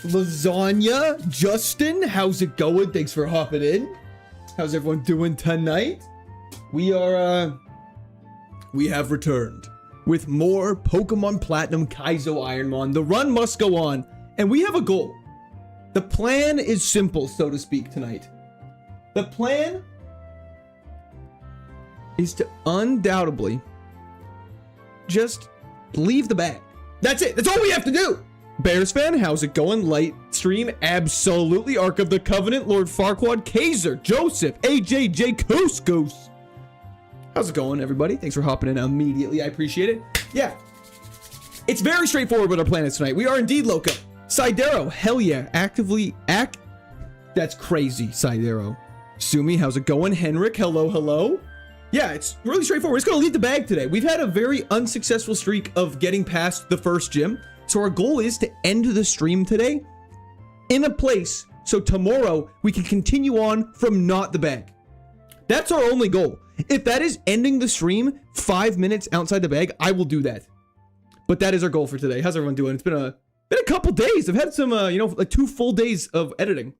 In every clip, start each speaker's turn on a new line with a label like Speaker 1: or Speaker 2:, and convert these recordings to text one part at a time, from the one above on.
Speaker 1: Lasagna, Justin, how's it going? Thanks for hopping in. How's everyone doing tonight? We have returned with more Pokemon Platinum KAIZO IRONMON. The run must go on, and we have a goal. The plan is simple, so to speak, tonight. The plan is to undoubtedly just leave the bag. That's it. That's all we have to do. Bears fan, how's it going? Light stream, absolutely. Ark of the Covenant, Lord Farquaad, Kaiser, Joseph, AJJ, Goose. How's it going, everybody? Thanks for hopping in immediately. I appreciate it. Yeah, it's very straightforward with our planets tonight. We are indeed Loco. Sidero, hell yeah. That's crazy, Sidero. Sumi, how's it going? Henrik, hello. Yeah, it's really straightforward. We're just gonna leave the bag today. We've had a very unsuccessful streak of getting past the first gym. So our goal is to end the stream today in a place so tomorrow we can continue on from not the bag. That's our only goal. If that is ending the stream 5 minutes outside the bag, I will do that. But that is our goal for today. How's everyone doing? It's been a couple days. I've had some, like 2 full days of editing.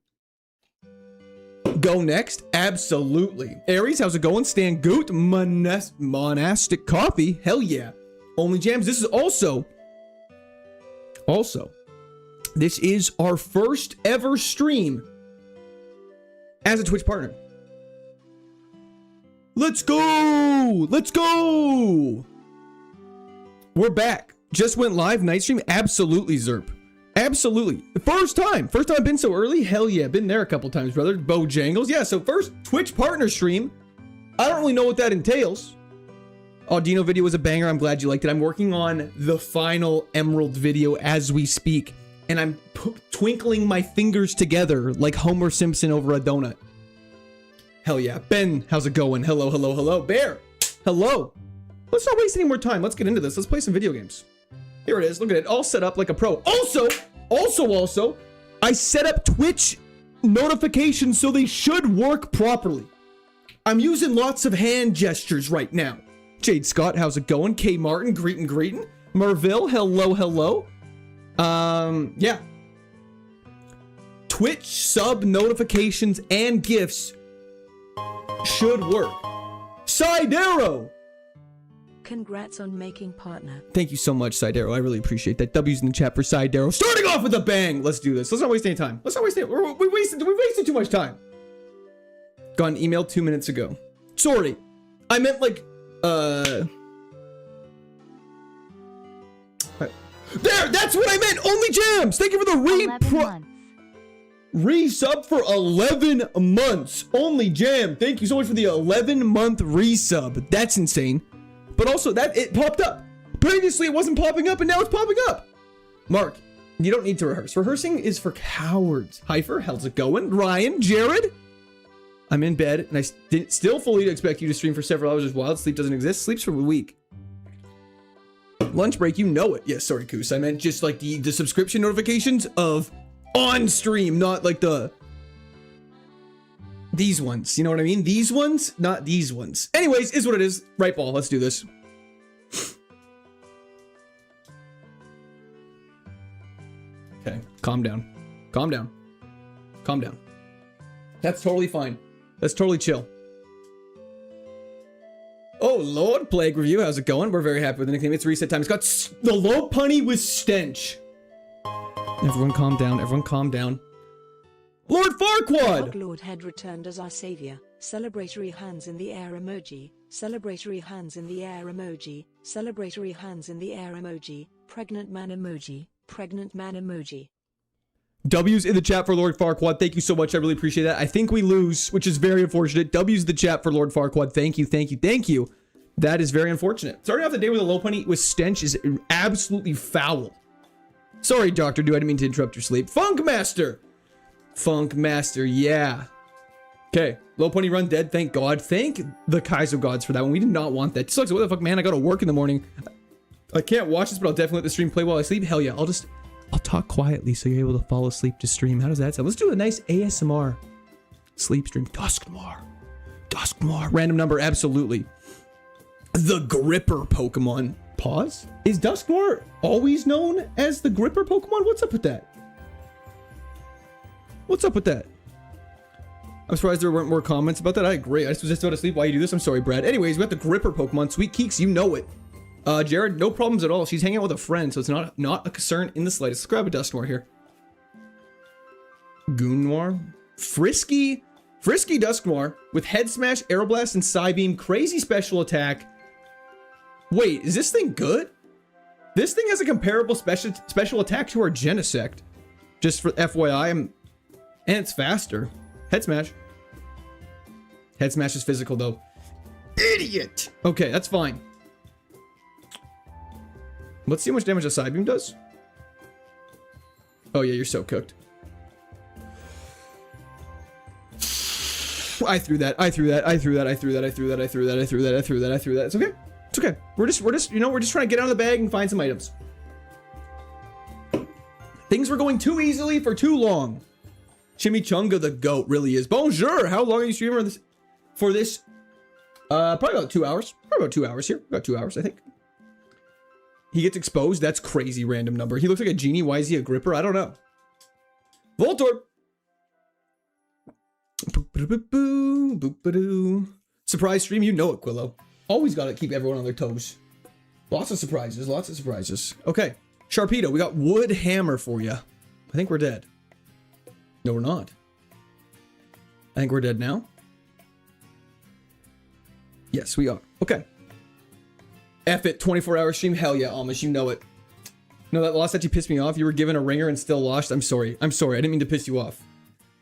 Speaker 1: Go next. Absolutely. Aries, how's it going? Stan Goot, Monastic Coffee. Hell yeah. Only Jams. This is also, this is our first ever stream as a Twitch partner. Let's go! Let's go! We're back. Just went live, night stream. Absolutely, Zerp. Absolutely. First time I've been so early. Hell yeah, been there a couple times, brother. Bojangles. Yeah, so first Twitch partner stream. I don't really know what that entails. Audino video was a banger. I'm glad you liked it. I'm working on the final Emerald video as we speak, and I'm twinkling my fingers together like Homer Simpson over a donut. Hell yeah. Ben, how's it going? Hello. Bear, hello. Let's not waste any more time. Let's get into this. Let's play some video games. Here it is. Look at it. All set up like a pro. Also, I set up Twitch notifications so they should work properly. I'm using lots of hand gestures right now. Jade Scott, how's it going? K Martin, greetin'. Merville, hello. Yeah. Twitch sub notifications and gifts should work. Sidero!
Speaker 2: Congrats on making partner.
Speaker 1: Thank you so much, Sidero. I really appreciate that. W's in the chat for Sidero. Starting off with a bang. Let's do this. Let's not waste any time. We wasted too much time. Got an email 2 minutes ago. Sorry. I meant like, there, that's what I meant. Only Jams. Thank you for the resub for 11 months. Only Jam. Thank you so much for the 11-month resub. That's insane. But also that it popped up. Previously it wasn't popping up and now it's popping up. Mark, you don't need to rehearse. Rehearsing is for cowards. Heifer, how's it going? Ryan, Jared. I'm in bed and I still fully expect you to stream for several hours as wild. Sleep doesn't exist. Sleeps for a week. Lunch break, you know it. Yes, sorry, Koos. I meant just like the subscription notifications of on stream, not like these ones. You know what I mean? These ones, not these ones. Anyways, is what it is. Right ball. Let's do this. Okay, calm down. That's totally fine. That's totally chill. Oh Lord, Plague Review, how's it going? We're very happy with the nickname. It's reset time. It's got the low punny with stench. Everyone calm down. Lord Farquaad!
Speaker 2: Lord had returned as our savior. Celebratory hands in the air emoji. Celebratory hands in the air emoji. Celebratory hands in the air emoji. Pregnant man emoji. Pregnant man emoji.
Speaker 1: W's in the chat for Lord Farquaad. Thank you so much. I really appreciate that. I think we lose, which is very unfortunate. W's in the chat for Lord Farquaad. Thank you. That is very unfortunate. Starting off the day with a low punny with stench is absolutely foul. Sorry, Dr. Do. I didn't mean to interrupt your sleep. Funkmaster, yeah. Okay, low punny run dead. Thank God. Thank the KAIZO gods for that one. We did not want that. Sucks. What the fuck, man? I gotta work in the morning. I can't watch this, but I'll definitely let the stream play while I sleep. Hell yeah. I'll talk quietly so you're able to fall asleep to stream. How does that sound? Let's do a nice ASMR sleep stream. Dusknoir. Random number, absolutely. The Gripper Pokemon. Pause? Is Dusknoir always known as the Gripper Pokemon? What's up with that? What's up with that? I'm surprised there weren't more comments about that. I agree. I was just about to sleep while you do this. I'm sorry, Brad. Anyways, we got the Gripper Pokemon. Sweet Keeks, you know it. Jared, no problems at all. She's hanging out with a friend, so it's not a concern in the slightest. Let's grab a Dusknoir here. Goonnoir. Frisky Dusknoir with Head Smash, Aeroblast, and Psybeam. Crazy special attack. Wait, is this thing good? This thing has a comparable special attack to our Genesect. Just for FYI, and it's faster. Head Smash. Head Smash is physical, though. Idiot! Okay, that's fine. Let's see how much damage a Psybeam does. Oh yeah, you're so cooked. I threw that. It's okay. It's okay. We're just, you know, we're just trying to get out of the bag and find some items. Things were going too easily for too long. Chimichunga the goat really is. Bonjour. How long are you streaming for this? Probably about 2 hours. Probably about 2 hours here. About 2 hours, I think. He gets exposed. That's crazy random number. He looks like a genie. Why is he a gripper? I don't know. Voltorb. Surprise stream. You know it, Quillo. Always got to keep everyone on their toes. Lots of surprises. Lots of surprises. Okay. Sharpedo. We got Wood Hammer for you. I think we're dead. No, we're not. I think we're dead now. Yes, we are. Okay. F it, 24-hour stream. Hell yeah, Amish, you know it. No, that loss actually pissed me off. You were given a ringer and still lost. I'm sorry. I didn't mean to piss you off.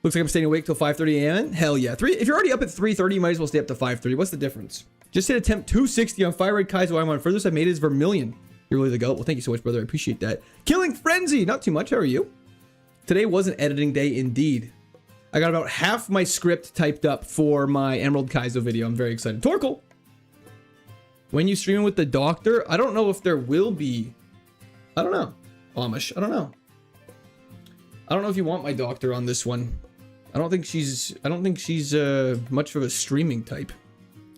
Speaker 1: Looks like I'm staying awake till 5:30 a.m. Hell yeah. If you're already up at 3:30, you might as well stay up to 5:30. What's the difference? Just hit attempt 260 on Fire Red KAIZO IRONMON. Furthest I've made is Vermilion. You're really the goat. Well, thank you so much, brother. I appreciate that. Killing Frenzy. Not too much. How are you? Today was an editing day indeed. I got about half my script typed up for my Emerald Kaizo video. I'm very excited. Torkoal. When you stream with the doctor, I don't know if there will be. I don't know. Amish. I don't know. I don't know if you want my doctor on this one. I don't think she's much of a streaming type.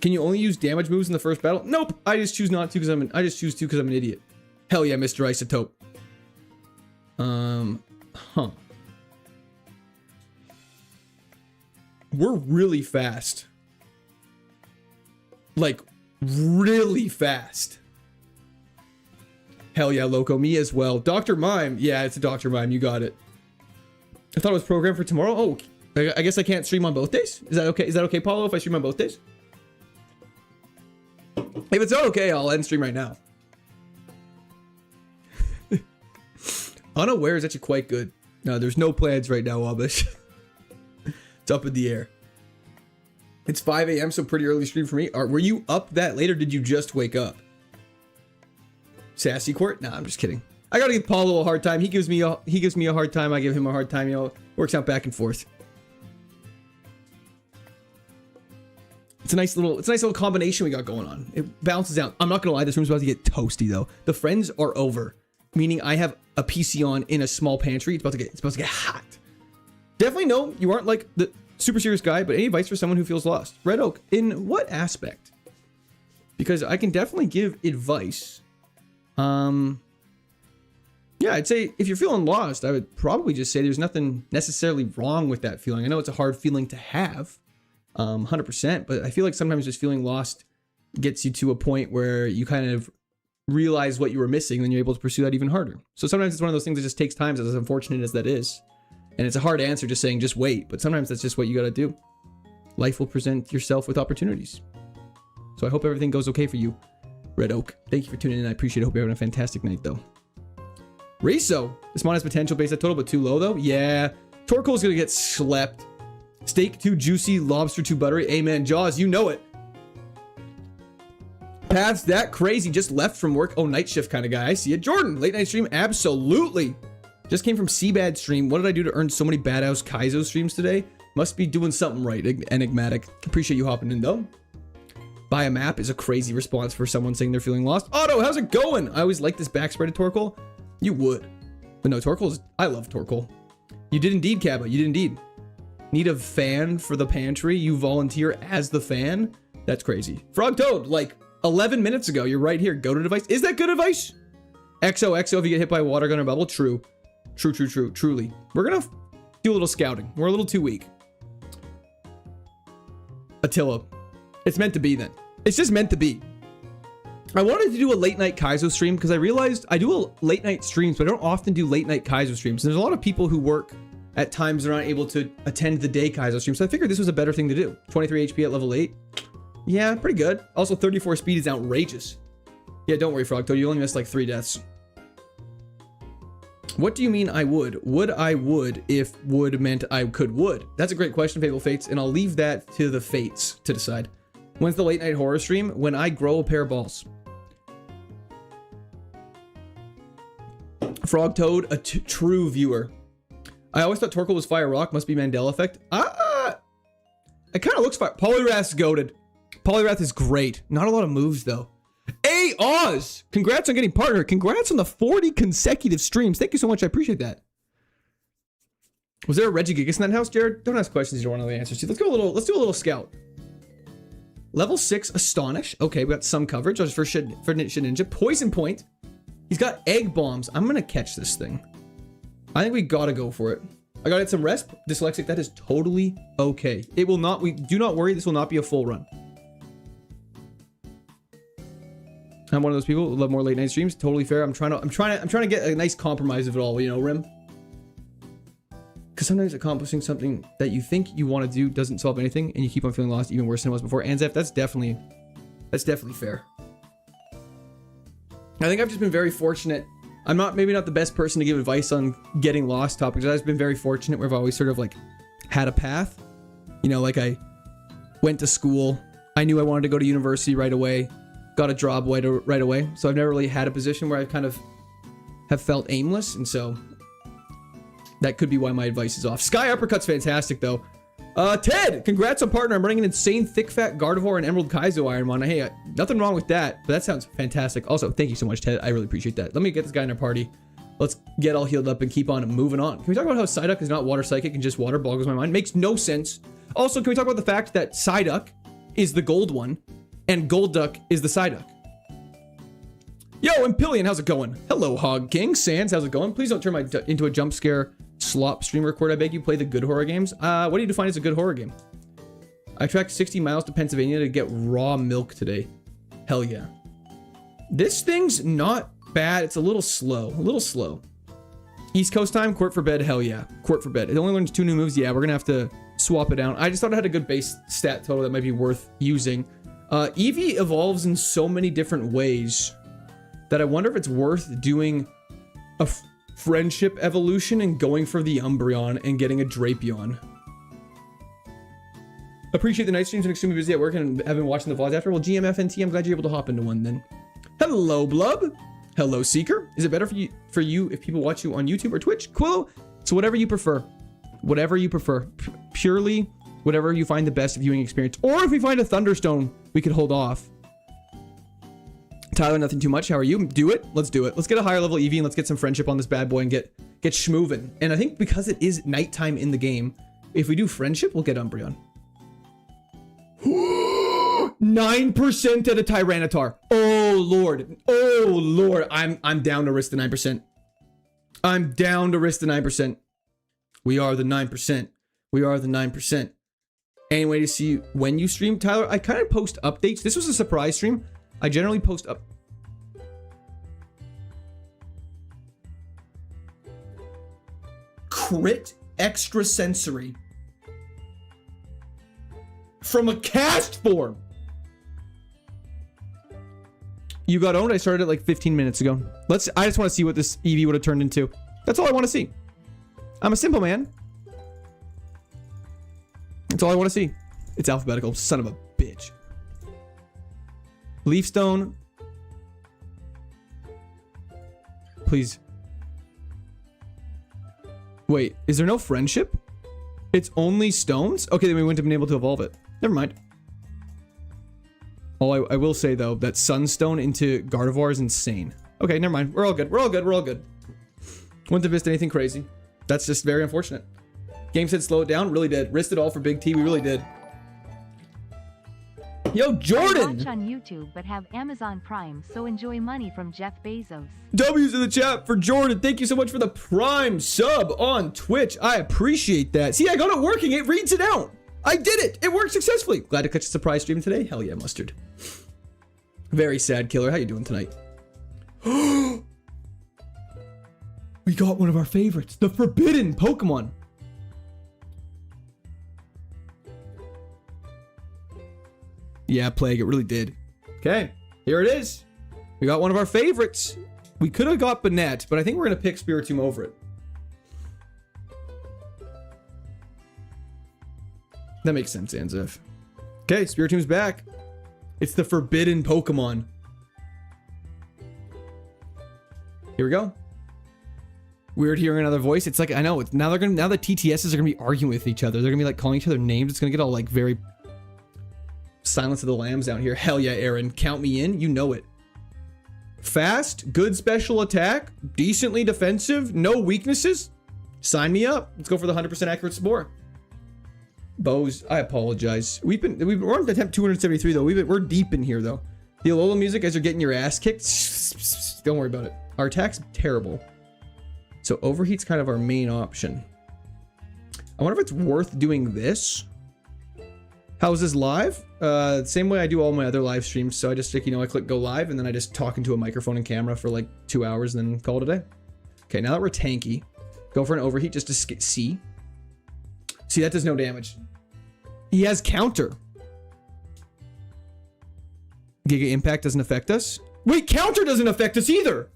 Speaker 1: Can you only use damage moves in the first battle? Nope. I just choose not to because I just choose to because I'm an idiot. Hell yeah, Mr. Isotope. Huh. We're really fast. Like, really fast. Hell yeah, Loco. Me as well. Dr. Mime. Yeah, it's a Dr. Mime. You got it. I thought it was programmed for tomorrow. Oh, I guess I can't stream on both days? Is that okay? Is that okay, Paulo, if I stream on both days? If it's not okay, I'll end stream right now. Unaware is actually quite good. No, there's no plans right now, Amish. It's up in the air. It's 5 a.m., so pretty early stream for me. Were you up that late or did you just wake up? Sassy Court? Nah, I'm just kidding. I gotta give Paulo a hard time. He gives me a hard time. I give him a hard time. You know, works out back and forth. It's a nice little combination we got going on. It balances out. I'm not gonna lie, this room's about to get toasty though. The friends are over, meaning I have a PC on in a small pantry. It's about to get hot. Definitely no, you aren't like the super serious guy, but any advice for someone who feels lost? Red Oak, in what aspect? Because I can definitely give advice. Yeah, I'd say if you're feeling lost, I would probably just say there's nothing necessarily wrong with that feeling. I know it's a hard feeling to have, 100%, but I feel like sometimes just feeling lost gets you to a point where you kind of realize what you were missing, and then you're able to pursue that even harder. So sometimes it's one of those things that just takes time, as unfortunate as that is. And it's a hard answer just saying, just wait. But sometimes that's just what you got to do. Life will present yourself with opportunities. So I hope everything goes okay for you, Red Oak. Thank you for tuning in. I appreciate it. Hope you're having a fantastic night, though. Riso. This mon has potential based at total, but too low, though. Yeah. Torkoal's going to get slept. Steak too juicy. Lobster too buttery. Amen. Jaws, you know it. Paths that crazy. Just left from work. Oh, night shift kind of guy. I see it. Jordan, late night stream. Absolutely. Just came from Seabad stream. What did I do to earn so many badass Kaizo streams today? Must be doing something right. Enigmatic. Appreciate you hopping in though. Buy a map is a crazy response for someone saying they're feeling lost. Otto, how's it going? I always like this backspread of Torkoal. You would. But no, I love Torkoal. You did indeed, Kaba. You did indeed. Need a fan for the pantry? You volunteer as the fan? That's crazy. Frog Toad, like 11 minutes ago. You're right here. Go to device. Is that good advice? XOXO if you get hit by a water gun or bubble. True. Truly. We're gonna Do a little scouting. We're a little too weak. Attila. It's meant to be then. It's just meant to be. I wanted to do a late night Kaizo stream because I realized I do a late night streams, but I don't often do late night Kaizo streams. And there's a lot of people who work at times they're not able to attend the day Kaizo stream. So I figured this was a better thing to do. 23 HP at level 8. Yeah, pretty good. Also 34 speed is outrageous. Yeah, don't worry, Frog Toad. You only missed like 3 deaths. What do you mean I would? Would I would if would meant I could would? That's a great question, Fable Fates, and I'll leave that to the Fates to decide. When's the late night horror stream? When I grow a pair of balls. Frog Toad, a true viewer. I always thought Torkoal was Fire Rock. Must be Mandela effect. It kind of looks fire. Poliwrath's goated. Poliwrath is great. Not a lot of moves though. Hey, Oz! Congrats on getting partner. Congrats on the 40 consecutive streams. Thank you so much. I appreciate that. Was there a Regigigas in that house, Jared? Don't ask questions you don't want to know the answers to. Let's do a little scout. Level 6 Astonish. Okay, we got some coverage. Just for Ninja. Poison Point. He's got egg bombs. I'm gonna catch this thing. I think we gotta go for it. I gotta get some rest. Dyslexic, that is totally okay. It will not, do not worry, this will not be a full run. I'm one of those people who love more late night streams. Totally fair. I'm trying to get a nice compromise of it all, you know, Rim. Because sometimes accomplishing something that you think you want to do doesn't solve anything, and you keep on feeling lost even worse than it was before. Anzef, that's definitely fair. I think I've just been very fortunate. I'm maybe not the best person to give advice on getting lost topics. I've been very fortunate where I've always sort of like had a path. You know, like I went to school. I knew I wanted to go to university right away. Got a job right away. So I've never really had a position where I kind of have felt aimless. And so that could be why my advice is off. Sky Uppercut's fantastic though. Ted, congrats on partner. I'm running an insane thick fat Gardevoir and Emerald Kaizo Ironmon. Hey, nothing wrong with that, but that sounds fantastic. Also, thank you so much, Ted. I really appreciate that. Let me get this guy in our party. Let's get all healed up and keep on moving on. Can we talk about how Psyduck is not water psychic and just water? Boggles my mind. Makes no sense. Also, can we talk about the fact that Psyduck is the gold one and Golduck is the Psyduck? Yo, Empyrean, how's it going? Hello, Hog King. Sans, how's it going? Please don't turn into a jump scare slop stream record. I beg you. Play the good horror games. What do you define as a good horror game? I tracked 60 miles to Pennsylvania to get raw milk today. Hell yeah. This thing's not bad. It's a little slow. East Coast time, court for bed. Hell yeah. Court for bed. It only learns 2 new moves. Yeah, we're gonna have to swap it down. I just thought it had a good base stat total that might be worth using. Eevee evolves in so many different ways that I wonder if it's worth doing a friendship evolution and going for the Umbreon and getting a Drapion. Appreciate the night streams and extremely busy at work and have been watching the vlogs after. Well, GMFNT, I'm glad you're able to hop into one then. Hello, Blub. Hello, Seeker. Is it better for you if people watch you on YouTube or Twitch? Quillo, so whatever you prefer. Whatever you prefer. Purely whatever you find the best viewing experience. Or if we find a Thunderstone, we could hold off. Tyler, nothing too much. How are you? Do it. Let's do it. Let's get a higher level EV and let's get some friendship on this bad boy and get schmoovin'. And I think because it is nighttime in the game, if we do friendship, we'll get Umbreon. 9% at a Tyranitar. Oh lord. Oh lord. I'm down to risk the 9%. I'm down to risk the 9%. We are the 9%. We are the 9%. Any way to see when you stream, Tyler? I kind of post updates. This was a surprise stream. I generally post up. Crit extrasensory. From a cast form. You got owned. I started it like 15 minutes ago. I just want to see what this EV would have turned into. That's all I want to see. I'm a simple man. That's all I want to see. It's alphabetical. Son of a bitch. Leaf Stone. Please. Wait, is there no friendship? It's only stones? Okay, then we wouldn't have been able to evolve it. Never mind. Oh, I will say, though, that Sunstone into Gardevoir is insane. Okay, never mind. We're all good. We're all good. We're all good. Wouldn't have missed anything crazy. That's just very unfortunate. Game said slow it down. Really did. Risked it all for Big T. We really did. Yo,
Speaker 3: I
Speaker 1: Jordan!
Speaker 3: watch on YouTube but have Amazon Prime, so enjoy money from Jeff Bezos.
Speaker 1: W's in the chat for Jordan. Thank you so much for the Prime sub on Twitch. I appreciate that. See, I got it working. It reads it out. I did it. It worked successfully. Glad to catch a surprise stream today. Hell yeah, Mustard. Very sad, Killer. How you doing tonight? We got one of our favorites, the forbidden Pokemon. Yeah, Plague, it really did. Okay, here it is. We got one of our favorites. We could have got Banette, but I think we're going to pick Spiritomb over it. That makes sense, Anzef. Okay, Spiritomb's back. It's the forbidden Pokemon. Here we go. Weird hearing another voice. It's like, I know, now the TTSs are gonna be arguing with each other. They're gonna be like calling each other names. It's gonna get all like very Silence of the Lambs down here. Hell yeah, Aaron. Count me in. You know it. Fast, good special attack, decently defensive, no weaknesses. Sign me up. Let's go for the 100% accurate spore. Bows, I apologize. We're on attempt 273 though. We're deep in here though. The Alola music as you're getting your ass kicked. Don't worry about it. Our attack's terrible. So overheat's kind of our main option. I wonder if it's worth doing this. How is this live? Same way I do all my other live streams. So I just, like, you know, I click go live and then I just talk into a microphone and camera for like 2 hours and then call it a day. Okay, now that we're tanky, go for an overheat just to see. See, that does no damage. He has counter. Giga Impact doesn't affect us. Wait, counter doesn't affect us either.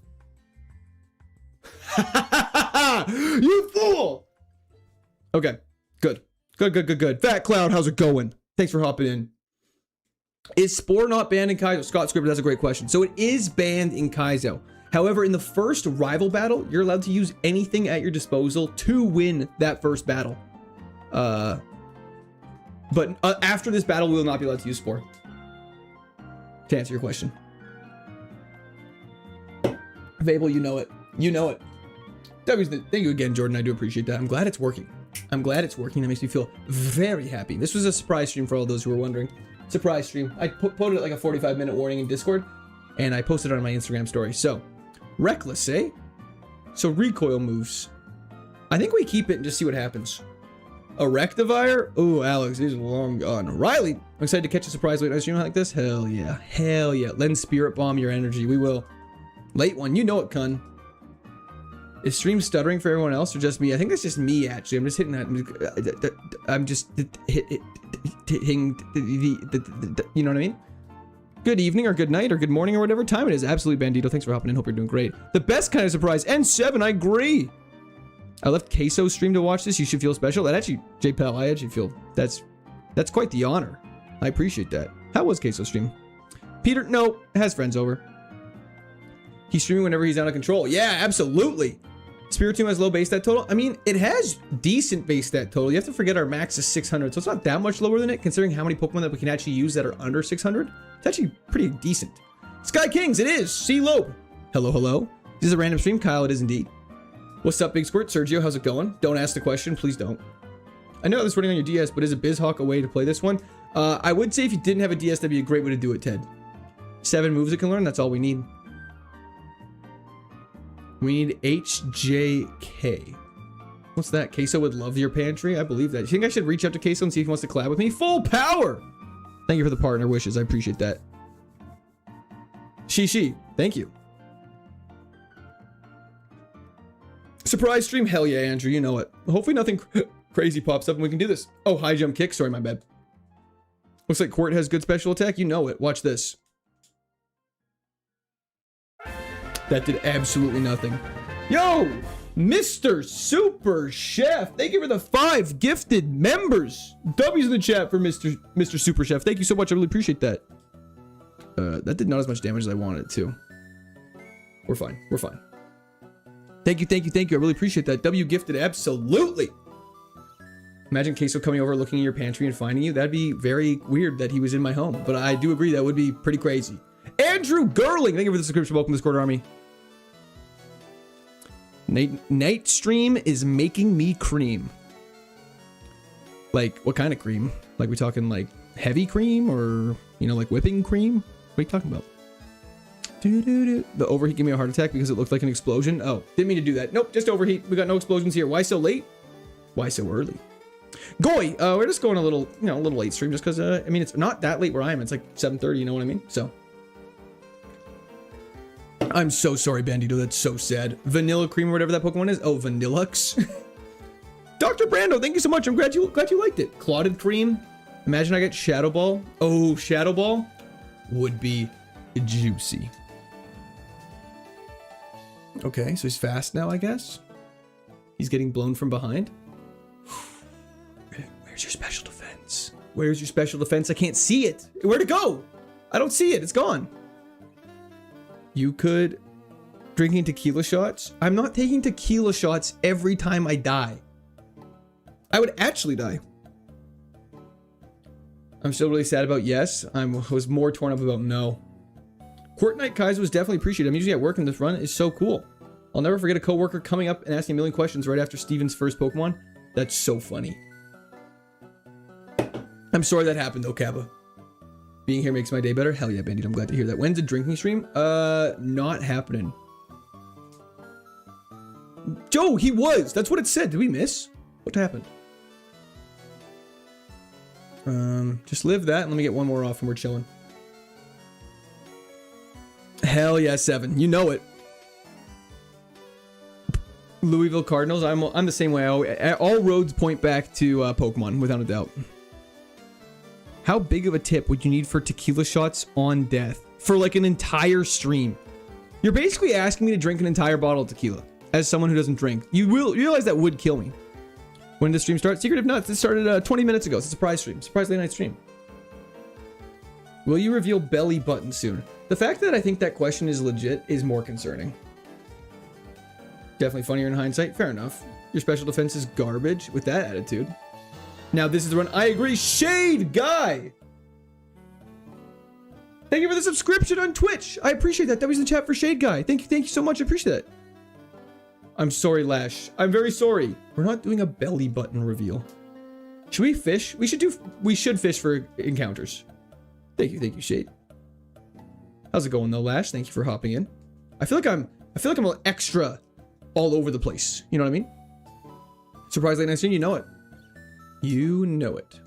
Speaker 1: You fool! Okay, good. Good. Fat Cloud, how's it going? Thanks for hopping in. Is Spore not banned in Kaizo? Scott Scribber, that's a great question. So it is banned in Kaizo. However, in the first rival battle, you're allowed to use anything at your disposal to win that first battle. But after this battle, we will not be allowed to use Spore. To answer your question. Fable, you know it. You know it. Thank you again, Jordan. I do appreciate that. I'm glad it's working. That makes me feel very happy. This was a surprise stream for all those who were wondering. Surprise stream. I put it like a 45-minute warning in Discord, and I posted it on my Instagram story. So, reckless, eh? So recoil moves. I think we keep it and just see what happens. Erectivire? Oh, Alex, he's long gone. Riley, I'm excited to catch a surprise late night stream like this. Hell yeah. Hell yeah. Lend Spirit Bomb your energy. We will. Late one. You know it, Kun. Is stream stuttering for everyone else or just me? I think that's just me, actually. I'm just hitting that. I'm just hitting the, you know what I mean? Good evening or good night or good morning or whatever time it is. Absolutely, Bandito. Thanks for hopping in. Hope you're doing great. The best kind of surprise. N7, I agree. I left KAIZO stream to watch this. You should feel special. That actually, JPEL, I actually feel that's quite the honor. I appreciate that. How was KAIZO stream? Peter, no, has friends over. He's streaming whenever he's out of control. Yeah, absolutely. Spiritomb has low base stat total. I mean, it has decent base stat total. You have to forget our max is 600, so it's not that much lower than it, considering how many Pokemon that we can actually use that are under 600. It's actually pretty decent. Sky Kings, it is. C Lobe. Hello. This is a random stream. Kyle, it is indeed. What's up, Big Squirt? Sergio, how's it going? Don't ask the question. Please don't. I know this running on your DS, but is a BizHawk a way to play this one? I would say if you didn't have a DS, that'd be a great way to do it, Ted. 7 moves it can learn. That's all we need. We need HJK. What's that? KAIZO would love your pantry? I believe that. You think I should reach out to KAIZO and see if he wants to collab with me? Full power! Thank you for the partner wishes. I appreciate that. She. Thank you. Surprise stream? Hell yeah, Andrew. You know it. Hopefully nothing crazy pops up and we can do this. Oh, high jump kick. Sorry, my bad. Looks like Quart has good special attack. You know it. Watch this. That did absolutely nothing. Yo, Mr. Super Chef. Thank you for the 5 gifted members. W's in the chat for Mr. Super Chef. Thank you so much. I really appreciate that. That did not as much damage as I wanted it to. We're fine. Thank you. I really appreciate that. W gifted, absolutely. Imagine KAIZO coming over, looking in your pantry and finding you. That'd be very weird that he was in my home. But I do agree that would be pretty crazy. Andrew Gerling, thank you for the subscription. Welcome to Discord Army. Night stream is making me cream. Like, what kind of cream? Like, we talking like heavy cream or, you know, like whipping cream? What are you talking about? The overheat gave me a heart attack because it looked like an explosion. Oh, didn't mean to do that. Nope, just overheat. We got no explosions here. Why so late? Why so early? Goy, we're just going a little, you know, a little late stream just because, I mean, it's not that late where I am. It's like 7:30, you know what I mean? So. I'm so sorry, Bandito. That's so sad. Vanilla cream or whatever that Pokemon is. Oh, Vanillux. Dr. Brando, thank you so much. I'm glad you liked it. Clotted cream. Imagine I get Shadow Ball. Oh, Shadow Ball would be juicy. Okay, so he's fast now, I guess. He's getting blown from behind. Where's your special defense? Where's your special defense? I can't see it. Where'd it go? I don't see it. It's gone. You could drinking tequila shots. I'm not taking tequila shots every time I die. I would actually die. I'm still really sad about yes. I was more torn up about no. Court Night Kaizo was definitely appreciated. I'm usually at work and this run is so cool. I'll never forget a coworker coming up and asking a million questions right after Steven's first Pokemon. That's so funny. I'm sorry that happened though, Kappa. Being here makes my day better. Hell yeah, Bandit. I'm glad to hear that. When's the drinking stream? Not happening. Joe, he was. That's what it said. Did we miss? What happened? Just live that and let me get one more off and we're chilling. Hell yeah, 7. You know it. Louisville Cardinals. I'm the same way. All roads point back to Pokemon, without a doubt. How big of a tip would you need for tequila shots on death? For like an entire stream? You're basically asking me to drink an entire bottle of tequila. As someone who doesn't drink. You will realize that would kill me. When did the stream start? Secret of Nuts. It started 20 minutes ago. It's a surprise stream. Surprise late night stream. Will you reveal belly button soon? The fact that I think that question is legit is more concerning. Definitely funnier in hindsight. Fair enough. Your special defense is garbage with that attitude. Now this is the one I agree. Shade Guy. Thank you for the subscription on Twitch. I appreciate that. That was in the chat for Shade Guy. Thank you so much. I appreciate that. I'm sorry, Lash. I'm very sorry. We're not doing a belly button reveal. Should we fish? We should fish for encounters. Thank you, Shade. How's it going though, Lash? Thank you for hopping in. I feel like I'm a little extra all over the place. You know what I mean? Surprise late night stream, you know it. You know it.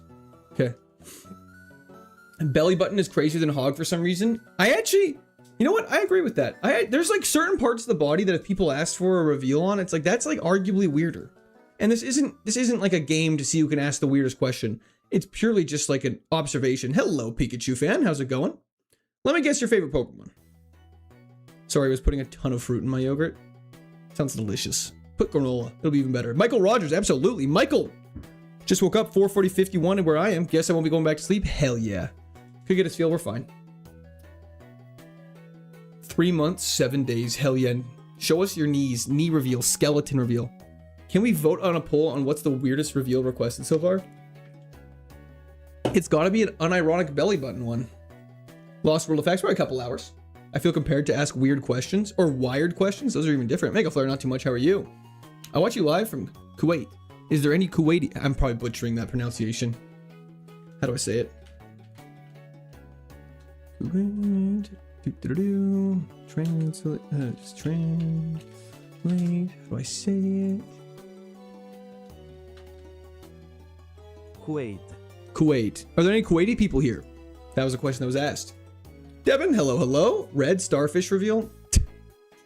Speaker 1: Okay. Belly button is crazier than hog for some reason. You know what? I agree with that. There's like certain parts of the body that if people ask for a reveal on, it's like that's like arguably weirder. And this isn't like a game to see who can ask the weirdest question. It's purely just like an observation. Hello, Pikachu fan. How's it going? Let me guess your favorite Pokemon. Sorry, I was putting a ton of fruit in my yogurt. Sounds delicious. Put granola. It'll be even better. Michael Rogers, absolutely. Michael! Just woke up 4:40:51 and where I am. Guess I won't be going back to sleep. Hell yeah. Could get us feel we're fine. 3 months, 7 days. Hell yeah. Show us your knees. Knee reveal. Skeleton reveal. Can we vote on a poll on what's the weirdest reveal requested so far? It's got to be an unironic belly button one. Lost World of Facts for a couple hours. I feel compared to ask weird questions or wired questions. Those are even different. Mega Flare, not too much. How are you? I watch you live from Kuwait. Is there any Kuwaiti? I'm probably butchering that pronunciation. How do I say it? Kuwait. Translate. How do I say it?
Speaker 4: Kuwait.
Speaker 1: Kuwait. Are there any Kuwaiti people here? That was a question that was asked. Devin, hello. Red starfish reveal. If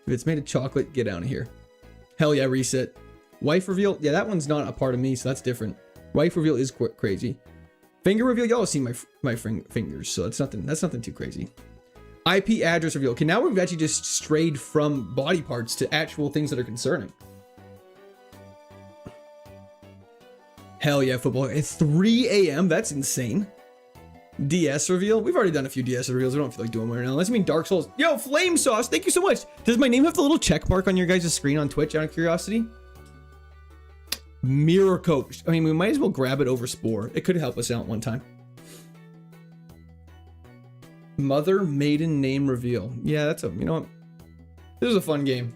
Speaker 1: it's made of chocolate, get out of here. Hell yeah, reset. Wife reveal. Yeah, that one's not a part of me, so that's different. Wife reveal is crazy. Finger reveal. Y'all have seen my fingers, so that's nothing too crazy. IP address reveal. Okay, now we've actually just strayed from body parts to actual things that are concerning. Hell yeah, football. At 3 a.m. That's insane. DS reveal. We've already done a few DS reveals. We don't feel like doing one right now. Unless you mean Dark Souls. Yo, Flame Sauce. Thank you so much. Does my name have the little check mark on your guys' screen on Twitch out of curiosity? Mirror Coach. I mean, we might as well grab it over Spore. It could help us out one time. Mother maiden name reveal. Yeah, that's you know what? This is a fun game.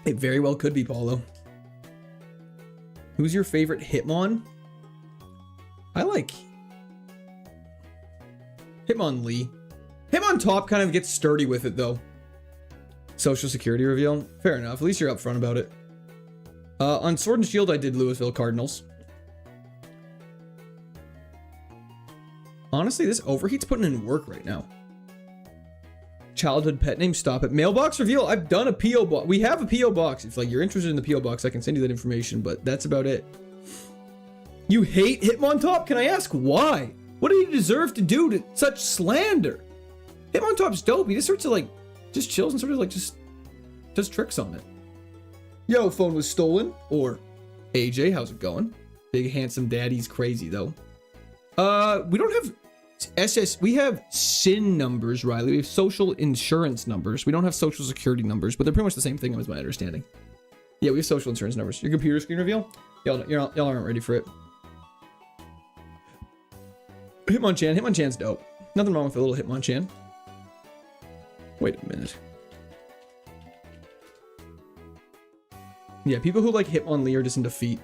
Speaker 1: It very well could be Paulo. Who's your favorite Hitmon? I like Hitmonlee. Hitmontop kind of gets sturdy with it though. Social security reveal. Fair enough. At least you're upfront about it. On Sword and Shield, I did Louisville Cardinals. Honestly, this overheat's putting in work right now. Childhood pet name, stop it. Mailbox reveal. I've done a P.O. box. We have a P.O. box. If like you're interested in the P.O. box, I can send you that information, but that's about it. You hate Hitmontop? Can I ask why? What did he deserve to do to such slander? Hitmontop's dope. He just sort of like, just chills and sort of like just does tricks on it. Yo, phone was stolen. Or AJ, how's it going? Big handsome daddy's crazy though. We don't have we have SIN numbers, Riley. We have social insurance numbers. We don't have social security numbers, but they're pretty much the same thing, was my understanding. Yeah, we have social insurance numbers. Your computer screen reveal? Y'all aren't ready for it. Hitmonchan. Hitmonchan's dope. Nothing wrong with a little Hitmonchan. Wait a minute. Yeah, people who like Hitmonlee are just in defeat.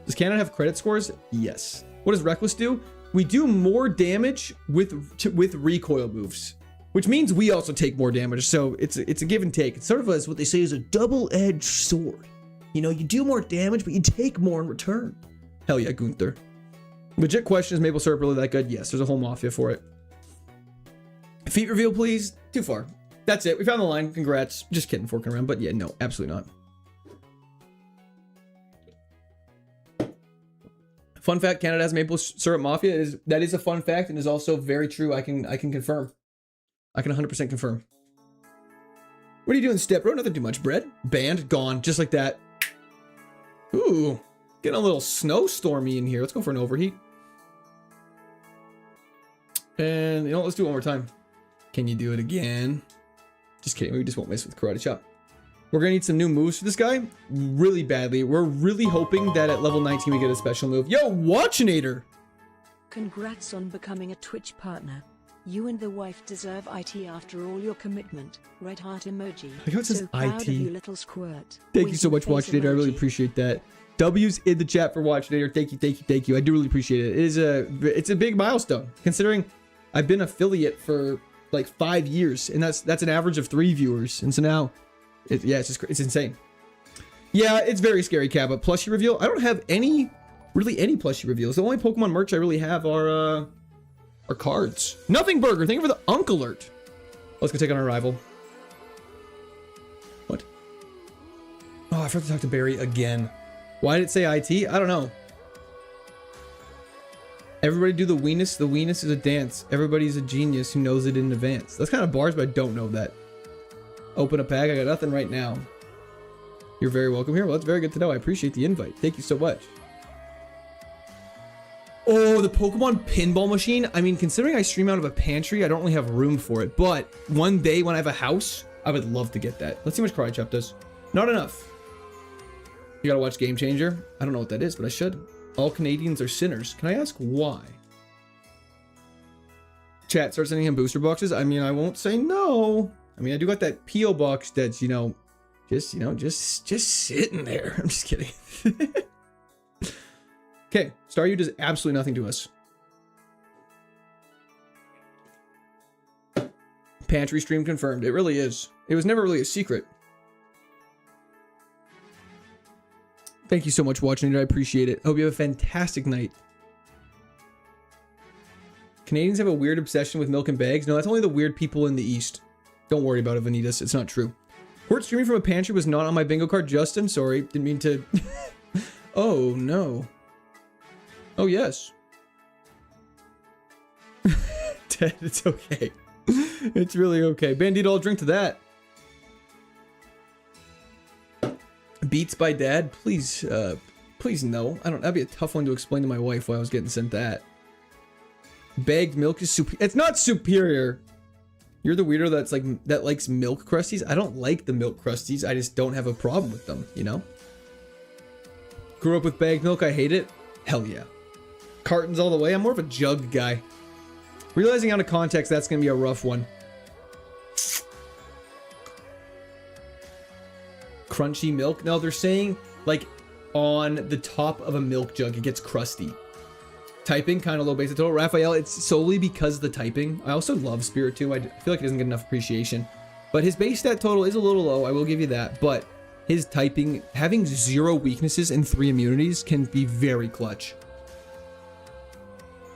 Speaker 1: Does Canada have credit scores? Yes. What does Reckless do? We do more damage with recoil moves, which means we also take more damage. So it's a give and take. It's sort of as what they say is a double-edged sword. You know, you do more damage, but you take more in return. Hell yeah, Gunther. Legit question, is maple syrup really that good? Yes, there's a whole mafia for it. Feet reveal, please. Too far. That's it. We found the line. Congrats. Just kidding, forking around. But yeah, no, absolutely not. Fun fact, Canada has maple syrup mafia. That is a fun fact and is also very true. I can confirm. I can 100% confirm. What are you doing, Step Bro? Nothing too much. Bread? Banned? Gone. Just like that. Ooh. Getting a little snowstormy in here. Let's go for an overheat. And, you know, let's do it one more time. Can you do it again? Just kidding. We just won't miss with Karate Chop. We're going to need some new moves for this guy really badly. We're really hoping that at level 19 we get a special move. Yo, Watchinator!
Speaker 2: Congrats on becoming a Twitch partner. You and the wife deserve IT after all your commitment. Red heart emoji.
Speaker 1: Look how it says
Speaker 2: so proud
Speaker 1: IT.
Speaker 2: of you, little squirt.
Speaker 1: Thank you so much, Watchinator. I really appreciate that. W's in the chat for Watchinator. Thank you. I do really appreciate it. It's a big milestone considering I've been affiliate for like 5 years, and that's an average of 3 viewers. And so now, it's insane. Yeah, it's very scary, Kappa. Plushie reveal. I don't have really any plushie reveals. The only Pokemon merch I really have are cards. Nothing Burger. Thank you for the Unk Alert. Let's go take on our rival. What? Oh, I forgot to talk to Barry again. Why did it say IT? I don't know. Everybody do the weenus. The weenus is a dance. Everybody's a genius who knows it in advance. That's kind of bars, but I don't know that. Open a pack. I got nothing right now. You're very welcome here. Well, that's very good to know. I appreciate the invite. Thank you so much. Oh, the Pokemon pinball machine. I mean, considering I stream out of a pantry, I don't really have room for it. But one day when I have a house, I would love to get that. Let's see how much Karate Chop does. Not enough. You gotta watch Game Changer. I don't know what that is, but I should. All Canadians are sinners. Can I ask why? Chat, start sending him booster boxes. I mean, I won't say no. I mean, I do got that P.O. box that's, just sitting there. I'm just kidding. Okay, Staryu does absolutely nothing to us. Pantry stream confirmed. It really is. It was never really a secret. Thank you so much for watching it. I appreciate it. Hope you have a fantastic night. Canadians have a weird obsession with milk and bags. No, that's only the weird people in the East. Don't worry about it, Vanitas. It's not true. Hort streaming from a pantry was not on my bingo card. Justin, sorry. Didn't mean to... Oh, no. Oh, yes. Ted, it's okay. It's really okay. Bandito, I'll drink to that. Beats by Dad? Please, please no. That'd be a tough one to explain to my wife why I was getting sent that. Bagged milk is superior. It's not superior. You're the weirdo that likes milk crusties. I don't like the milk crusties. I just don't have a problem with them, you know? Grew up with bagged milk. I hate it. Hell yeah. Cartons all the way. I'm more of a jug guy. Realizing out of context, that's going to be a rough one. Crunchy milk. No, they're saying like on the top of a milk jug, it gets crusty. Typing, kind of low base total. Raphael, it's solely because of the typing. I also love Spirit too. I feel like he doesn't get enough appreciation. But his base stat total is a little low, I will give you that. But his typing, having 0 weaknesses and 3 immunities can be very clutch.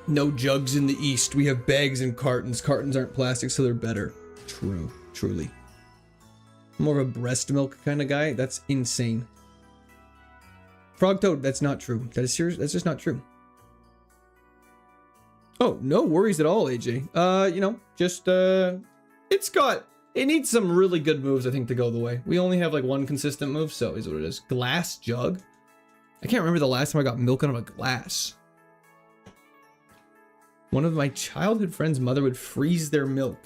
Speaker 1: No jugs in the East. We have bags and cartons. Cartons aren't plastic, so they're better. True, truly. More of a breast milk kind of guy. That's insane. Frog Toad, that's not true. That is serious. That's just not true. Oh, no worries at all, AJ. You know, just, it needs some really good moves, I think, to go the way. We only have like 1 consistent move, so is what it is. Glass jug? I can't remember the last time I got milk out of a glass. One of my childhood friends' mother would freeze their milk.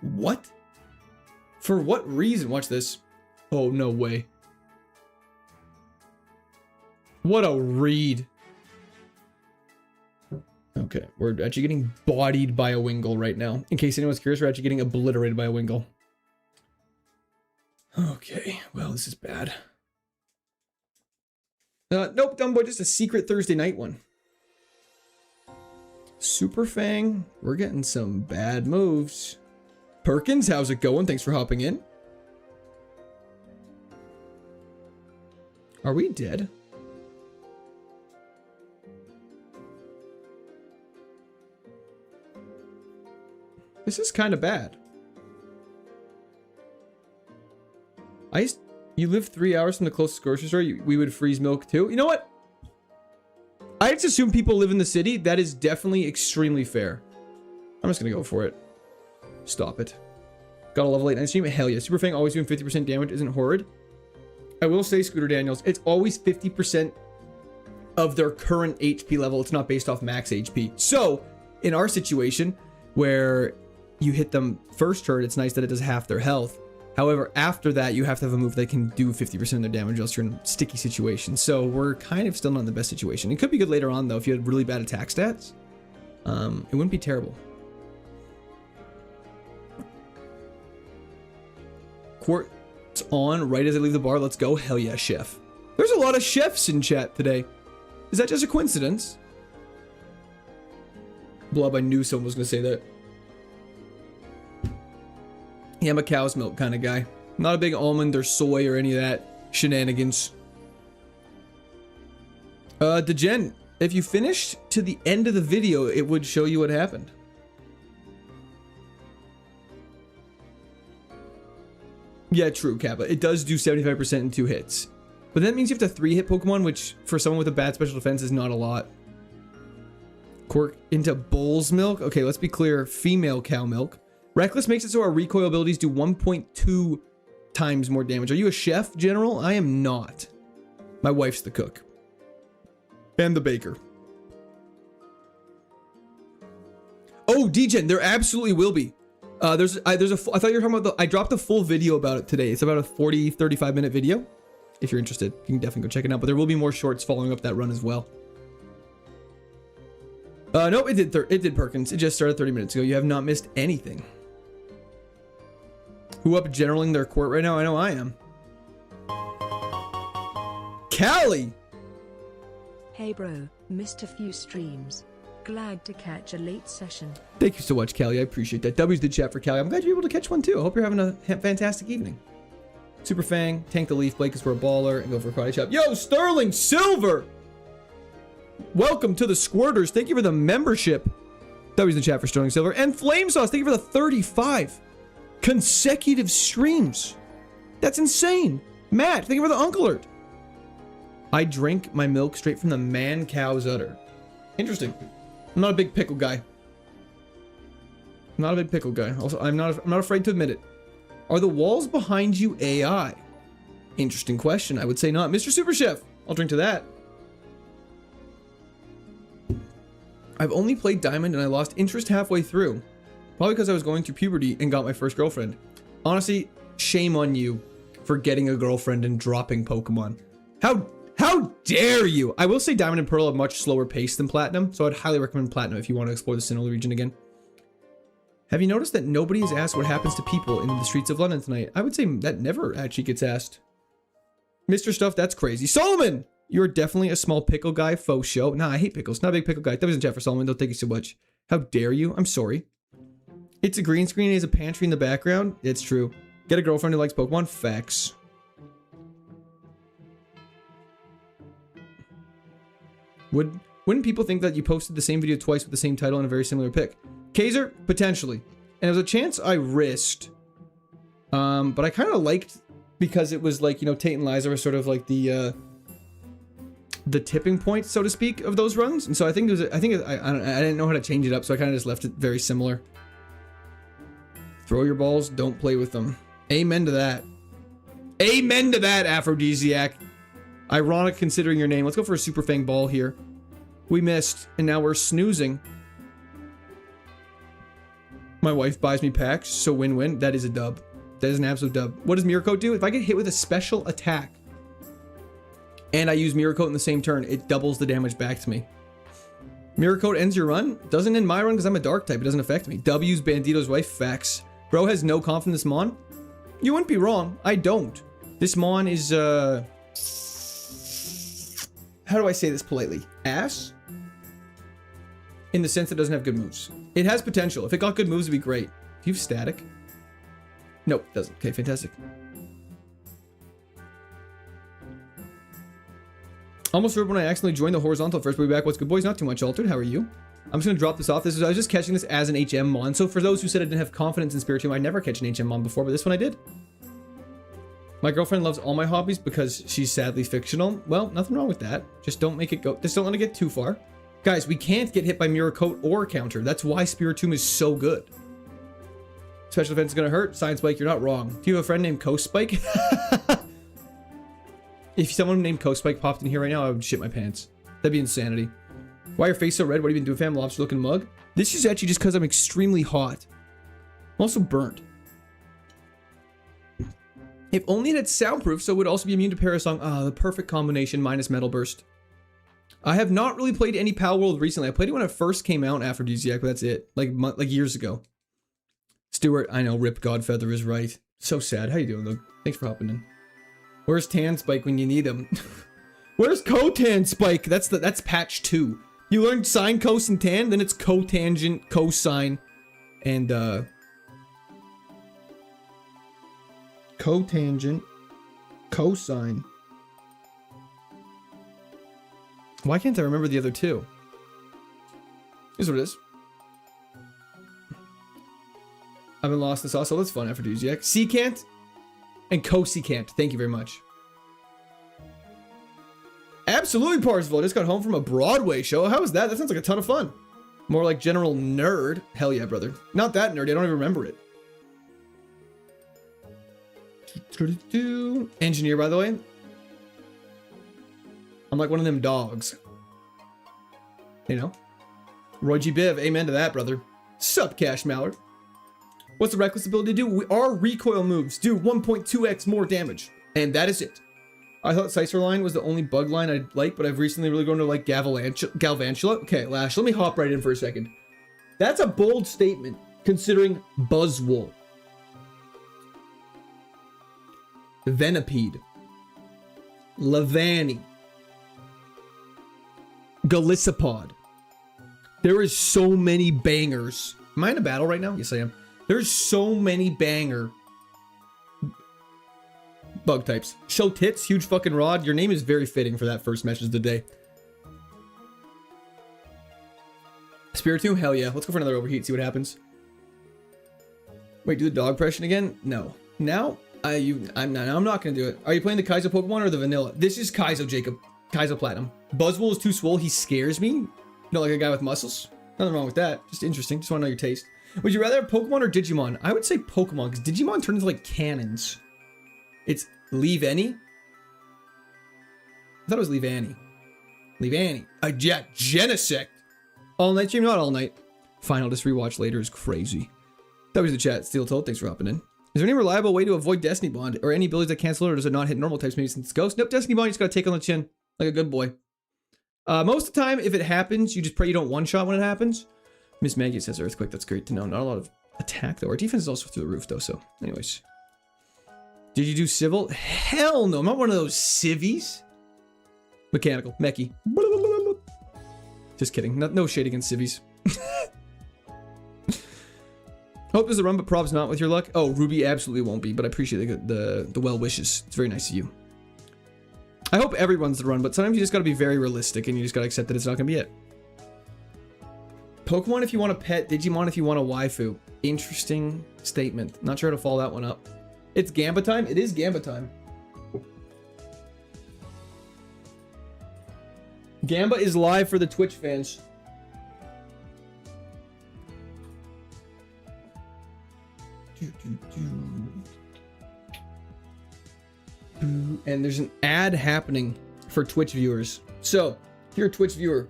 Speaker 1: What? For what reason? Watch this. Oh, no way. What a read. Okay, we're actually getting bodied by a Wingull right now. In case anyone's curious, we're actually getting obliterated by a Wingull. Okay, well, this is bad. Nope, Dumbo, just a secret Thursday night one. Super Fang, we're getting some bad moves. Perkins, how's it going? Thanks for hopping in. Are we dead? This is kind of bad. You live 3 hours from the closest grocery store. We would freeze milk too. You know what? I just assume people live in the city. That is definitely extremely fair. I'm just gonna go for it. Stop it. Got a level 8 night stream. Hell yeah. Super Fang always doing 50% damage isn't horrid. I will say, Scooter Daniels, it's always 50% of their current HP level. It's not based off max HP. So, in our situation, where you hit them first turn, it's nice that it does half their health. However, after that, you have to have a move that can do 50% of their damage, else you're in a sticky situation. So we're kind of still not in the best situation. It could be good later on, though, if you had really bad attack stats. It wouldn't be terrible. Quartz on right as I leave the bar. Let's go. Hell yeah, chef. There's a lot of chefs in chat today. Is that just a coincidence? Blob, I knew someone was going to say that. Yeah, I'm a cow's milk kind of guy. Not a big almond or soy or any of that shenanigans. Degen, if you finished to the end of the video, it would show you what happened. Yeah, true, Kappa. It does do 75% in 2 hits. But that means you have to 3-hit Pokemon, which for someone with a bad special defense is not a lot. Quirk into bull's milk? Okay, let's be clear. Female cow milk. Reckless makes it so our recoil abilities do 1.2 times more damage. Are you a chef, General? I am not. My wife's the cook. And the baker. Oh, Degen, there absolutely will be. I thought you were talking about I dropped a full video about it today. It's about a 35 minute video. If you're interested, you can definitely go check it out. But there will be more shorts following up that run as well. No, it did Perkins. It just started 30 minutes ago. You have not missed anything. Who up generaling their court right now? I know I am. Callie!
Speaker 2: Hey bro, missed a few streams. Glad to catch a late session.
Speaker 1: Thank you so much, Callie. I appreciate that. W's the chat for Callie. I'm glad you're able to catch one too. I hope you're having a fantastic evening. Super Fang, tank the leaf, Blake is for a baller, and go for a karate chop. Yo, Sterling Silver! Welcome to the Squirters. Thank you for the membership. W's in the chat for Sterling Silver. And Flame Sauce, thank you for the 35 consecutive streams. That's insane. Matt, thank you for the Uncle Alert. I drink my milk straight from the man cow's udder. Interesting. I'm not a big pickle guy. Not a big pickle guy. Also, I'm not afraid to admit it. Are the walls behind you AI? Interesting question. I would say not. Mr. Super Chef, I'll drink to that. I've only played Diamond and I lost interest halfway through. Probably because I was going through puberty and got my first girlfriend. Honestly, shame on you for getting a girlfriend and dropping Pokemon. How dare you? I will say Diamond and Pearl have much slower pace than Platinum, so I'd highly recommend Platinum if you want to explore the Sinnoh region again. Have you noticed that nobody has asked what happens to people in the streets of London tonight? I would say that never actually gets asked. Mr. Stuff, that's crazy. Solomon! You're definitely a small pickle guy, faux show. Nah, I hate pickles. Not a big pickle guy. That was in chat for Solomon. Don't thank you so much. How dare you? I'm sorry. It's a green screen. He has a pantry in the background. It's true. Get a girlfriend who likes Pokemon. Facts. Wouldn't people think that you posted the same video twice with the same title and a very similar pic? Kaiser, potentially. And there was a chance I risked. But I kind of liked, because it was like, you know, Tate and Liza were sort of like the tipping point, so to speak, of those runs. And so I think it was, I didn't know how to change it up, so I kind of just left it very similar. Throw your balls, don't play with them. Amen to that. Amen to that, Aphrodisiac. Ironic considering your name. Let's go for a Super Fang ball here. We missed, and now we're snoozing. My wife buys me packs, so win-win. That is a dub. That is an absolute dub. What does Mirror Coat do? If I get hit with a special attack, and I use Mirror Coat in the same turn, it doubles the damage back to me. Mirror Coat ends your run? Doesn't end my run because I'm a dark type. It doesn't affect me. W's Bandito's wife. Facts. Bro has no confidence in this Mon? You wouldn't be wrong. I don't. This Mon is, how do I say this politely? Ass? In the sense that it doesn't have good moves. It has potential. If it got good moves, it'd be great. Do you have static? Nope, it doesn't. Okay, fantastic. Almost heard when I accidentally joined the horizontal first, but we'll be back. What's good, boys? Not too much altered. How are you? I'm just going to drop this off. I was just catching this as an HM Mon. So for those who said I didn't have confidence in Spiritomb, I never catch an HM Mon before, but this one I did. My girlfriend loves all my hobbies because she's sadly fictional. Well, nothing wrong with that. Just don't make it go. Just don't let it get too far. Guys, we can't get hit by Mirror Coat or Counter. That's why Spiritomb is so good. Special defense is going to hurt. Science Spike, you're not wrong. Do you have a friend named Coast Spike? If someone named Coast Spike popped in here right now, I would shit my pants. That'd be insanity. Why your face so red? What have you been doing, fam? Lobster looking mug? This is actually just because I'm extremely hot. I'm also burnt. If only it had soundproof, so it would also be immune to Parasong. Ah, the perfect combination minus Metal Burst. I have not really played any Pal World recently. I played it when it first came out, Aphrodisiac, but that's it. Like years ago. Stuart, I know, Rip Godfeather is right. So sad. How you doing, though? Thanks for hopping in. Where's Tan Spike when you need him? Where's Cotan Spike? That's patch 2. You learned sine, cos, and tan, then it's cotangent, cosine, and cotangent, cosine. Why can't I remember the other two? Here's what it is. I've been lost in sauce, so that's fun, Aphrodisiac. Secant and cosecant. Thank you very much. Absolutely, Parsifal. I just got home from a Broadway show. How was that? That sounds like a ton of fun. More like general nerd. Hell yeah, brother. Not that nerdy. I don't even remember it. Engineer, by the way. I'm like one of them dogs. You know? Roy G. Biv. Amen to that, brother. Sup, Cash Mallard. What's the reckless ability to do? Our recoil moves do 1.2x more damage. And that is it. I thought Scyther line was the only bug line I'd like, but I've recently really grown to like Galvantula. Okay, Lash, let me hop right in for a second. That's a bold statement, considering Buzzwole, Venipede, Lavani, Golisopod. There is so many bangers. Am I in a battle right now? Yes, I am. There's so many banger bug types. Show tits, huge fucking rod. Your name is very fitting for that first message of the day. Spiritomb, hell yeah. Let's go for another overheat, see what happens. Wait, do the dog impression again? No. Now, I'm not gonna do it. Are you playing the Kaizo Pokemon or the vanilla? This is Kaizo, Jacob. Kaizo Platinum. Buzzwole is too swole. He scares me. Not like a guy with muscles. Nothing wrong with that. Just interesting. Just want to know your taste. Would you rather have Pokemon or Digimon? I would say Pokemon, because Digimon turns into like cannons. It's Leave Any? I thought it was Leave Annie. Leave Annie. Yeah, Genesect. All night stream, not all night. Fine, I'll just rewatch later is crazy. That was the chat. Steel Toad, thanks for hopping in. Is there any reliable way to avoid Destiny Bond? Or any abilities that cancel it, or does it not hit normal types maybe since it's Ghost? Nope, Destiny Bond, you just gotta take on the chin. Like a good boy. Most of the time, if it happens, you just pray you don't one-shot when it happens. Miss Maggie says Earthquake, that's great to know. Not a lot of attack, though. Our defense is also through the roof, though, so anyways. Did you do civil? Hell no. I'm not one of those civvies. Mechanical. Mechie. Just kidding. No shade against civvies. Hope there's a run, but prob's not with your luck. Oh, Ruby absolutely won't be, but I appreciate the well wishes. It's very nice of you. I hope everyone's the run, but sometimes you just gotta be very realistic and you just gotta accept that it's not gonna be it. Pokemon if you want a pet, Digimon if you want a waifu. Interesting statement. Not sure how to follow that one up. It's Gamba time? It is Gamba time. Gamba is live for the Twitch fans. And there's an ad happening for Twitch viewers. So, if you're a Twitch viewer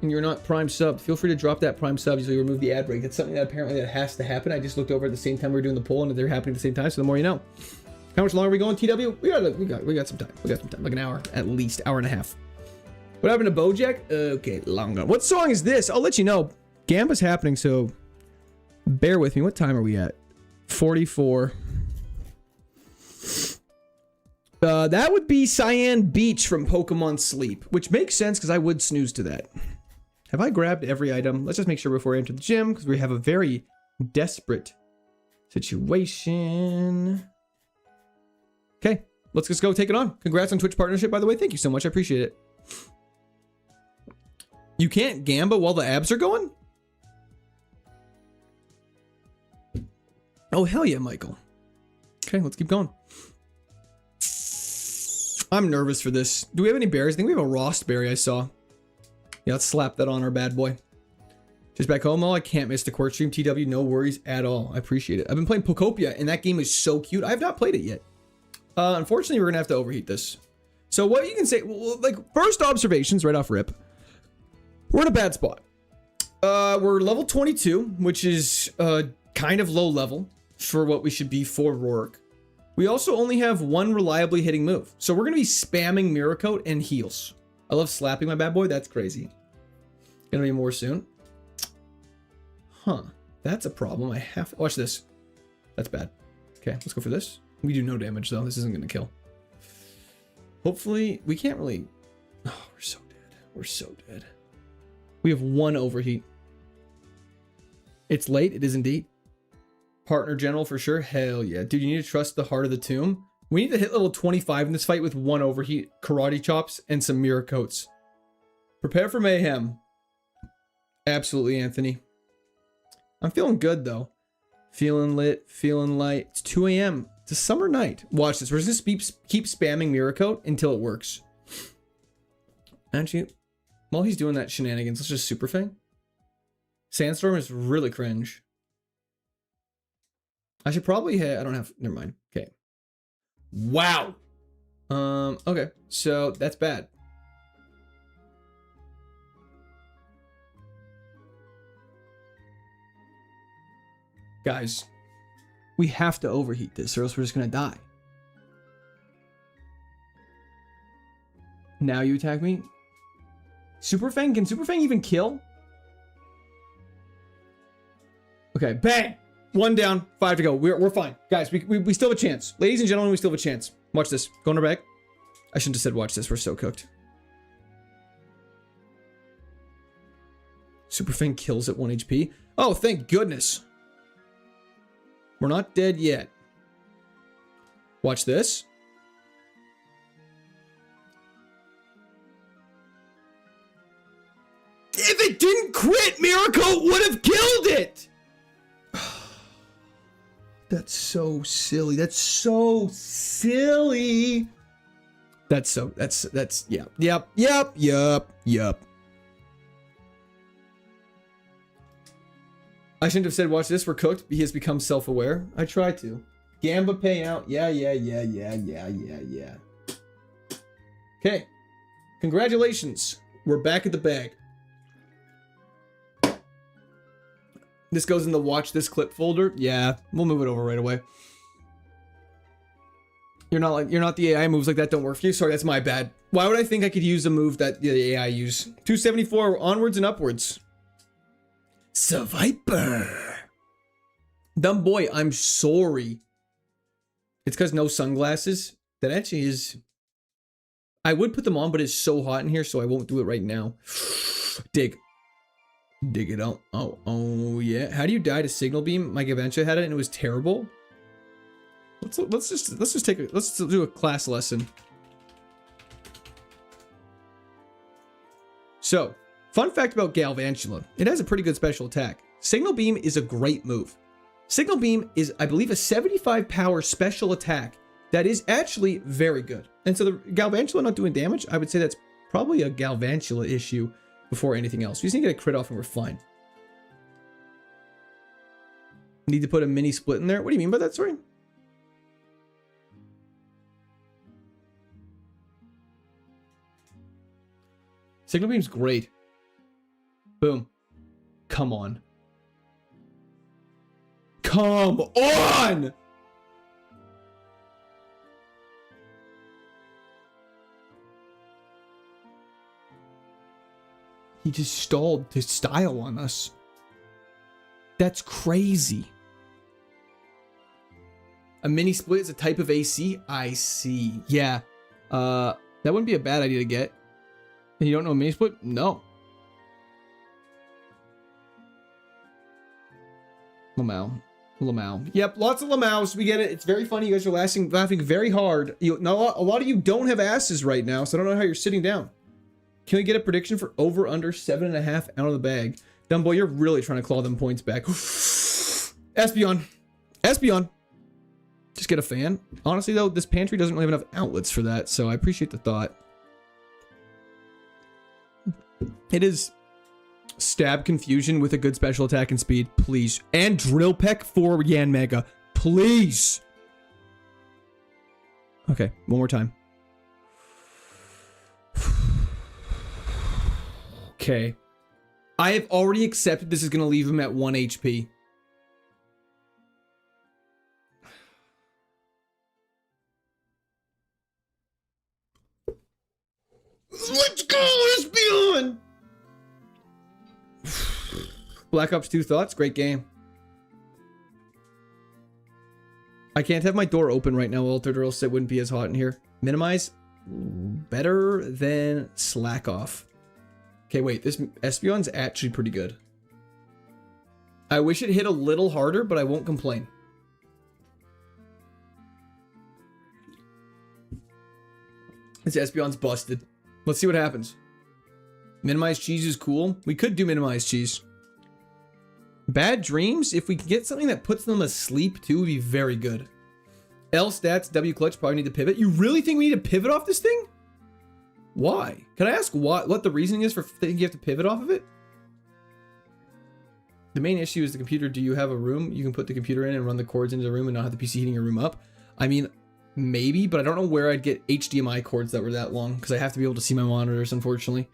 Speaker 1: and you're not Prime sub, feel free to drop that Prime sub so you remove the ad break. That's something that apparently that has to happen. I just looked over at the same time we were doing the poll and they're happening at the same time, so the more you know. How much longer are we going, TW? We got some time. We got some time. Like an hour, at least. Hour and a half. What happened to Bojack? Okay, long gone. What song is this? I'll let you know. Gamba's happening, so bear with me. What time are we at? 44. That would be Cyan Beach from Pokemon Sleep, which makes sense because I would snooze to that. Have I grabbed every item? Let's just make sure before I enter the gym because we have a very desperate situation. Okay, let's just go take it on. Congrats on Twitch partnership, by the way. Thank you so much. I appreciate it. You can't Gamba while the abs are going? Oh, hell yeah, Michael. Okay, let's keep going. I'm nervous for this. Do we have any berries? I think we have a Rost berry I saw. Yeah, let's slap that on our bad boy. Just back home, though, I can't miss the court stream. TW, no worries at all. I appreciate it. I've been playing Pokopia, and that game is so cute. I have not played it yet. Unfortunately, we're going to have to overheat this. So what you can say, well, like, first observations right off rip. We're in a bad spot. We're level 22, which is kind of low level for what we should be for Rourke. We also only have one reliably hitting move. So we're going to be spamming Mirror Coat and heals. I love slapping my bad boy. That's crazy. Gonna be more soon. Huh. That's a problem. I have to... Watch this. That's bad. Okay, let's go for this. We do no damage, though. This isn't going to kill. Hopefully... We can't really... Oh, we're so dead. We're so dead. We have one overheat. It's late. It is indeed. Partner general for sure. Hell yeah. Dude, you need to trust the heart of the tomb. We need to hit level 25 in this fight with one overheat, karate chops, and some mirror coats. Prepare for mayhem. Absolutely, Anthony. I'm feeling good, though. Feeling lit, feeling light. It's 2 a.m. It's a summer night. Watch this. We're just going to keep spamming mirror coat until it works. Actually, while he's doing that shenanigans, let's just Super Fang. Sandstorm is really cringe. I should probably hit... I don't have... Never mind. Okay. Wow. Okay. So, that's bad. Guys, we have to overheat this or else we're just gonna die. Now you attack me? Super Fang? Can Super Fang even kill? Okay, bang! 1 down, 5 to go. We're fine. Guys, we still have a chance. Ladies and gentlemen, we still have a chance. Watch this. Go in our bag. I shouldn't have said watch this. We're so cooked. Super Fang kills at 1 HP. Oh, thank goodness. We're not dead yet. Watch this. If it didn't crit, Miracle would have killed it! That's so silly. That's so silly. That's yeah. Yep. I shouldn't have said watch this, we're cooked. He has become self-aware. I tried to. Gamba payout. Yeah. Okay. Congratulations. We're back at the bag. This goes in the watch this clip folder. Yeah, we'll move it over right away. You're not the AI moves like that don't work for you. Sorry, that's my bad. Why would I think I could use a move that the AI use? 274 onwards and upwards. Survivor. Dumb boy, I'm sorry. It's because no sunglasses. That actually is... I would put them on, but it's so hot in here, so I won't do it right now. Dig. Dig it out. Oh yeah. How do you die to signal beam? My Gavantia had it and it was terrible. Let's just do a class lesson. So, fun fact about Galvantula. It has a pretty good special attack. Signal beam is a great move. Signal beam is, I believe, a 75 power special attack that is actually very good. And so the Galvantula not doing damage, I would say that's probably a Galvantula issue before anything else. We just need to get a crit off and we're fine. Need to put a mini split in there? What do you mean by that, sorry? Signal beam's great. Boom. Come on. Come on! He just stalled his style on us. That's crazy. A mini split is a type of AC? I see. Yeah. That wouldn't be a bad idea to get. And you don't know a mini split? No. Lamau. Yep, lots of Lamaus. We get it. It's very funny. You guys are laughing very hard. A lot of you don't have asses right now, so I don't know how you're sitting down. Can we get a prediction for over under 7.5 out of the bag? Dumb boy, you're really trying to claw them points back. Espeon. Just get a fan. Honestly though, this pantry doesn't really have enough outlets for that, so I appreciate the thought. It is stab confusion with a good special attack and speed, please. And drill peck for Yanmega, please. Okay, one more time. Okay. I have already accepted this is going to leave him at 1 HP. Let's go, Espeon! Black Ops 2 thoughts? Great game. I can't have my door open right now, altered, or else it wouldn't be as hot in here. Minimize? Better than slack off. Okay, wait, this Espeon's actually pretty good. I wish it hit a little harder, but I won't complain. This Espeon's busted. Let's see what happens. Minimized cheese is cool. We could do minimized cheese. Bad dreams, if we can get something that puts them asleep too, would be very good. L stats, W clutch, probably need to pivot. You really think we need to pivot off this thing? Why? Can I ask what the reasoning is for thinking you have to pivot off of it? The main issue is the computer. Do you have a room you can put the computer in and run the cords into the room and not have the PC heating your room up? I mean, maybe, but I don't know where I'd get HDMI cords that were that long because I have to be able to see my monitors, unfortunately.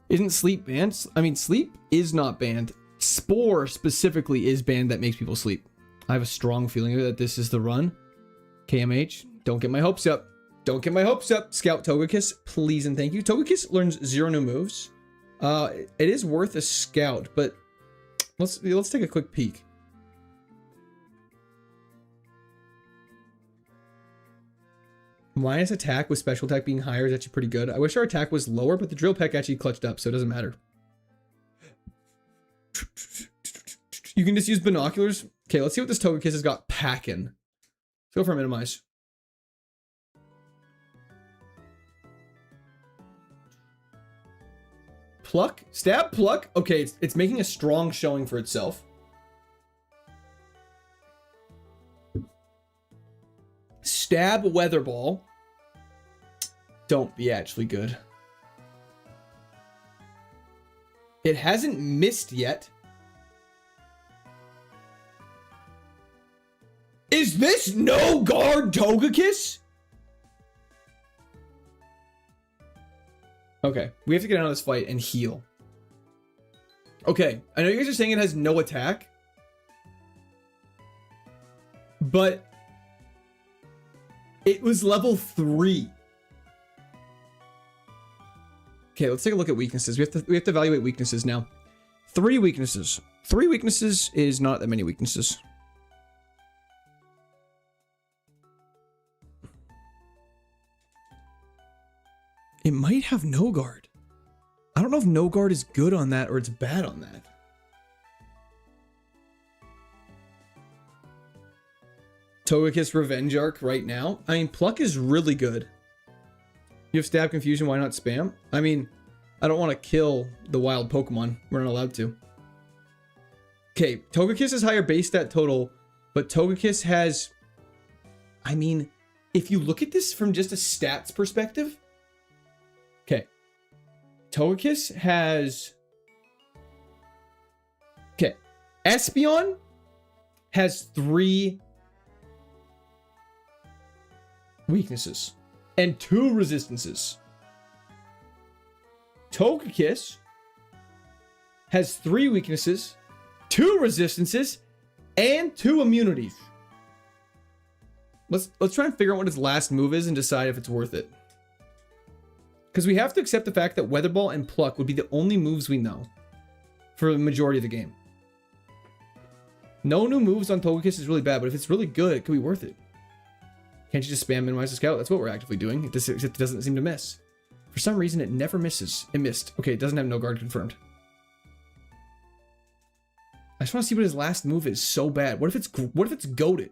Speaker 1: Isn't sleep banned? I mean, sleep is not banned. Spore specifically is banned that makes people sleep. I have a strong feeling that this is the run. KMH, don't get my hopes up. Don't get my hopes up. Scout Togekiss, please and thank you. Togekiss learns 0 new moves. It is worth a scout, but let's take a quick peek. Minus attack with special attack being higher is actually pretty good. I wish our attack was lower, but the drill peck actually clutched up, so it doesn't matter. You can just use binoculars. Okay, let's see what this Togekiss has got packing. Let's go for a minimize. Pluck? Stab? Pluck? Okay, it's making a strong showing for itself. Stab Weather Ball. Don't be actually good. It hasn't missed yet. Is this no guard Togekiss? Okay, we have to get out of this fight and heal. Okay, I know you guys are saying it has no attack. But it was level 3. Okay, let's take a look at weaknesses. We have to evaluate weaknesses now. 3 weaknesses. 3 weaknesses is not that many weaknesses. It might have no guard. I don't know if no guard is good on that or it's bad on that. Togekiss Revenge Arc right now. I mean, Pluck is really good. You have Stab Confusion, why not spam? I mean, I don't want to kill the wild Pokemon. We're not allowed to. Okay, Togekiss has higher base stat total, but Togekiss has... I mean, if you look at this from just a stats perspective... Okay. Togekiss has... Okay. Espeon has 3 weaknesses and 2 resistances. Togekiss has 3 weaknesses, 2 resistances, and 2 immunities. Let's try and figure out what his last move is and decide if it's worth it. Because we have to accept the fact that Weather Ball and Pluck would be the only moves we know for the majority of the game. No new moves on Togekiss is really bad, but if it's really good, it could be worth it. Can't you just spam minimize the scout? That's what we're actively doing. It doesn't seem to miss. For some reason, it never misses. It missed. Okay, it doesn't have no guard confirmed. I just want to see what his last move is so bad. What if it's goated?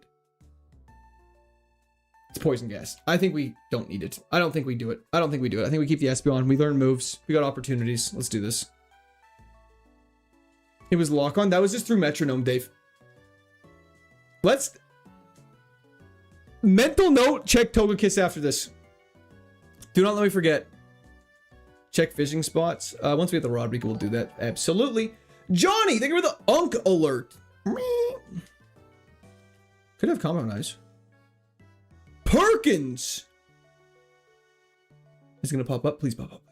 Speaker 1: It's poison gas. I think we don't need it. I don't think we do it. I think we keep the Espeon. We learn moves. We got opportunities. Let's do this. It was lock on. That was just through metronome, Dave. Let's... Mental note, check Togekiss after this. Do not let me forget. Check fishing spots. Once we get the rod, we will do that. Absolutely. Johnny, thank you for the Unk alert. Could have combo knives. Perkins is gonna pop up. Please pop up.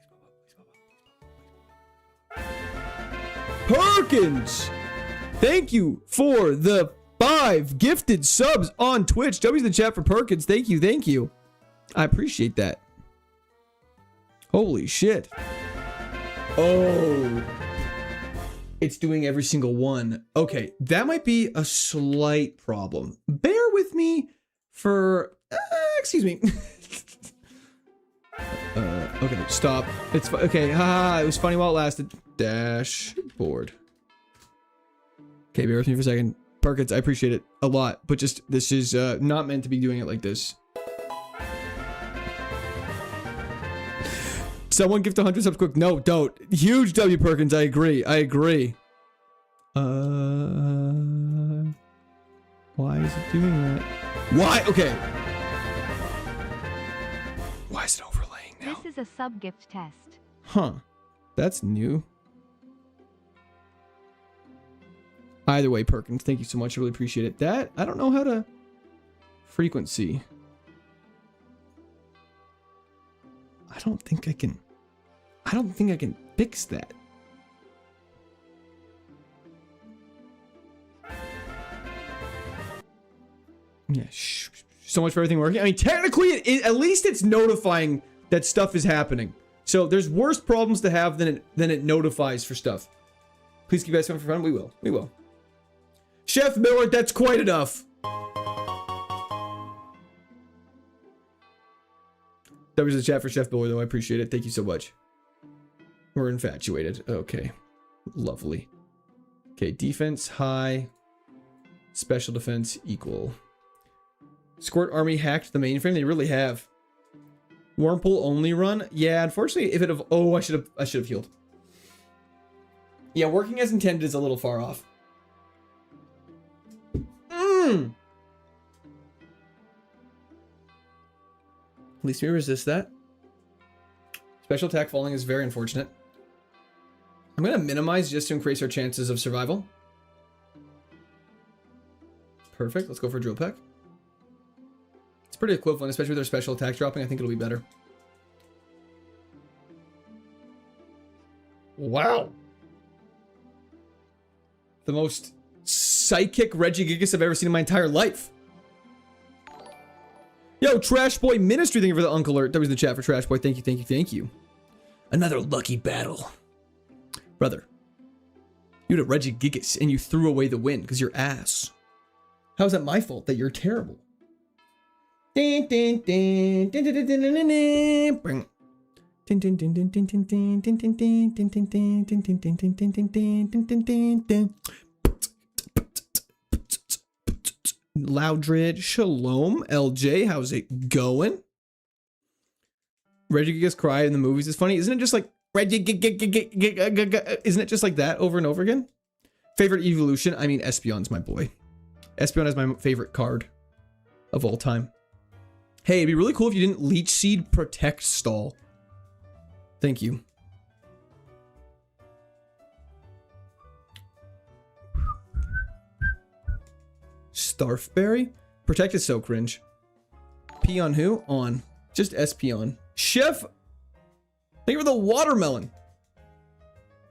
Speaker 1: Perkins, thank you for the 5 gifted subs on Twitch. W's in the chat for Perkins. Thank you, thank you. I appreciate that. Holy shit. Oh. It's doing every single one. Okay, that might be a slight problem. Bear with me for... excuse me. Okay, stop. It's okay. Ha! It was funny while it lasted. Dashboard. Okay, bear with me for a second. Perkins, I appreciate it a lot, but just this is not meant to be doing it like this. Someone gift 100 subs quick. No, don't. Huge W, Perkins. I agree. I agree. Why is it doing that? Why? Okay. Why is it overlaying now?
Speaker 3: This is a sub-gift test.
Speaker 1: Huh. That's new. Either way, Perkins, thank you so much. I really appreciate it. That, I don't know how to... Frequency. I don't think I can fix that. Yeah, so much for everything working. I mean, technically, at least it's notifying that stuff is happening. So there's worse problems to have than it notifies for stuff. Please keep us fun for fun. We will. We will. Chef Miller, that's quite enough. That was the chat for Chef Miller, though. I appreciate it. Thank you so much. We're infatuated. Okay. Lovely. Okay, defense high. Special defense equal. Squirt Army hacked the mainframe. They really have. Wurmple only run. Yeah, unfortunately, if it have... Oh, I should have healed. Yeah, working as intended is a little far off. At least we resist that. Special attack falling is very unfortunate. I'm going to minimize just to increase our chances of survival. Perfect. Let's go for Drill Peck. It's pretty equivalent, especially with our special attack dropping. I think it'll be better. Wow. The most psychic Regigigas I've ever seen in my entire life. Yo, Trash Boy Ministry, thank you for the Unk alert. That was the chat for Trash Boy. Thank you, thank you, thank you. Another lucky battle. Brother, you had a Regigigas and you threw away the win because you're ass. How is that my fault that you're terrible? Loudred, shalom. LJ, how's it going? Reggie gets cry in the movies is funny. Isn't it just like Reggie? Isn't it just like that over and over again? Favorite evolution? I mean, Espeon's my boy. Espeon is my favorite card of all time. Hey, it'd be really cool if you didn't Leech Seed Protect stall. Thank you. Starfberry? Protect is so cringe. P on who? On. Just Espeon. Chef! Thank you for the watermelon.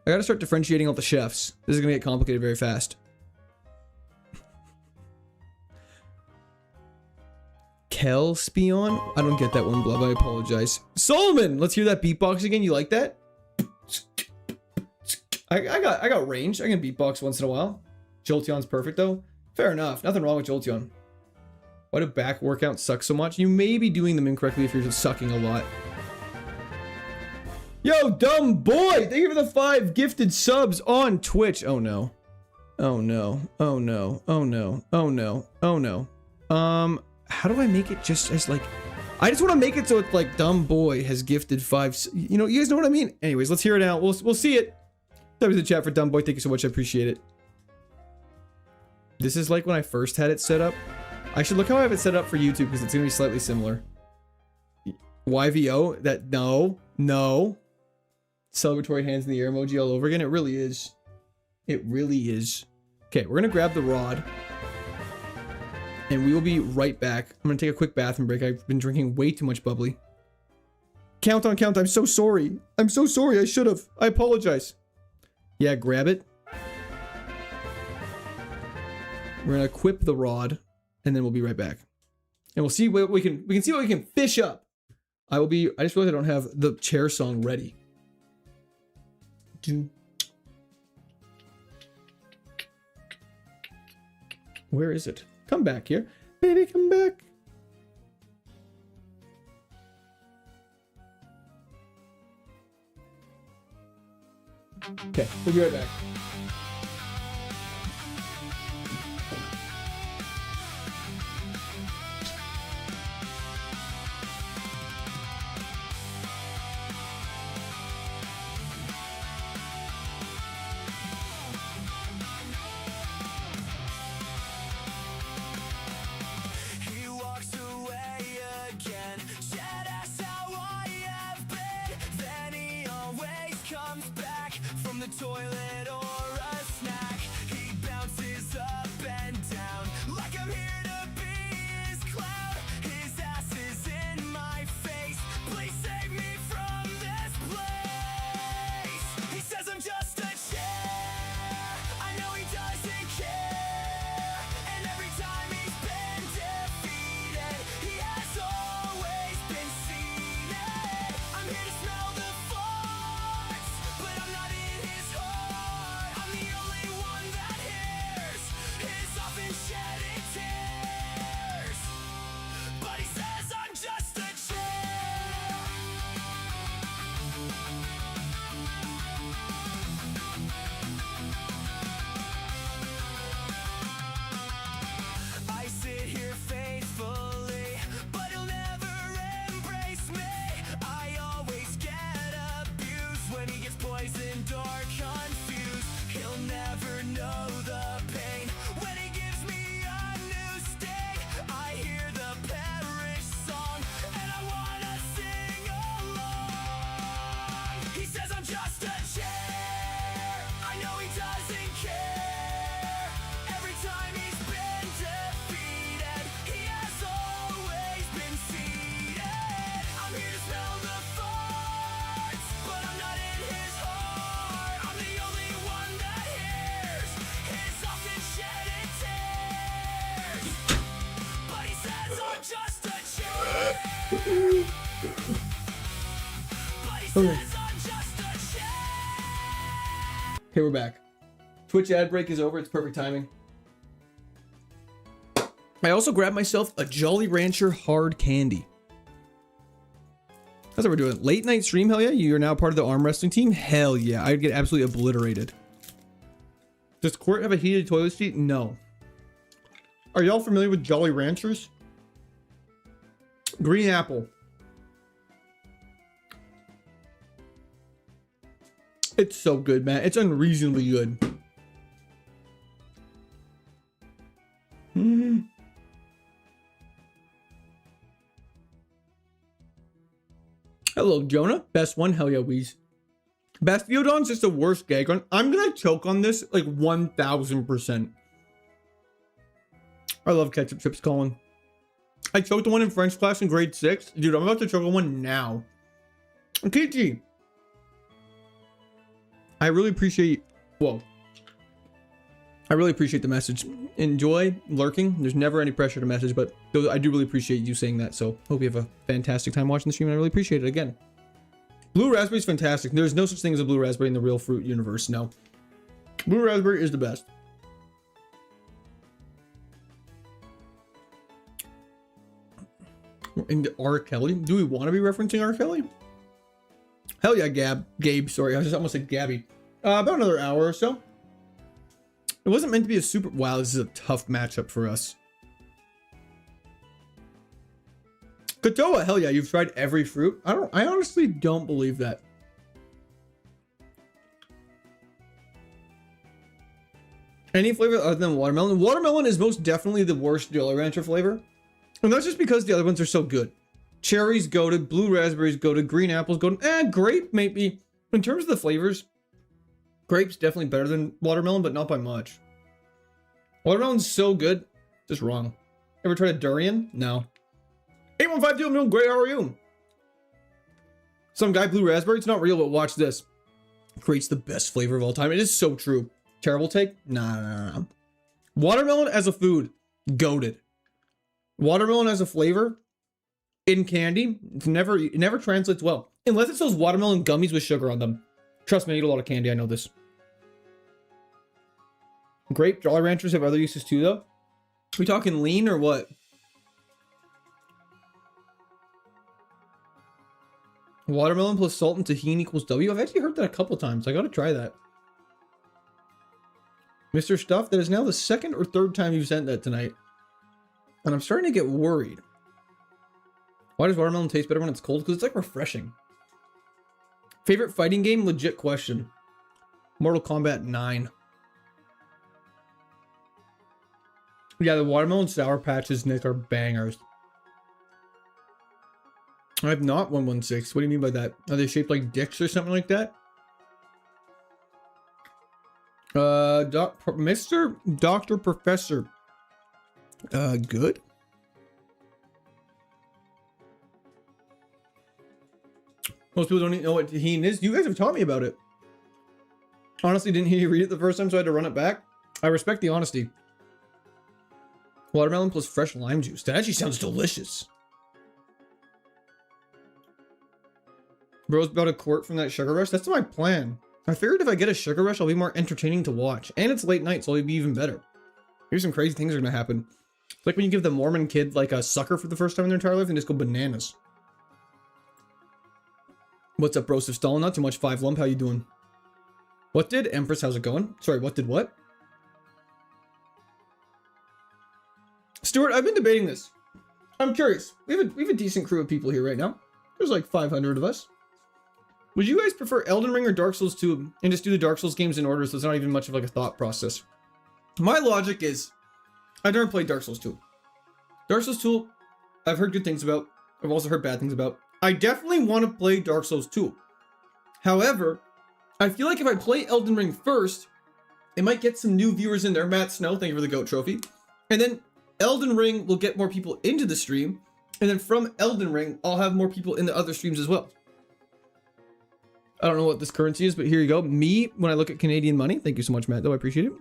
Speaker 1: I gotta start differentiating all the chefs. This is gonna get complicated very fast. Kelspion? I don't get that one, Blub. I apologize. Solomon! Let's hear that beatbox again. You like that? I got range. I can beatbox once in a while. Jolteon's perfect though. Fair enough. Nothing wrong with Jolteon. Why do back workouts suck so much? You may be doing them incorrectly if you're just sucking a lot. Yo, dumb boy! Thank you for the 5 gifted subs on Twitch. Oh no. Oh no. Oh no. Oh no. Oh no. Oh no. How do I make it just as like... I just want to make it so it's like dumb boy has gifted 5... You know, you guys know what I mean? Anyways, let's hear it out. We'll see it. That was the chat for dumb boy. Thank you so much. I appreciate it. This is like when I first had it set up. I should look how I have it set up for YouTube because it's going to be slightly similar. YVO? That... No. No. Celebratory hands in the air emoji all over again. It really is. It really is. Okay, we're gonna grab the rod. And we will be right back. I'm gonna take a quick bathroom break. I've been drinking way too much bubbly. Count on count. I'm so sorry. I'm so sorry. I should have. I apologize. Yeah, grab it. We're gonna equip the rod. And then we'll be right back. And we'll see what we can see what we can fish up. I just realized I don't have the chair song ready. Where is it? Come back here. Baby, come back. Okay, we'll be right back.
Speaker 4: Toilet or a snack, he bounces up and down like I'm here to be his clown. His ass is in my face, please save me from this place. He says I'm just a chair, I know he doesn't care, and every time he's been defeated, he has always been seated. I'm here to smell the farts, but I'm not in his heart. I'm the only one that hears his often shedding tears. But he says I'm just a chair. I sit here faithfully, but he'll never embrace me. I always get abused when he gets poisoned or confused. He'll never know the pain when he gives me a new sting. I hear the parish song and I wanna sing along. He says I'm just a chair, I know he doesn't care. Every time he's been defeated, he has always been seated. I'm here to smell the farts, but I'm not in his heart. I'm the only one that hears his often shedding tears. But he says I'm just a chair. But he says I'm just a chair.
Speaker 1: Okay, we're back. Twitch ad break is over. It's perfect timing. I also grabbed myself a Jolly Rancher hard candy. That's what we're doing. Late night stream, hell yeah. You're now part of the arm wrestling team? Hell yeah. I'd get absolutely obliterated. Does Court have a heated toilet seat? No. Are y'all familiar with Jolly Ranchers? Green apple. It's so good, man. It's unreasonably good. Hello, Jonah. Best one. Hell yeah, Wheeze. Bastiodon's just the worst gag run. I'm gonna choke on this like 1000%. I love ketchup chips, Colin. I choked on one in French class in grade 6. Dude, I'm about to choke on one now. Kiki. I really appreciate... Whoa. I really appreciate the message. Enjoy lurking. There's never any pressure to message, but I do really appreciate you saying that. So hope you have a fantastic time watching the stream. And I really appreciate it again. Blue raspberry is fantastic. There's no such thing as a blue raspberry in the real fruit universe. No. Blue raspberry is the best. Into R. Kelly. Do we want to be referencing R. Kelly? Hell yeah, Gabe. Sorry, I just almost said Gabby. About another hour or so. It wasn't meant to be a super... Wow, this is a tough matchup for us. Katoa, hell yeah, you've tried every fruit. I honestly don't believe that. Any flavor other than watermelon? Watermelon is most definitely the worst Jolly Rancher flavor. And that's just because the other ones are so good. Cherries go to, blue raspberries go to, green apples go to, grape maybe. In terms of the flavors, grape's definitely better than watermelon, but not by much. Watermelon's so good, just wrong. Ever tried a durian? No. 8152, I'm doing great, how are you? Some guy blue raspberry, it's not real, but watch this. Creates the best flavor of all time. It is so true. Terrible take? Nah. Watermelon as a food, goated. Watermelon as a flavor in candy, it never translates well. Unless it's those watermelon gummies with sugar on them. Trust me, I eat a lot of candy, I know this. Grape Jolly Ranchers have other uses too, though. We talking lean or what? Watermelon plus salt and tahini equals W. I've actually heard that a couple times. I gotta try that. Mr. Stuff, that is now the second or third time you've sent that tonight. And I'm starting to get worried. Why does watermelon taste better when it's cold? Because it's like refreshing. Favorite fighting game? Legit question. Mortal Kombat 9. Yeah, the watermelon Sour Patches, Nick, are bangers. I have not 116. What do you mean by that? Are they shaped like dicks or something like that? Mr. Dr. Professor. Good. Most people don't even know what tahini is. You guys have taught me about it. Honestly, didn't hear you read it the first time, so I had to run it back. I respect the honesty. Watermelon plus fresh lime juice. That actually sounds delicious. Bro's about a quart from that sugar rush. That's my plan. I figured if I get a sugar rush, I'll be more entertaining to watch. And it's late night, so it'll be even better. Here's some crazy things are gonna happen. It's like when you give the Mormon kid like a sucker for the first time in their entire life and just go bananas. What's up, Broseph Stalin? Not too much. 5 Lump, how you doing? What did? Empress, how's it going? Sorry, what did what? Stuart, I've been debating this. I'm curious. We have a decent crew of people here right now. There's like 500 of us. Would you guys prefer Elden Ring or Dark Souls 2 and just do the Dark Souls games in order so it's not even much of like a thought process? My logic is, I've never played Dark Souls 2. Dark Souls 2, I've heard good things about. I've also heard bad things about. I definitely want to play Dark Souls 2. However, I feel like if I play Elden Ring first, it might get some new viewers in there. Matt Snow, thank you for the GOAT trophy. And then Elden Ring will get more people into the stream. And then from Elden Ring, I'll have more people in the other streams as well. I don't know what this currency is, but here you go. Me, when I look at Canadian money. Thank you so much, Matt, though. I appreciate it.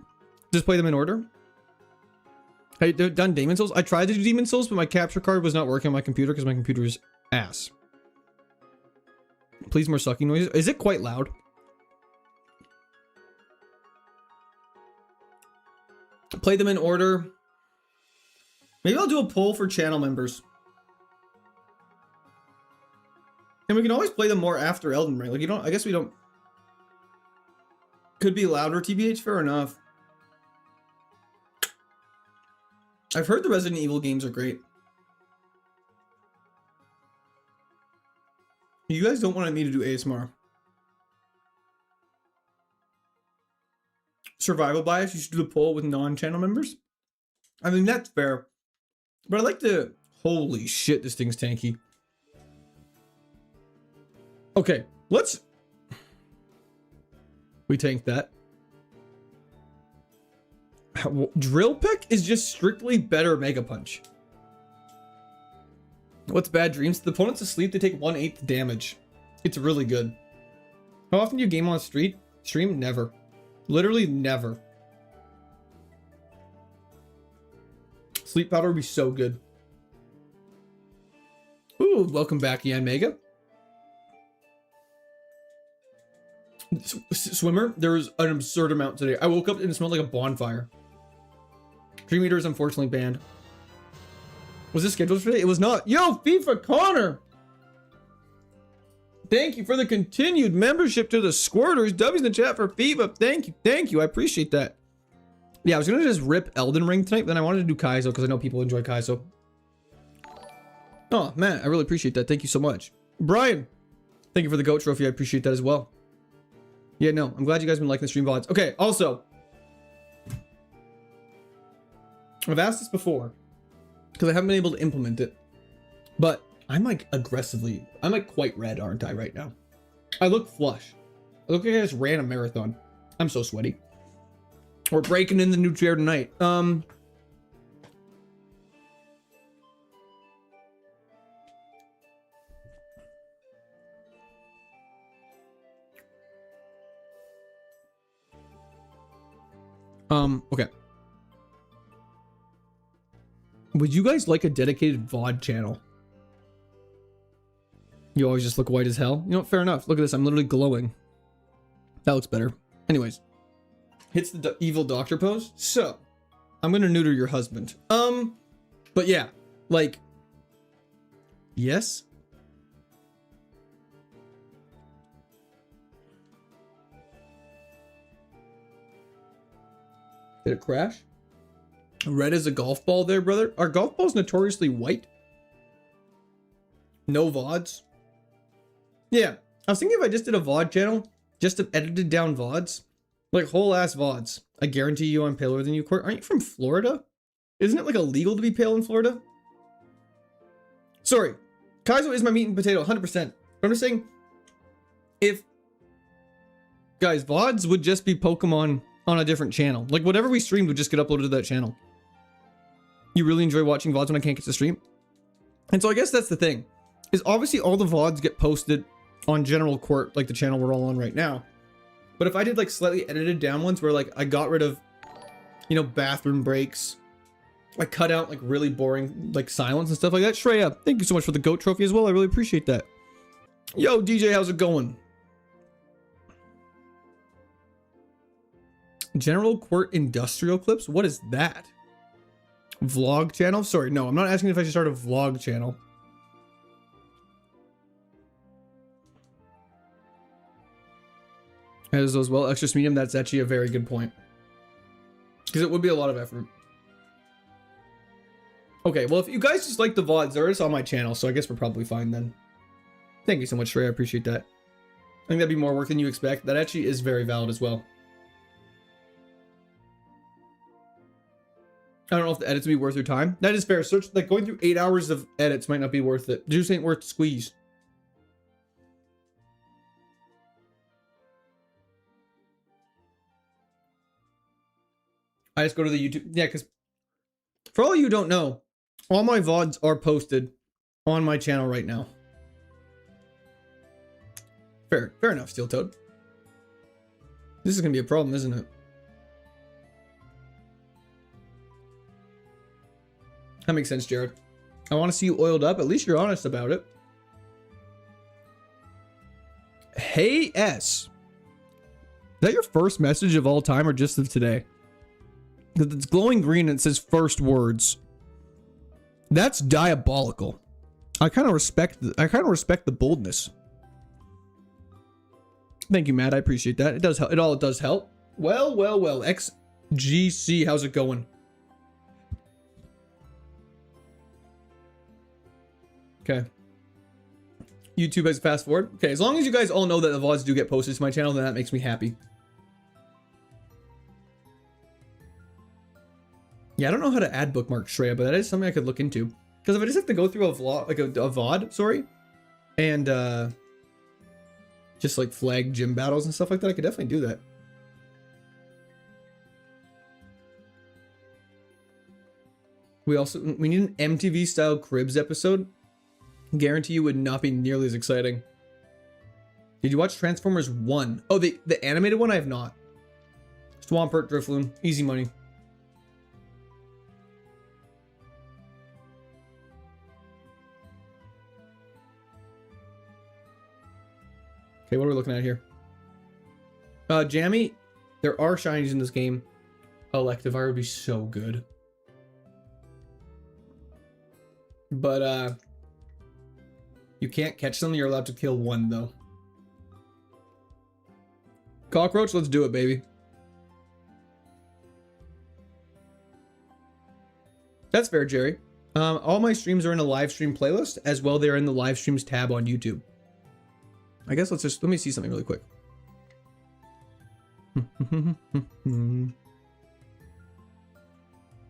Speaker 1: Just play them in order. Have you done Demon Souls? I tried to do Demon Souls, but my capture card was not working on my computer because my computer is ass. Please, more sucking noises. Is it quite loud? Play them in order. Maybe I'll do a poll for channel members. And we can always play them more after Elden Ring. Like, you don't, I guess we don't. Could be louder, TBH, fair enough. I've heard the Resident Evil games are great. You guys don't want me to do ASMR. Survival bias, you should do the poll with non-channel members. I mean, that's fair. But I like to... Holy shit, this thing's tanky. Okay, let's... We tanked that. Drill Pick is just strictly better Mega Punch. What's Bad Dreams? The opponent's asleep, they take 1/8 damage. It's really good. How often do you game on stream? Never. Literally never. Sleep powder would be so good. Ooh, welcome back, Yan Mega. Swimmer, there was an absurd amount today. I woke up and it smelled like a bonfire. Dream Eater is unfortunately banned. Was this scheduled for today? It was not. Yo, FIFA Connor! Thank you for the continued membership to the Squirters. W's in the chat for FIFA. Thank you. Thank you. I appreciate that. Yeah, I was going to just rip Elden Ring tonight, but then I wanted to do Kaizo because I know people enjoy Kaizo. Oh, man, I really appreciate that. Thank you so much. Brian, thank you for the GOAT trophy. I appreciate that as well. Yeah, no, I'm glad you guys have been liking the stream VODs. Okay, also, I've asked this before because I haven't been able to implement it, but I'm like quite red, aren't I, right now? I look flush. I look like I just ran a marathon. I'm so sweaty. We're breaking in the new chair tonight. Okay. Would you guys like a dedicated VOD channel? You always just look white as hell. You know what? Fair enough. Look at this. I'm literally glowing. That looks better. Anyways. Hits the evil doctor pose. So, I'm gonna neuter your husband. But yeah. Like. Yes? Did it crash? Red as a golf ball there, brother. Are golf balls notoriously white? No VODs? Yeah. I was thinking if I just did a VOD channel, just of edited down VODs, like whole ass VODs. I guarantee you I'm paler than you, Court. Aren't you from Florida? Isn't it like illegal to be pale in Florida? Sorry. Kaizo is my meat and potato, 100%. I'm just saying, if... Guys, VODs would just be Pokemon on a different channel. Like whatever we streamed would just get uploaded to that channel. You really enjoy watching VODs when I can't get to stream? And so I guess that's the thing. Is obviously all the VODs get posted on General Court, like the channel we're all on right now. But if I did like slightly edited down ones where like I got rid of, you know, bathroom breaks, I cut out like really boring like silence and stuff like that. Shreya, thank you so much for the GOAT trophy as well. I really appreciate that. Yo, DJ, how's it going? General Court Industrial Clips? What is that? Vlog channel? Sorry, no, I'm not asking if I should start a vlog channel. As well, extra medium, that's actually a very good point. Because it would be a lot of effort. Okay, well, if you guys just like the VODs, they're just on my channel, so I guess we're probably fine then. Thank you so much, Trey. I appreciate that. I think that'd be more work than you expect. That actually is very valid as well. I don't know if the edits would be worth your time. That is fair. Search, like going through 8 hours of edits might not be worth it. Juice ain't worth the squeeze. I just go to the YouTube. Yeah, because for all you don't know, all my VODs are posted on my channel right now. Fair enough, Steel Toad. This is going to be a problem, isn't it? That makes sense, Jared. I want to see you oiled up. At least you're honest about it. Hey, S. Is that your first message of all time or just of today? Because it's glowing green and it says first words. That's diabolical. I kind of respect the boldness. Thank you, Matt. I appreciate that. It does help. It does help. Well. XGC, how's it going? Okay. YouTube has fast forward. Okay, as long as you guys all know that the VODs do get posted to my channel, then that makes me happy. Yeah, I don't know how to add bookmark Shreya, but that is something I could look into. Because if I just have to go through a vlog, like a VOD, sorry, and just like flag gym battles and stuff like that, I could definitely do that. We need an MTV style Cribs episode. Guarantee you would not be nearly as exciting. Did you watch Transformers 1? Oh, the animated one I have not. Swampert, Drifloon, easy money. Okay, what are we looking at here? Jammy, there are shinies in this game. Electivire would be so good. But, you can't catch them. You're allowed to kill one, though. Cockroach, let's do it, baby. That's fair, Jerry. All my streams are in a live stream playlist, as well they're in the live streams tab on YouTube. I guess let me see something really quick.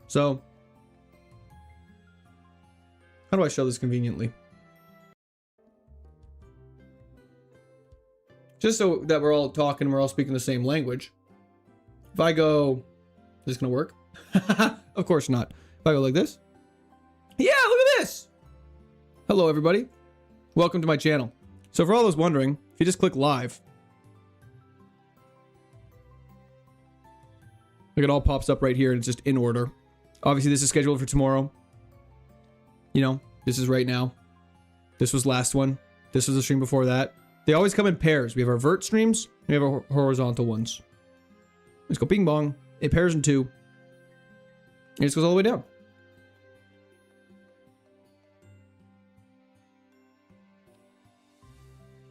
Speaker 1: So, how do I show this conveniently? Just so that we're all talking, we're all speaking the same language. If I go, is this gonna work? Of course not. If I go like this. Yeah, look at this. Hello, everybody. Welcome to my channel. So for all those wondering, if you just click live, look, it all pops up right here and it's just in order. Obviously, this is scheduled for tomorrow. You know, this is right now. This was last one. This was the stream before that. They always come in pairs. We have our vert streams, and we have our horizontal ones. Let's go ping bong. It pairs in two. And it just goes all the way down.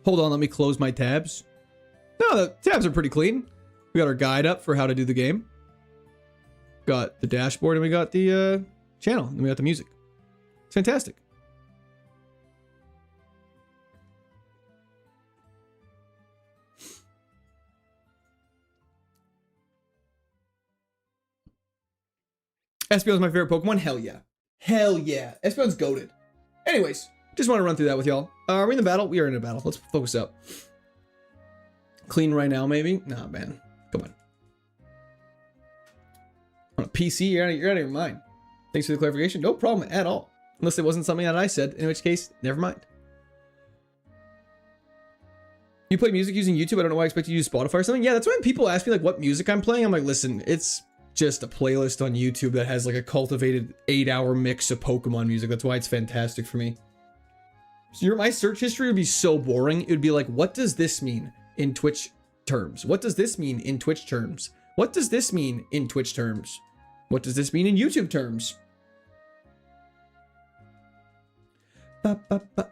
Speaker 1: Hold on, let me close my tabs. No, the tabs are pretty clean. We got our guide up for how to do the game. Got the dashboard, and we got the channel, and we got the music. It's fantastic. Espeon's my favorite Pokemon. Hell yeah. Hell yeah. Espeon's goated. Anyways, just want to run through that with y'all. Are we in the battle? We are in a battle. Let's focus up. Clean right now, maybe? Nah, man. Come on. On a PC, you're out of your mind. Thanks for the clarification. No problem at all. Unless it wasn't something that I said, in which case, never mind. You play music using YouTube? I don't know why I expect you to use Spotify or something. Yeah, that's when people ask me like what music I'm playing. I'm like, listen, it's just a playlist on YouTube that has like a cultivated 8-hour mix of Pokemon music. That's why it's fantastic for me. So my search history would be so boring. It would be like, what does this mean in Twitch terms? What does this mean in Twitch terms? What does this mean in Twitch terms? What does this mean in YouTube terms?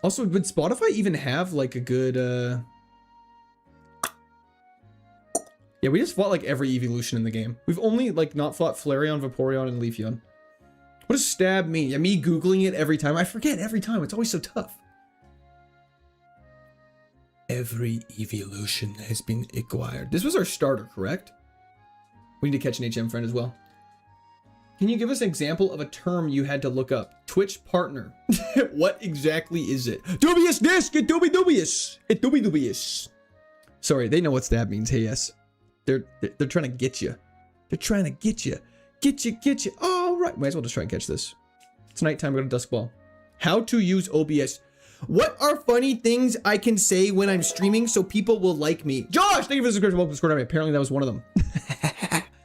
Speaker 1: Also, would Spotify even have like a good yeah, we just fought like every evolution in the game. We've only like not fought Flareon, Vaporeon, and Leafeon. What does stab mean? Yeah, me Googling it every time. I forget every time. It's always so tough. Every evolution has been acquired. This was our starter, correct? We need to catch an HM friend as well. Can you give us an example of a term you had to look up? Twitch partner. What exactly is it? Dubious disc! It doobie dubious! It doobie dubious. Sorry, they know what stab means. Hey, yes. They're trying to get you. They're trying to get you. Get you. All right. Might as well just try and catch this. It's nighttime. We're going to dusk ball. How to use OBS. What are funny things I can say when I'm streaming so people will like me? Josh, thank you for the subscription. Welcome to Discord. Apparently that was one of them.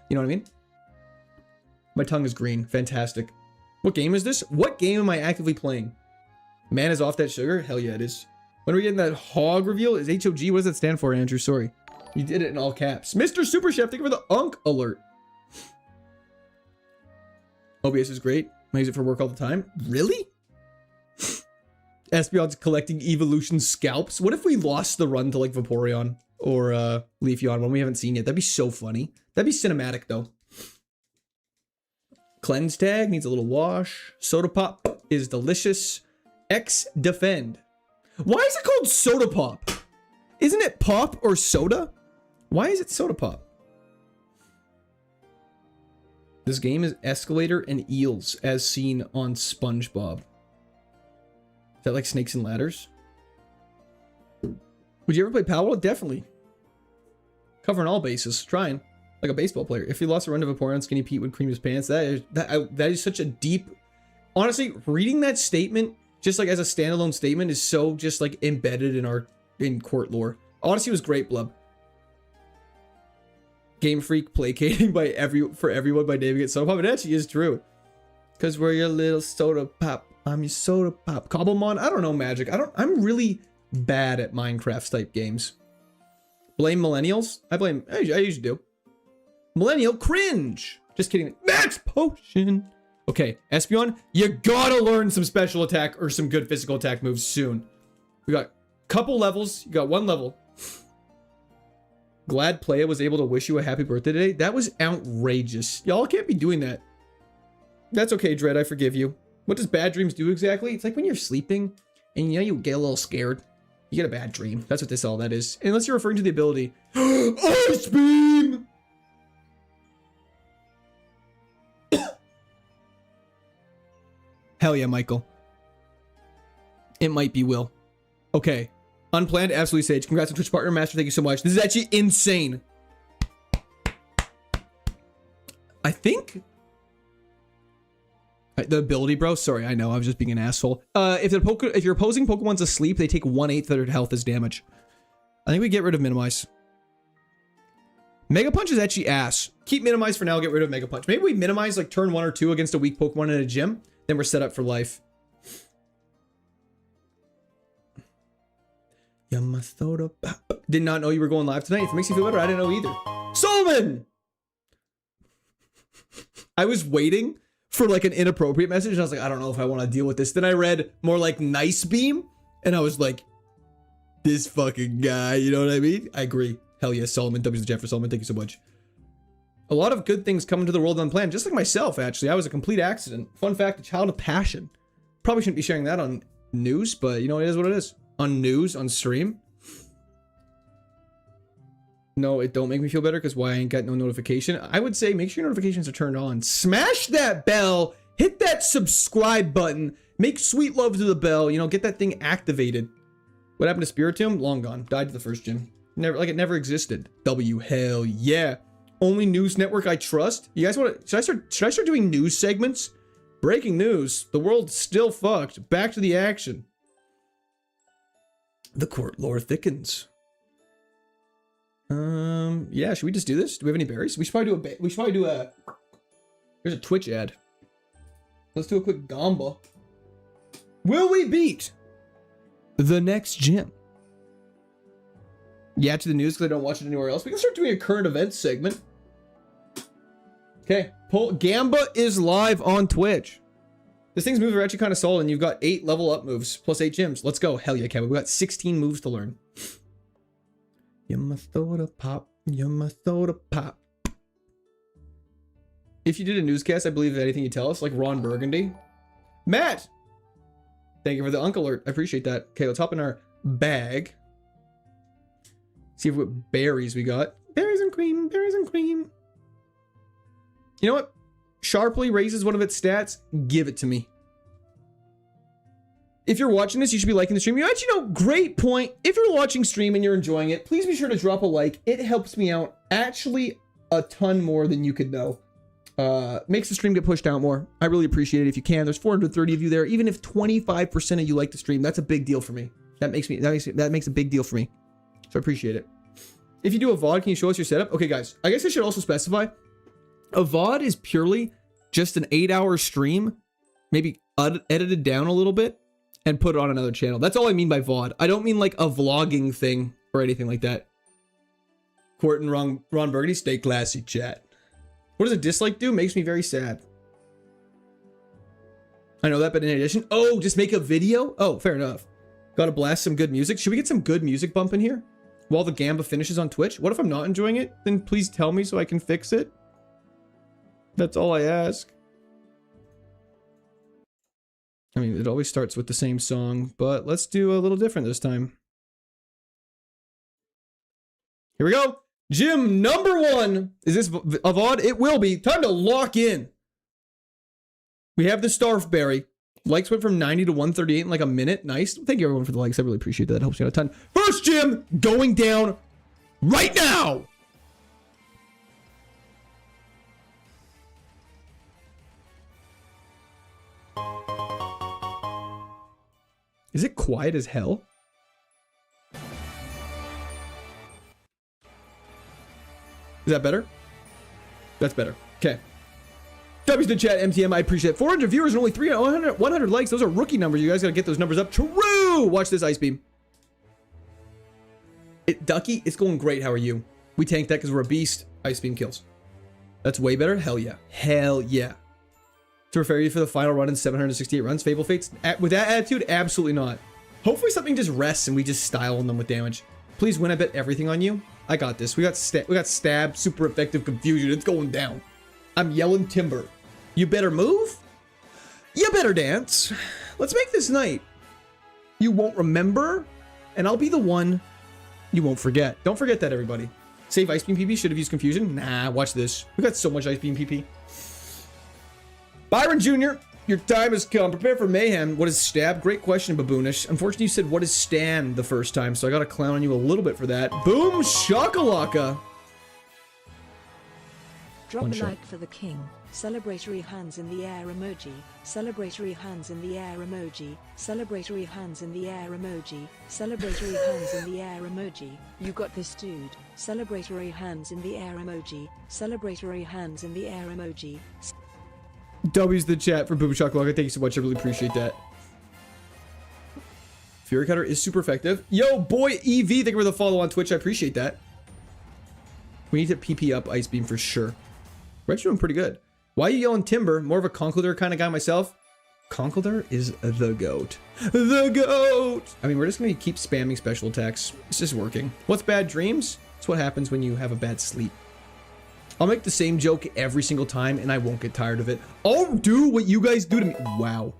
Speaker 1: You know what I mean? My tongue is green. Fantastic. What game is this? What game am I actively playing? Man is off that sugar? Hell yeah, it is. When are we getting that hog reveal? Is HOG? What does that stand for, Andrew? Sorry. You did it in all caps. Mr. Super Chef, thank you for the Unk alert. OBS is great. I use it for work all the time. Really? Espeon's collecting evolution scalps. What if we lost the run to like Vaporeon or Leafeon, one we haven't seen yet? That'd be so funny. That'd be cinematic though. Cleanse tag needs a little wash. Soda Pop is delicious. X defend. Why is it called Soda Pop? Isn't it pop or soda? Why is it Soda Pop? This game is escalator and eels as seen on SpongeBob. Is that like snakes and ladders? Would you ever play Palworld? Definitely. Covering all bases. Trying. Like a baseball player. If he lost a run to Vaporeon, Skinny Pete would cream his pants. That is such a deep... Honestly, reading that statement, just like as a standalone statement, is so just like embedded in court lore. Odyssey was great, Blub. Game Freak placating for everyone by naming it Soda Pop. It actually is true. Because we're your little Soda Pop. I'm your Soda Pop. Cobblemon? I don't know, Magic. I'm really bad at Minecraft type games. Blame millennials? I usually do. Millennial cringe. Just kidding. Max Potion. Okay, Espeon, you gotta learn some special attack or some good physical attack moves soon. We got a couple levels. You got one level. Glad Playa was able to wish you a happy birthday today. That was outrageous. Y'all can't be doing that. That's okay, Dread. I forgive you. What does bad dreams do exactly? It's like when you're sleeping and you know you get a little scared. You get a bad dream. That's what all that is. Unless you're referring to the ability. Ice Beam! Hell yeah, Michael. It might be Will. Okay. Unplanned, absolutely Sage. Congrats on Twitch partner, Master. Thank you so much. This is actually insane. I think... The ability, bro. Sorry, I know. I was just being an asshole. If your opposing Pokemon's asleep, they take 1/8 of their health as damage. I think we get rid of Minimize. Mega Punch is actually ass. Keep Minimize for now, get rid of Mega Punch. Maybe we Minimize like turn 1 or 2 against a weak Pokemon in a gym. Then we're set up for life. Did not know you were going live tonight. If it makes you feel better, I didn't know either. Solomon! I was waiting for like an inappropriate message. And I was like, I don't know if I want to deal with this. Then I read more like Nice Beam. And I was like, this fucking guy. You know what I mean? I agree. Hell yes, Solomon. W's the Jeff for Solomon. Thank you so much. A lot of good things come into the world unplanned. Just like myself, actually. I was a complete accident. Fun fact, a child of passion. Probably shouldn't be sharing that on news, but you know, it is what it is. On news, on stream. No, it don't make me feel better because why I ain't got no notification. I would say make sure your notifications are turned on. Smash that bell. Hit that subscribe button. Make sweet love to the bell. You know, get that thing activated. What happened to Spiritomb? Long gone. Died to the first gym. Never, like it never existed. W, hell yeah. Only news network I trust. You guys want to? Should I start doing news segments? Breaking news. The world's still fucked. Back to the action. The court lore thickens. Yeah, should we just do this? Do we have any berries? We should probably do a Here's a Twitch ad. Let's do a quick gamba. Will we beat the next gym? Yeah, to the news because I don't watch it anywhere else. We can start doing a current events segment. Okay, Gamba is live on Twitch. This thing's moves are actually kind of solid, and you've got 8 level up moves plus 8 gyms. Let's go. Hell yeah, Kevin. We got 16 moves to learn. You must soda pop. You must soda pop. If you did a newscast, I believe anything you tell us, like Ron Burgundy. Matt! Thank you for the Uncle Alert. I appreciate that. Okay, let's hop in our bag. See what berries we got. Berries and cream. Berries and cream. You know what? Sharply raises one of its stats. Give it to me. If you're watching this, you should be liking the stream. You actually know, great point. If you're watching stream and you're enjoying it, please be sure to drop a like. It helps me out actually a ton more than you could know. Makes the stream get pushed out more. I really appreciate it if you can. There's 430 of you there. Even if 25% of you like the stream, that's a big deal for me. That makes a big deal for me. So I appreciate it. If you do a VOD, can you show us your setup? Okay, guys. I guess I should also specify. A VOD is purely just an 8-hour stream, maybe edited down a little bit, and put it on another channel. That's all I mean by VOD. I don't mean like a vlogging thing or anything like that. Court and Ron Burgundy, stay classy, chat. What does a dislike do? Makes me very sad. I know that, but in addition, oh, just make a video? Oh, fair enough. Gotta blast some good music. Should we get some good music bump in here while the Gamba finishes on Twitch? What if I'm not enjoying it? Then please tell me so I can fix it. That's all I ask. I mean, it always starts with the same song, but let's do a little different this time. Here we go. Gym number 1. Is this Avad? It will be. Time to lock in. We have the Starfberry. Likes went from 90 to 138 in like a minute. Nice. Thank you everyone for the likes. I really appreciate that. That helps me out a ton. First gym going down right now. Is it quiet as hell? Is that better? That's better. Okay. W's to chat, MTM, I appreciate it. 400 viewers and only 100 likes. Those are rookie numbers. You guys gotta get those numbers up. True! Watch this Ice Beam. Ducky, it's going great. How are you? We tanked that because we're a beast. Ice Beam kills. That's way better. Hell yeah. Hell yeah. To prepare you for the final run in 768 runs, Fable Fates? With that attitude, absolutely not. Hopefully something just rests and we just style on them with damage. Please win, I bet everything on you. I got this. We got stab, super effective confusion. It's going down. I'm yelling timber. You better move. You better dance. Let's make this night. You won't remember, and I'll be the one you won't forget. Don't forget that, everybody. Save Ice Beam PP. Should have used confusion. Nah, watch this. We got so much Ice Beam PP. Byron Jr., your time has come. Prepare for mayhem. What is stab? Great question, Baboonish. Unfortunately, you said what is stand the first time, so I got to clown on you a little bit for that. Boom shakalaka.
Speaker 2: Drop a like for the king. Celebratory hands in the air emoji. Celebratory hands in the air emoji. Celebratory hands in the air emoji. Celebratory hands in the air emoji. You got this, dude. Celebratory hands in the air emoji. Celebratory hands in the air emoji.
Speaker 1: W's the chat for Boom Shakalaka. Thank you so much. I really appreciate that. Fury Cutter is super effective. Yo, boy, EV. Thank you for the follow on Twitch. I appreciate that. We need to PP up Ice Beam for sure. Red's doing pretty good. Why are you yelling timber? More of a Conkeldurr kind of guy myself. Conkeldurr is the GOAT. The GOAT! I mean, we're just going to keep spamming special attacks. It's just working. What's bad dreams? It's what happens when you have a bad sleep. I'll make the same joke every single time, and I won't get tired of it. I'll do what you guys do to me. Wow.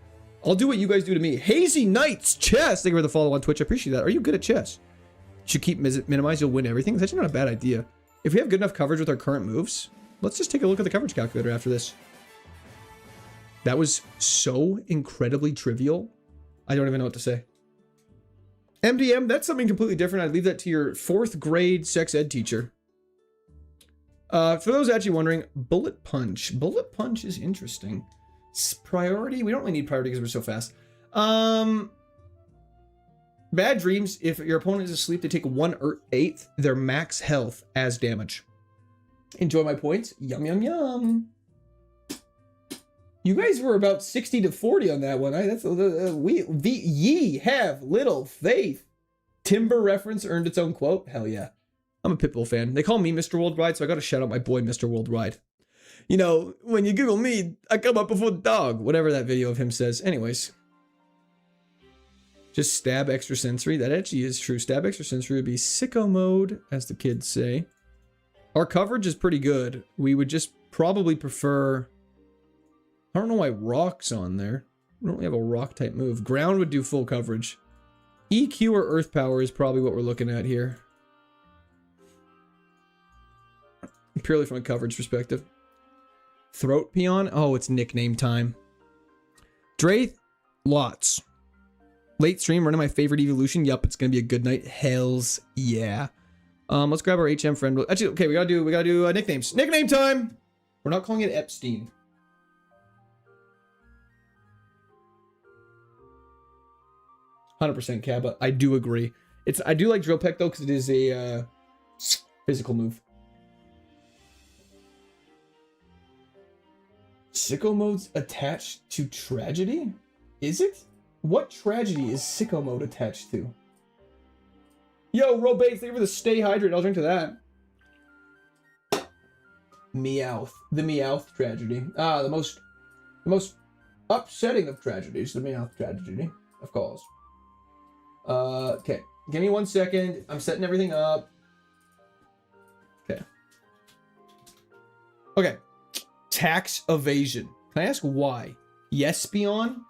Speaker 1: I'll do what you guys do to me. Hazy Knights Chess. Thank you for the follow on Twitch. I appreciate that. Are you good at chess? Should keep minimize. You'll win everything. It's actually not a bad idea. If we have good enough coverage with our current moves, let's just take a look at the coverage calculator after this. That was so incredibly trivial. I don't even know what to say. MDM, that's something completely different. I'd leave that to your 4th grade sex ed teacher. For those actually wondering, Bullet Punch. Bullet Punch is interesting. Priority? We don't really need priority because we're so fast. Bad dreams. If your opponent is asleep, they take 1/8 their max health as damage. Enjoy my points. Yum, yum, yum. You guys were about 60 to 40 on that one. Ye have little faith. Timber reference earned its own quote. Hell yeah. I'm a Pitbull fan. They call me Mr. Worldwide, so I gotta shout out my boy Mr. Worldwide. You know, when you Google me, I come up before the dog. Whatever that video of him says. Anyways. Just stab extrasensory. That actually is true. Stab extrasensory would be sicko mode, as the kids say. Our coverage is pretty good. We would just probably prefer... I don't know why rock's on there. We don't really have a rock type move. Ground would do full coverage. EQ or earth power is probably what we're looking at here. Purely from a coverage perspective. Throat Peon? Oh, it's nickname time. Draith? Lots. Late stream, running my favorite evolution. Yup, it's gonna be a good night. Hells yeah. Let's grab our HM friend. Actually, okay, we gotta do nicknames. Nickname time! We're not calling it Epstein. 100% Cabba. I do agree. I do like Drill Peck though, because it is a physical move. Sicko mode's attached to tragedy? Is it? What tragedy is sicko mode attached to? Yo, Robates, thank you for the stay hydrated. I'll drink to that. Meowth. The Meowth tragedy. Ah, the most Upsetting of tragedies. The main tragedy, of course. Okay. Give me 1 second. I'm setting everything up. Okay. Okay. Tax evasion. Can I ask why? Yes, Peon?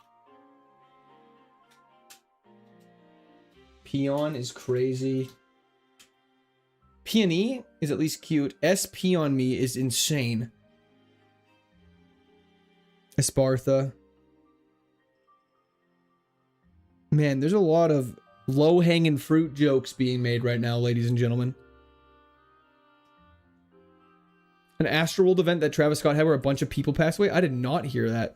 Speaker 1: Peon is crazy. Peony is at least cute. SP on me is insane. Espartha. Man, there's a lot of low-hanging fruit jokes being made right now, ladies and gentlemen. An Astroworld event that Travis Scott had where a bunch of people passed away? I did not hear that.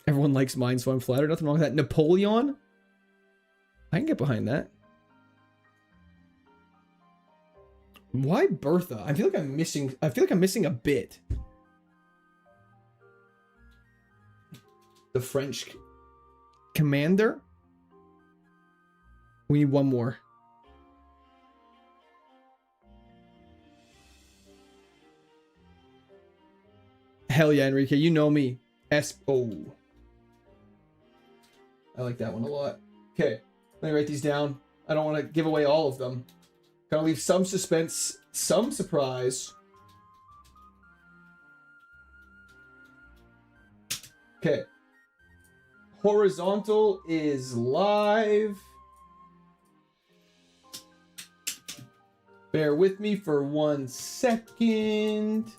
Speaker 1: Everyone likes mine, so I'm flattered. Nothing wrong with that. Napoleon? I can get behind that. Why Bertha? I feel like I'm missing a bit. The French commander? We need one more. Hell yeah, Enrique. You know me. Oh. I like that one a lot. Okay. Let me write these down. I don't want to give away all of them. Gotta leave some suspense, some surprise. Okay. Horizontal is live. Bear with me for 1 second.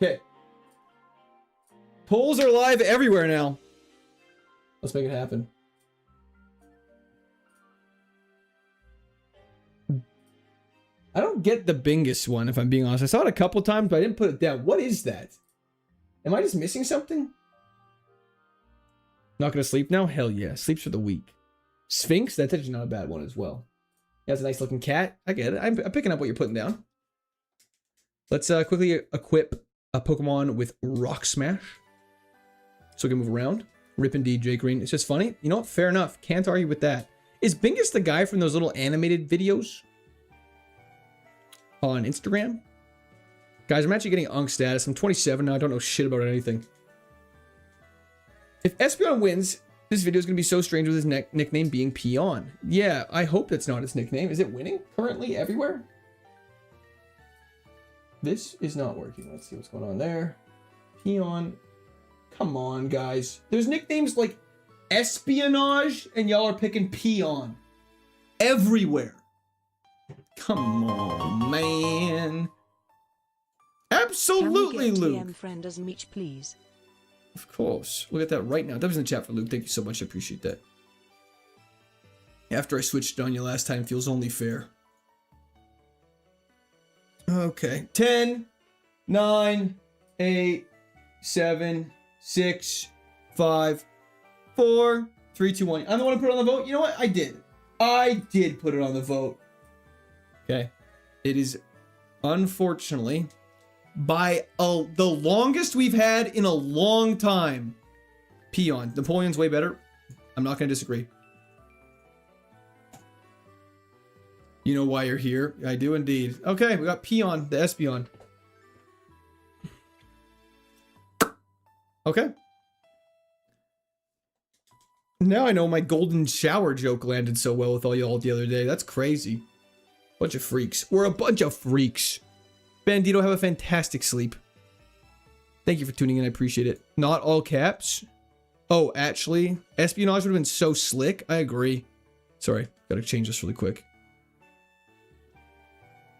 Speaker 1: Okay. Polls are live everywhere now. Let's make it happen. I don't get the Bingus one, if I'm being honest. I saw it a couple times, but I didn't put it down. What is that? Am I just missing something? Not gonna sleep now? Hell yeah. Sleeps for the week. Sphinx? That's actually not a bad one as well. He has a nice looking cat. I get it. I'm picking up what you're putting down. Let's quickly equip a Pokemon with Rock Smash. So we can move around. Rip indeed, Jake Green. It's just funny. You know what? Fair enough. Can't argue with that. Is Bingus the guy from those little animated videos on Instagram? Guys, I'm actually getting Unk status. I'm 27 now. I don't know shit about anything. If Espeon wins, this video is going to be so strange with his nickname being Peon. Yeah, I hope that's not his nickname. Is it winning currently everywhere? This is not working. Let's see what's going on there. Peon. Come on, guys. There's nicknames like Espionage, and y'all are picking Peon. Everywhere. Come on, man. Absolutely, Luke.
Speaker 2: TM friend as Meech, please.
Speaker 1: Of course. We'll get that right now. That was in the chat for Luke. Thank you so much. I appreciate that. After I switched on you last time, feels only fair. Okay. 10, 9, 8, 7, 6, 5, 4, 3, 2, 1. I'm the one who put it on the vote. You know what? I did. I did put it on the vote. Okay. It is unfortunately by the longest we've had in a long time. Peon. Napoleon's way better. I'm not going to disagree. You know why you're here? I do indeed. Okay, we got Peon, the Espeon. Okay. Now I know my golden shower joke landed so well with all y'all the other day. That's crazy. Bunch of freaks. We're a bunch of freaks. Bandito, have a fantastic sleep. Thank you for tuning in. I appreciate it. Not all caps. Oh, actually, espionage would have been so slick. I agree. Sorry, gotta change this really quick.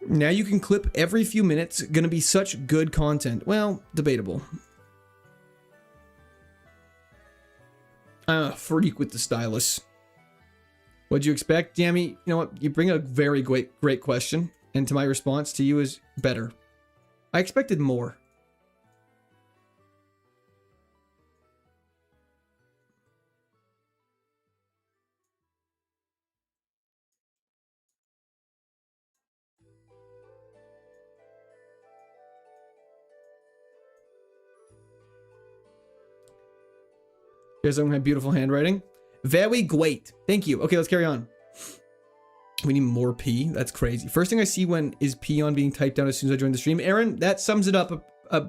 Speaker 1: Now you can clip every few minutes. Gonna be such good content. Well, debatable. I'm a freak with the stylus. What'd you expect? Jamie, you know what? You bring a very great question. And to my response to you is better. I expected more. Here's some of my beautiful handwriting. Very great. Thank you. Okay, let's carry on. We need more P. That's crazy. First thing I see when is peon being typed down as soon as I join the stream. Aaron, that sums it up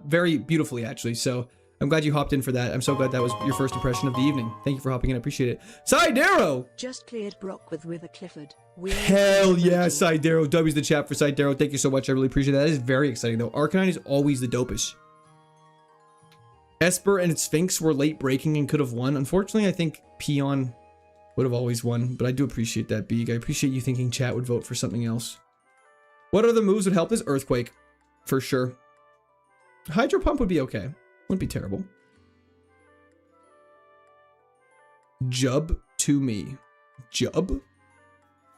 Speaker 1: very beautifully, actually. So I'm glad you hopped in for that. I'm so glad that was your first impression of the evening. Thank you for hopping in. I appreciate it. Sidero!
Speaker 2: Just cleared Brock with a Clifford.
Speaker 1: Hell yeah, Sidero. W's the chat for Sidero. Thank you so much. I really appreciate that. That is very exciting, though. Arcanine is always the dopest. Esper and Sphinx were late breaking and could have won. Unfortunately, I think Peon would have always won, but I do appreciate that, Beeg. I appreciate you thinking chat would vote for something else. What other moves would help this? Earthquake, for sure. Hydro Pump would be okay. Wouldn't be terrible. Jub to me. Jub?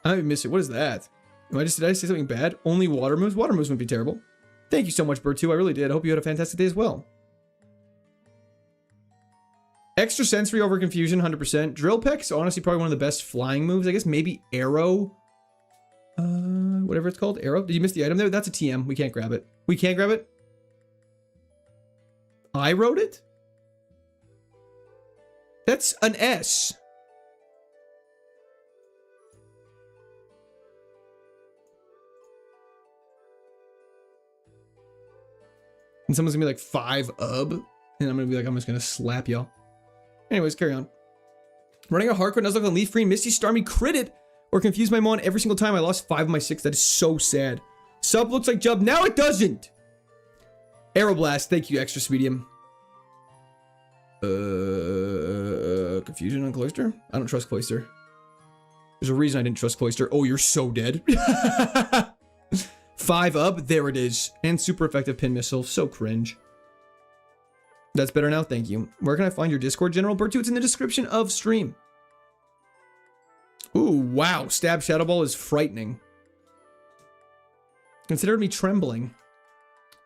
Speaker 1: I missed it. What is that? Did I say something bad? Only water moves? Water moves wouldn't be terrible. Thank you so much, Bird2. I really did. I hope you had a fantastic day as well. Extra sensory over confusion, 100%. Drill Peck's honestly probably one of the best flying moves. I guess maybe Arrow. Whatever it's called. Arrow. Did you miss the item there? That's a TM. We can't grab it. We can't grab it? I wrote it? That's an S. And someone's gonna be like 5 ub. And I'm gonna be like, I'm just gonna slap y'all. Anyways, carry on. Running a hardcore Nuzlocke on Leaf Green, Misty Star me critted or confused my Mon every single time. I lost 5 of my 6. That is so sad. Sub looks like Jub. Now it doesn't. Aeroblast. Thank you, Extra Speedium. Confusion on Cloister? I don't trust Cloister. There's a reason I didn't trust Cloister. Oh, you're so dead. 5 up. There it is. And super effective pin missile. So cringe. That's better now. Thank you. Where can I find your Discord, General Bird2? It's in the description of stream. Ooh, wow. Stab Shadow Ball is frightening. Consider me trembling.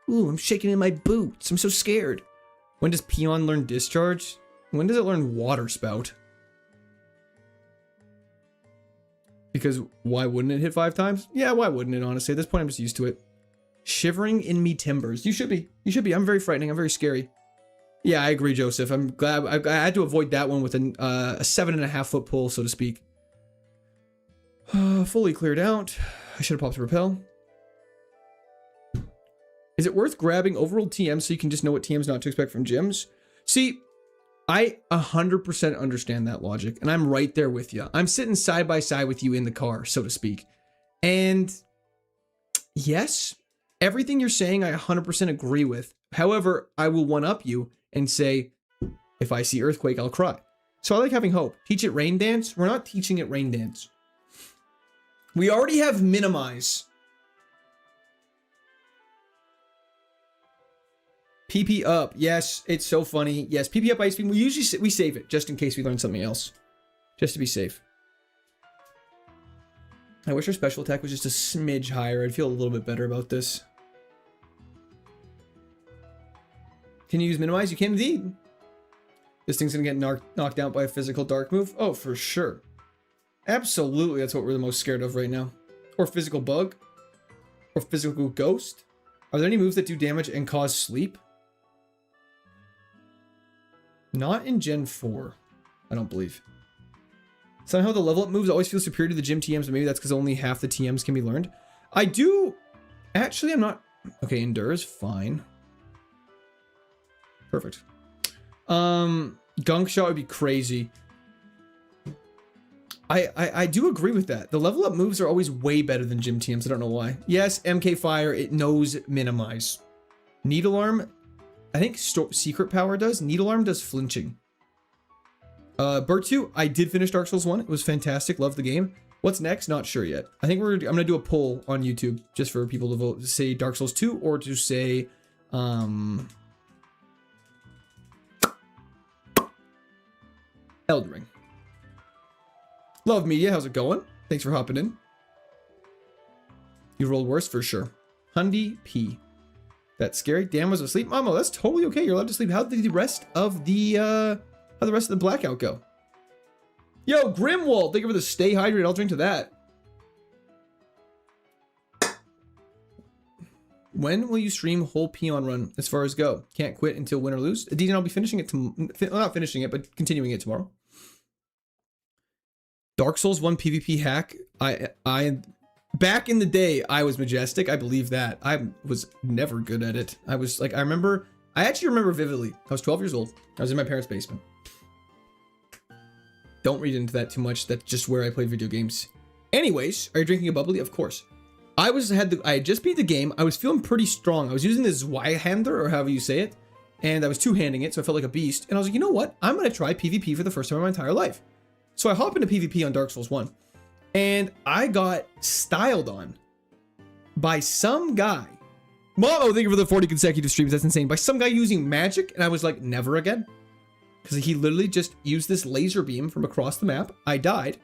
Speaker 1: Ooh, I'm shaking in my boots. I'm so scared. When does Peon learn Discharge? When does it learn Water Spout? Because why wouldn't it hit 5 times? Yeah, why wouldn't it, honestly? At this point, I'm just used to it. Shivering in me timbers. You should be. You should be. I'm very frightening. I'm very scary. Yeah, I agree, Joseph. I'm glad I had to avoid that one with a 7.5 foot pull, so to speak. Fully cleared out. I should have popped a repel. Is it worth grabbing overall TM so you can just know what TMs not to expect from gyms? See, I 100% understand that logic, and I'm right there with you. I'm sitting side by side with you in the car, so to speak. And yes, everything you're saying I 100% agree with. However, I will one-up you and say, if I see Earthquake, I'll cry. So I like having hope. Teach it Rain Dance? We're not teaching it Rain Dance. We already have Minimize. PP up. Yes, it's so funny. Yes, PP up Ice Beam. We usually we save it just in case we learn something else. Just to be safe. I wish our special attack was just a smidge higher. I'd feel a little bit better about this. Can you use Minimize? You can indeed. This thing's gonna get knocked out by a physical dark move? Oh, for sure. Absolutely, that's what we're the most scared of right now. Or physical bug. Or physical ghost. Are there any moves that do damage and cause sleep? Not in Gen 4. I don't believe. Somehow the level up moves always feel superior to the gym TMs, but maybe that's because only half the TMs can be learned. I do... Actually, I'm not... Okay, Endure is fine. Perfect. Gunk Shot would be crazy. I do agree with that. The level up moves are always way better than gym TMs. I don't know why. Yes, MK Fire, it knows Minimize. Needle Arm, I think Secret Power does. Needle Arm does flinching. Bird2, I did finish Dark Souls 1. It was fantastic. Love the game. What's next? Not sure yet. I think I'm gonna do a poll on YouTube just for people to vote to say Dark Souls 2 or to say Elden Ring. Love Media, how's it going? Thanks for hopping in. You rolled worse for sure. Hundy P. That's scary. Dan was asleep. Mamo, that's totally okay. You're allowed to sleep. How did the rest of the blackout go? Yo, Grimwald, thank you for the stay hydrated. I'll drink to that. When will you stream whole Peon run as far as go? Can't quit until win or lose. Dean, I'll be finishing it not finishing it, but continuing it tomorrow. Dark Souls 1 PvP hack. I back in the day, I was Majestic. I believe that. I was never good at it. I was like, I actually remember vividly. I was 12 years old. I was in my parents' basement. Don't read into that too much. That's just where I played video games. Anyways, are you drinking a bubbly? Of course. I had just beat the game. I was feeling pretty strong. I was using this Zweihander, or however you say it, and I was two-handing it, so I felt like a beast. And I was like, you know what? I'm gonna try PvP for the first time in my entire life. So I hop into PvP on Dark Souls 1, and I got styled on by some guy. Whoa, thank you for the 40 consecutive streams. That's insane. By some guy using magic, and I was like, never again. Because he literally just used this laser beam from across the map. I died.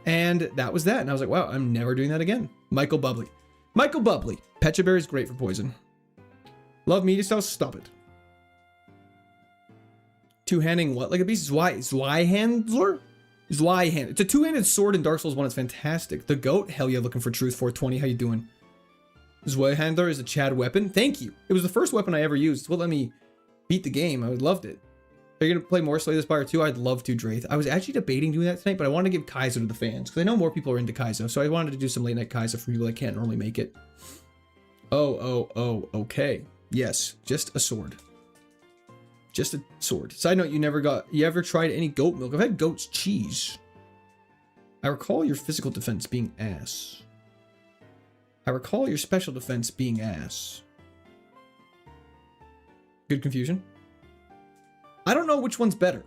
Speaker 1: And that was that. And I was like, wow, I'm never doing that again. Michael Bubbly. Michael Bubbly. Pecha Berry is great for poison. Love media style. Stop it. Two-handing what? Like a beast? Zweihandler? Zweihander. It's a two-handed sword in Dark Souls 1. It's fantastic. The goat? Hell yeah, looking for truth. 420. How you doing? Zweihander is a Chad weapon. Thank you. It was the first weapon I ever used. Well, let me beat the game. I would loved it. Are you going to play more Slay the Spire 2? I'd love to, Draith. I was actually debating doing that tonight, but I wanted to give KAIZO to the fans, because I know more people are into KAIZO, so I wanted to do some late night KAIZO for people that can't normally make it. Oh, okay. Yes, just a sword. Just a sword. Side note, you ever tried any goat milk? I've had goat's cheese. I recall your physical defense being ass. I recall your special defense being ass. Good confusion. I don't know which one's better.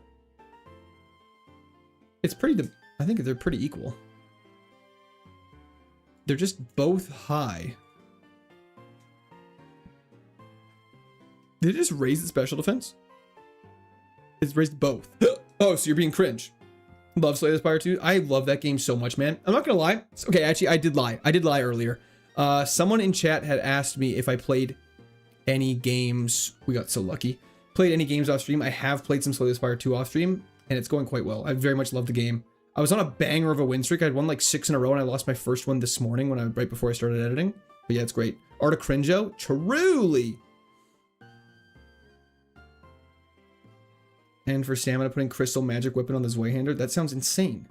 Speaker 1: It's I think they're pretty equal. They're just both high. Did it just raise the special defense? It's raised both. Oh, so you're being cringe. Love Slay the Spire 2. I love that game so much, man. I'm not gonna lie. Okay, actually, I did lie. I did lie earlier. Someone in chat had asked me if I played any games. We got so lucky. Played any games off stream. I have played some Slay the Spire 2 off stream, and it's going quite well. I very much love the game. I was on a banger of a win streak. I'd won like 6 in a row, and I lost my first one this morning right before I started editing. But yeah, it's great. Art of Crinjo, truly. And for stamina, putting Crystal Magic Weapon on the Zweihander. That sounds insane.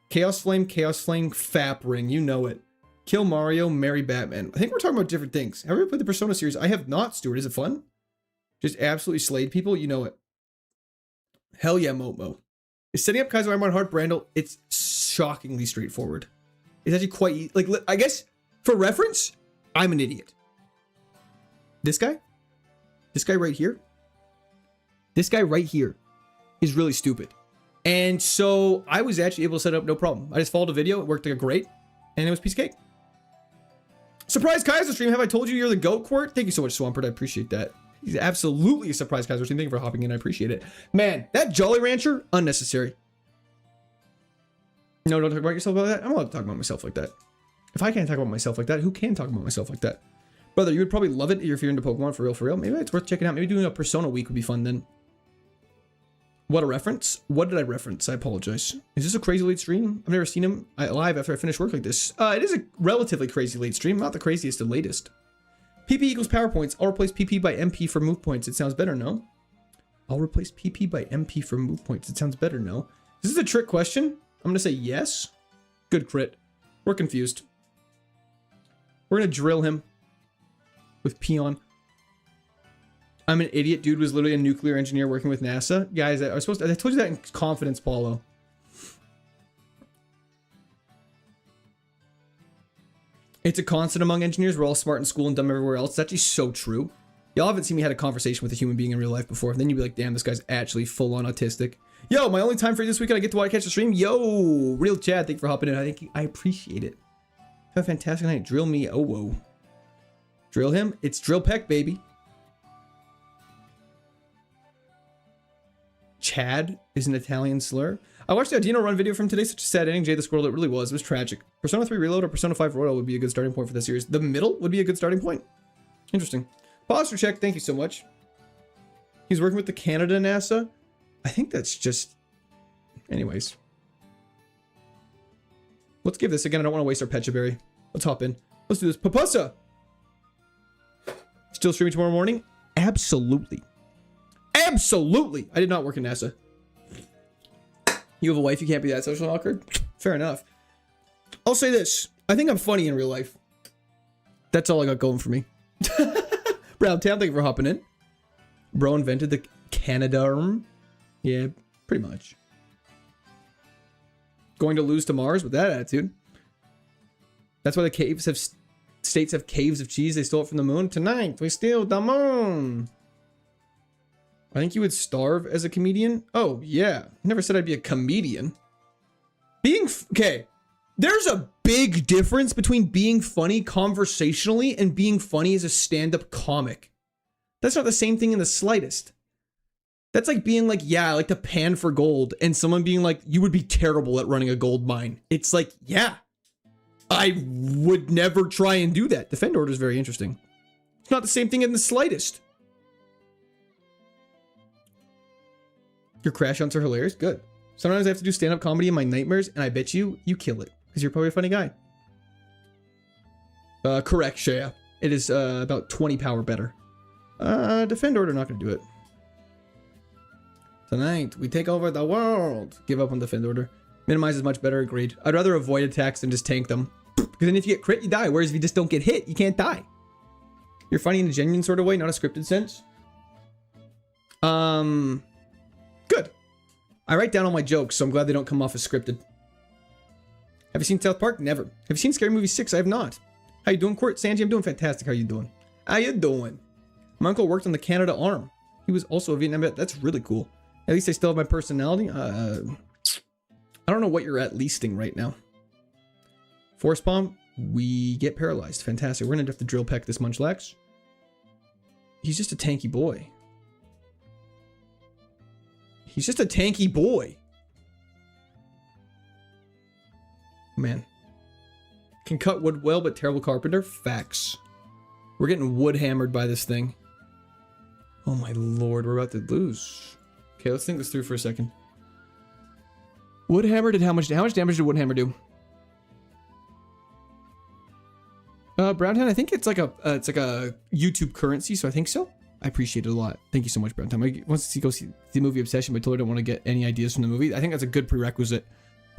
Speaker 1: Chaos Flame, Fap Ring. You know it. Kill Mario, marry Batman. I think we're talking about different things. Have you ever played the Persona series? I have not, Stuart. Is it fun? Just absolutely slayed people. You know it. Hell yeah, Momo. Is setting up KAIZO IRONMON hard, Brandel? It's shockingly straightforward. It's actually quite like, I guess for reference, I'm an idiot. This guy right here, is really stupid. And so I was actually able to set up no problem. I just followed a video. It worked like great. And it was a piece of cake. Surprise KAIZO stream. Have I told you you're the GOAT, Quart? Thank you so much, Swampert. I appreciate that. He's absolutely a surprise KAIZO stream. Thank you for hopping in. I appreciate it. Man, that Jolly Rancher, unnecessary. No, don't talk about yourself like that. I'm allowed to talk about myself like that. If I can't talk about myself like that, who can talk about myself like that? Brother, you would probably love it if you're into Pokemon for real. Maybe it's worth checking out. Maybe doing a Persona week would be fun then. What a reference. What did I reference? I apologize. Is this a crazy late stream? I've never seen him live after I finish work like this. It is a relatively crazy late stream. Not the craziest and latest. PP equals power points. I'll replace PP by MP for move points. It sounds better, no? I'll replace PP by MP for move points. It sounds better, no? Is this a trick question? I'm going to say yes. Good crit. We're confused. We're going to drill him with Peon. I'm an idiot. Dude was literally a nuclear engineer working with NASA. Guys, I told you that in confidence, Paulo. It's a constant among engineers. We're all smart in school and dumb everywhere else. It's actually so true. Y'all haven't seen me had a conversation with a human being in real life before. Then you'd be like, damn, this guy's actually full on autistic. Yo, my only time free this weekend, I get to watch catch the stream. Yo, real Chad, thank you for hopping in. I appreciate it. Have a fantastic night. Drill me. Oh, whoa. Drill him. It's Drill Peck, baby. Chad is an Italian slur. I watched the Adino run video from today. Such a sad ending. Jay the Squirrel. It really was. It was tragic. Persona 3 Reload or Persona 5 Royal would be a good starting point for this series. The middle would be a good starting point. Interesting. Posture check. Thank you so much. He's working with the Canada NASA. I think that's just... Anyways. Let's give this again. I don't want to waste our Pecha Berry. Let's hop in. Let's do this. Papusa! Still streaming tomorrow morning? Absolutely. Absolutely! I did not work in NASA. You have a wife, you can't be that social awkward? Fair enough. I'll say this. I think I'm funny in real life. That's all I got going for me. Brown Town, thank you for hopping in. Bro invented the Canadarm. Yeah, pretty much. Going to lose to Mars with that attitude. That's why the states have caves of cheese. They stole it from the moon. Tonight, we steal the moon. I think you would starve as a comedian. Oh, yeah. Never said I'd be a comedian. Okay. There's a big difference between being funny conversationally and being funny as a stand-up comic. That's not the same thing in the slightest. That's like being like, yeah, I like to pan for gold, and someone being like, you would be terrible at running a gold mine. It's like, yeah, I would never try and do that. Defend order is very interesting. It's not the same thing in the slightest. Your crash hunts are hilarious. Good. Sometimes I have to do stand-up comedy in my nightmares, and I bet you kill it because you're probably a funny guy. Correct, Shaya. It is about 20 power better. Defend order, not gonna do it. Tonight, we take over the world. Give up on defend order. Minimize is much better, agreed. I'd rather avoid attacks than just tank them. Because then if you get crit, you die. Whereas if you just don't get hit, you can't die. You're funny in a genuine sort of way, not a scripted sense. Good. I write down all my jokes, so I'm glad they don't come off as scripted. Have you seen South Park? Never. Have you seen Scary Movie 6? I have not. How you doing, Court? Sanji, I'm doing fantastic. How you doing? How you doing? My uncle worked on the Canada arm. He was also a Vietnam vet. That's really cool. At least I still have my personality. I don't know what you're at leasting right now. Force bomb. We get paralyzed. Fantastic. We're going to have to drill peck this Munchlax. He's just a tanky boy. He's just a tanky boy. Man. Can cut wood well, but terrible carpenter. Facts. We're getting wood hammered by this thing. Oh my lord, we're about to lose. Okay, let's think this through for a second. Woodhammer did how much damage did Woodhammer do? Browntown, I think it's like a YouTube currency, so I think so. I appreciate it a lot. Thank you so much, Browntown. I want to go see the movie Obsession, but I told her I don't want to get any ideas from the movie. I think that's a good prerequisite.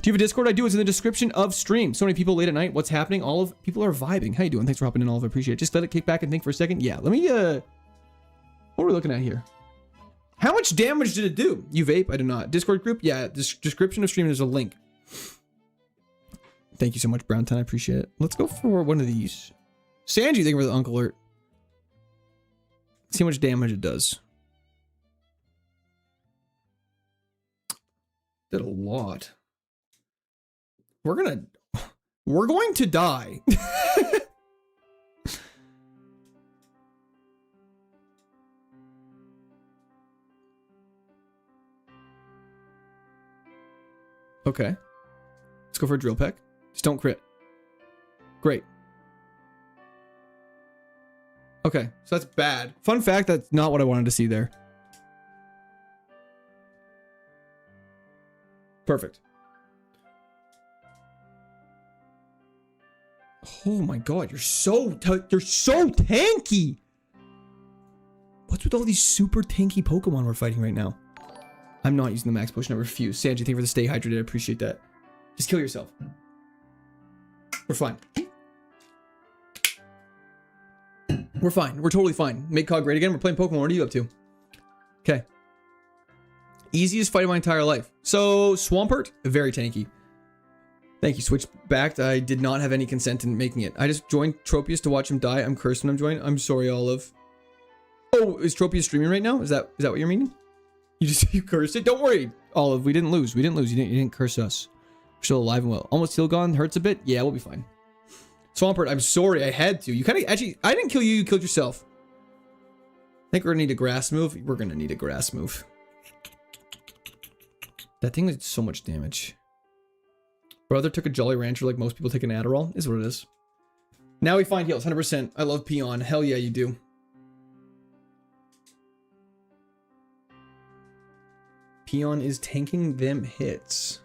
Speaker 1: Do you have a Discord? I do. It's in the description of stream. So many people late at night. What's happening? People are vibing. How you doing? Thanks for hopping in, Olive. I appreciate it. Just let it kick back and think for a second. Yeah, let me what are we looking at here? How much damage did it do? You vape? I do not. Discord group? Yeah, this description of stream, there's a link. Thank you so much, Browntown. I appreciate it. Let's go for one of these. Sanji, thank you for the Uncle Alert. See how much damage it does. Did a lot. We're going to die. Okay. Let's go for a drill peck. Just don't crit. Great. Okay, so that's bad. Fun fact, that's not what I wanted to see there. Perfect. Oh my god, you're so tanky! What's with all these super tanky Pokemon we're fighting right now? I'm not using the max potion, I refuse. Sanji, thank you for the stay hydrated, I appreciate that. Just kill yourself. We're fine. We're fine. We're totally fine. Make COD great again. We're playing Pokemon. What are you up to? Okay. Easiest fight of my entire life. So, Swampert, very tanky. Thank you. Switch back. I did not have any consent in making it. I just joined Tropius to watch him die. I'm cursed when I'm joining. I'm sorry, Olive. Oh, is Tropius streaming right now? Is that what you're meaning? You cursed it? Don't worry, Olive. We didn't lose. We didn't lose. You didn't curse us. We're still alive and well. Almost still gone. Hurts a bit. Yeah, we'll be fine. Swampert, I'm sorry. I had to. You kind of actually. I didn't kill you. You killed yourself. I think we're gonna need a grass move. We're gonna need a grass move. That thing did so much damage. Brother took a Jolly Rancher like most people take an Adderall. Is what it is. Now we find heals. 100%. I love Peon. Hell yeah, you do. Peon is tanking them hits.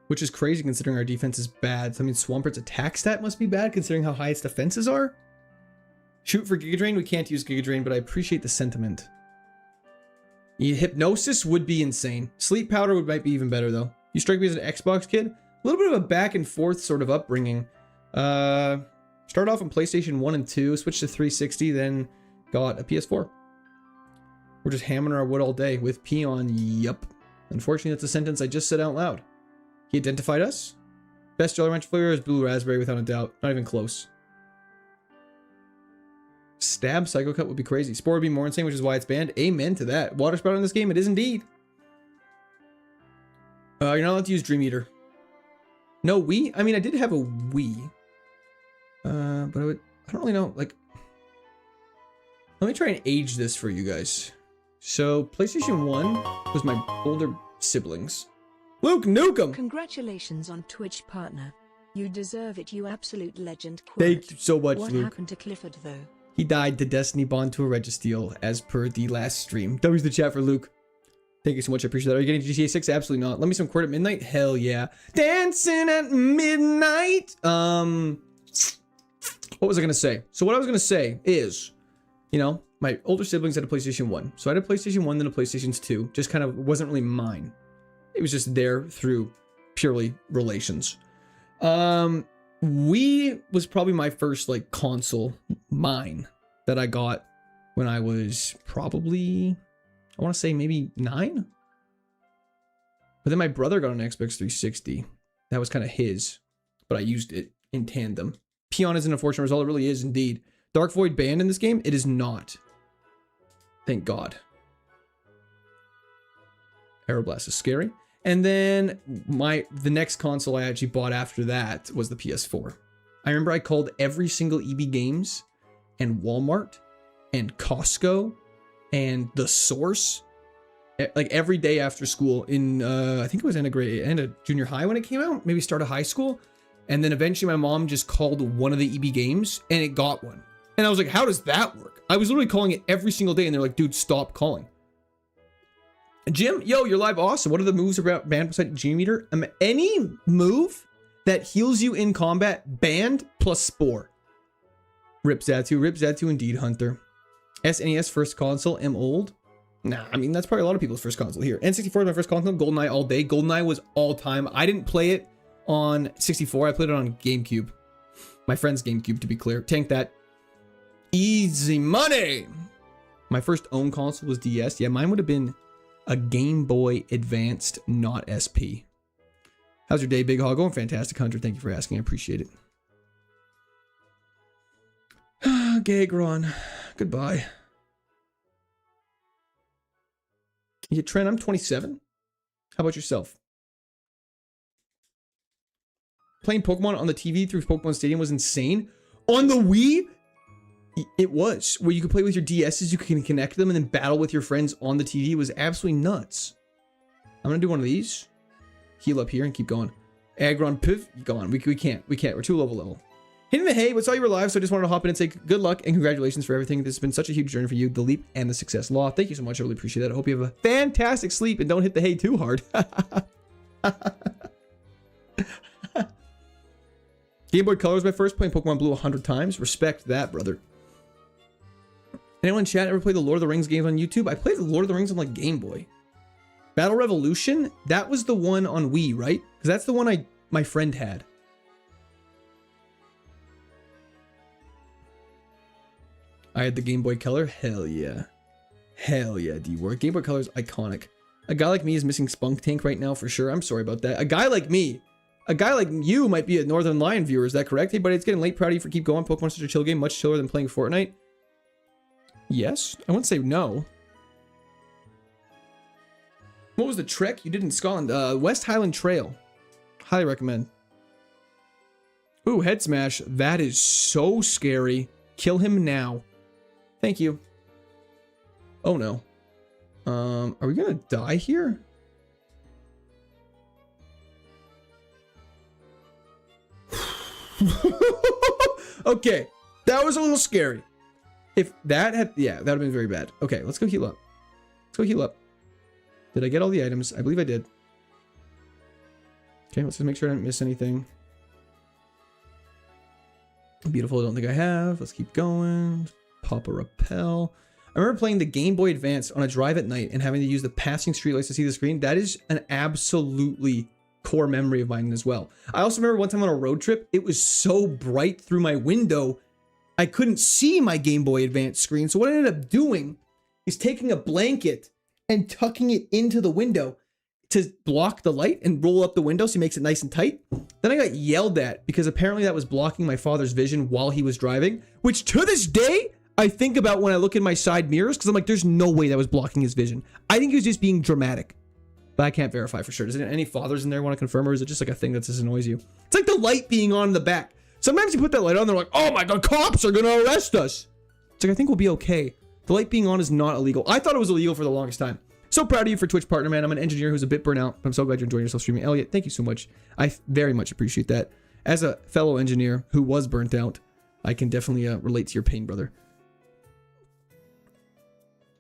Speaker 1: Which is crazy considering our defense is bad. So I mean, Swampert's attack stat must be bad considering how high its defenses are. Shoot for Giga Drain. We can't use Giga Drain, but I appreciate the sentiment. Yeah, Hypnosis would be insane. Sleep Powder might be even better though. You strike me as an Xbox kid. little bit of a back and forth sort of upbringing. Started off on PlayStation 1 and 2, switched to 360, then got a PS4. We're just hammering our wood all day with Peon. Yup. Unfortunately, that's a sentence I just said out loud. He identified us. Best Jolly Rancher flavor is blue raspberry, without a doubt. Not even close. Stab Psycho Cut would be crazy. Spore would be more insane, which is why it's banned. Amen to that. Water spout in this game, it is indeed. You're not allowed to use Dream Eater. No Wii? I mean, I did have a Wii. But I don't really know. Like, let me try and age this for you guys. So, PlayStation 1 was my older siblings. Luke Nukem!
Speaker 2: Congratulations on Twitch partner. You deserve it, you absolute legend. Quote.
Speaker 1: Thank you so much,
Speaker 2: What
Speaker 1: Luke.
Speaker 2: happened to Clifford though?
Speaker 1: He died to Destiny Bond to a Registeel, as per the last stream. W's the chat for Luke. Thank you so much, I appreciate that. Are you getting GTA 6? Absolutely not. Let me some Court at Midnight? Hell yeah. Dancing at midnight! What was I gonna say? So what I was gonna say is, you know, my older siblings had a PlayStation 1. So I had a PlayStation 1, then a PlayStation 2. Just kind of wasn't really mine. It was just there through purely relations. Wii was probably my first like console, mine, that I got when I was probably, I want to say maybe 9. But then my brother got an Xbox 360. That was kind of his, but I used it in tandem. Peon is an unfortunate result. It really is indeed. Dark Void banned in this game? It is not. Thank God. Aeroblast is scary. And then the next console I actually bought after that was the PS4. I remember I called every single EB Games and Walmart and Costco and The Source like every day after school in I think it was end of junior high when it came out, maybe start of high school. And then eventually my mom just called one of the EB Games and it got one. And I was like, how does that work? I was literally calling it every single day and they're like, dude, stop calling. Jim, yo, you're live. Awesome. What are the moves about banned besides G meter? Any move that heals you in combat, banned plus Spore. Rip Zatu indeed, Hunter. SNES first console, am old. Nah, I mean, that's probably a lot of people's first console here. N64 is my first console, GoldenEye all day. GoldenEye was all time. I didn't play it on 64, I played it on GameCube. My friend's GameCube, to be clear. Tank that. Easy money! My first own console was DS. Yeah, mine would have been a Game Boy Advanced, not SP. How's your day, Big Hog? Going fantastic, Hunter. Thank you for asking. I appreciate it. Gagron. Goodbye. Yeah, Trent, I'm 27. How about yourself? Playing Pokemon on the TV through Pokemon Stadium was insane. On the Wii? It was. Where you could play with your DSs, you can connect them and then battle with your friends on the TV. It was absolutely nuts. I'm going to do one of these. Heal up here and keep going. Aggron, Piv, gone. We can't. We're too level. Hitting the hay, but saw you were live, so I just wanted to hop in and say good luck and congratulations for everything. This has been such a huge journey for you, the leap and the success. Law, thank you so much. I really appreciate that. I hope you have a fantastic sleep and don't hit the hay too hard. Game Boy Color was my first, playing Pokemon Blue 100 times. Respect that, brother. Anyone in chat ever play the Lord of the Rings games on YouTube? I played the Lord of the Rings on like Game Boy. Battle Revolution? That was the one on Wii, right? Because that's the one my friend had. I had the Game Boy Color. Hell yeah. Hell yeah, D-War. Game Boy Color is iconic. A guy like me is missing Spunk Tank right now for sure. I'm sorry about that. A guy like you might be a Northern Lion viewer. Is that correct? Hey, buddy, it's getting late. Proud of you for keep going. Pokemon's such a chill game. Much chiller than playing Fortnite. Yes. I wouldn't say no. What was the trek you did in Scotland? West Highland Trail. Highly recommend. Ooh, head smash. That is so scary. Kill him now. Thank you. Oh no. Are we gonna die here? Okay, that was a little scary. If that had, yeah, that would have been very bad. Okay, let's go heal up. Let's go heal up. Did I get all the items? I believe I did. Okay, let's just make sure I didn't miss anything. Beautiful, I don't think I have. Let's keep going. Pop a repel. I remember playing the Game Boy Advance on a drive at night and having to use the passing streetlights to see the screen. That is an absolutely core memory of mine as well. I also remember one time on a road trip, it was so bright through my window, I couldn't see my Game Boy Advance screen. So what I ended up doing is taking a blanket and tucking it into the window to block the light and roll up the window so he makes it nice and tight. Then I got yelled at because apparently that was blocking my father's vision while he was driving, which to this day, I think about when I look in my side mirrors because I'm like, there's no way that was blocking his vision. I think he was just being dramatic, but I can't verify for sure. Does any fathers in there want to confirm, or is it just like a thing that just annoys you? It's like the light being on in the back. Sometimes you put that light on, they're like, oh my God, cops are going to arrest us. It's like, I think we'll be okay. The light being on is not illegal. I thought it was illegal for the longest time. So proud of you for Twitch partner, man. I'm an engineer who's a bit burnt out, but I'm so glad you're enjoying yourself streaming. Elliot, thank you so much. I very much appreciate that. As a fellow engineer who was burnt out, I can definitely relate to your pain, brother.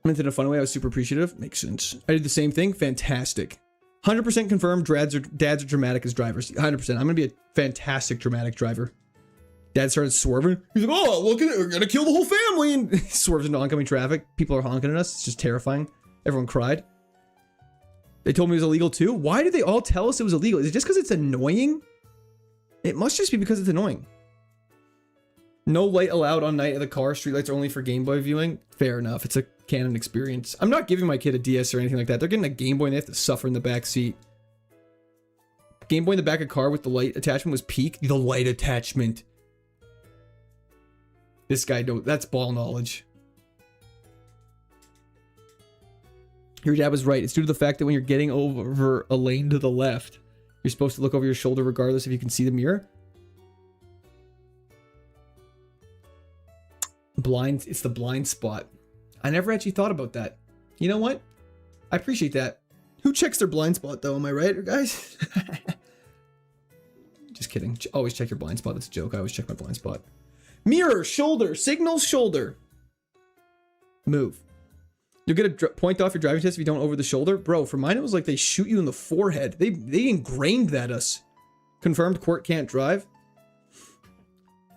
Speaker 1: I meant it in a fun way. I was super appreciative. Makes sense. I did the same thing. Fantastic. 100% confirmed dads are dramatic as drivers. 100%. I'm going to be a fantastic dramatic driver. Dad started swerving. He's like, oh, look at it. We're going to kill the whole family. And he swerves into oncoming traffic. People are honking at us. It's just terrifying. Everyone cried. They told me it was illegal too. Why did they all tell us it was illegal? Is it just because it's annoying? It must just be because it's annoying. No light allowed on night of the car. Streetlights are only for Game Boy viewing. Fair enough. It's a canon experience. I'm not giving my kid a DS or anything like that. They're getting a Game Boy and they have to suffer in the back seat. Game Boy in the back of car with the light attachment was peak. The light attachment. This guy don't. That's ball knowledge. Your dad was right. It's due to the fact that when you're getting over a lane to the left, you're supposed to look over your shoulder regardless if you can see the mirror. Blind. It's the blind spot. I never actually thought about that. You know what? I appreciate that. Who checks their blind spot though? Am I right, guys? Just kidding. Always check your blind spot. That's a joke. I always check my blind spot. Mirror, shoulder, signal, shoulder. Move. You'll get a point off your driving test if you don't over the shoulder. Bro, for mine, it was like they shoot you in the forehead. They ingrained that us. Confirmed Court can't drive.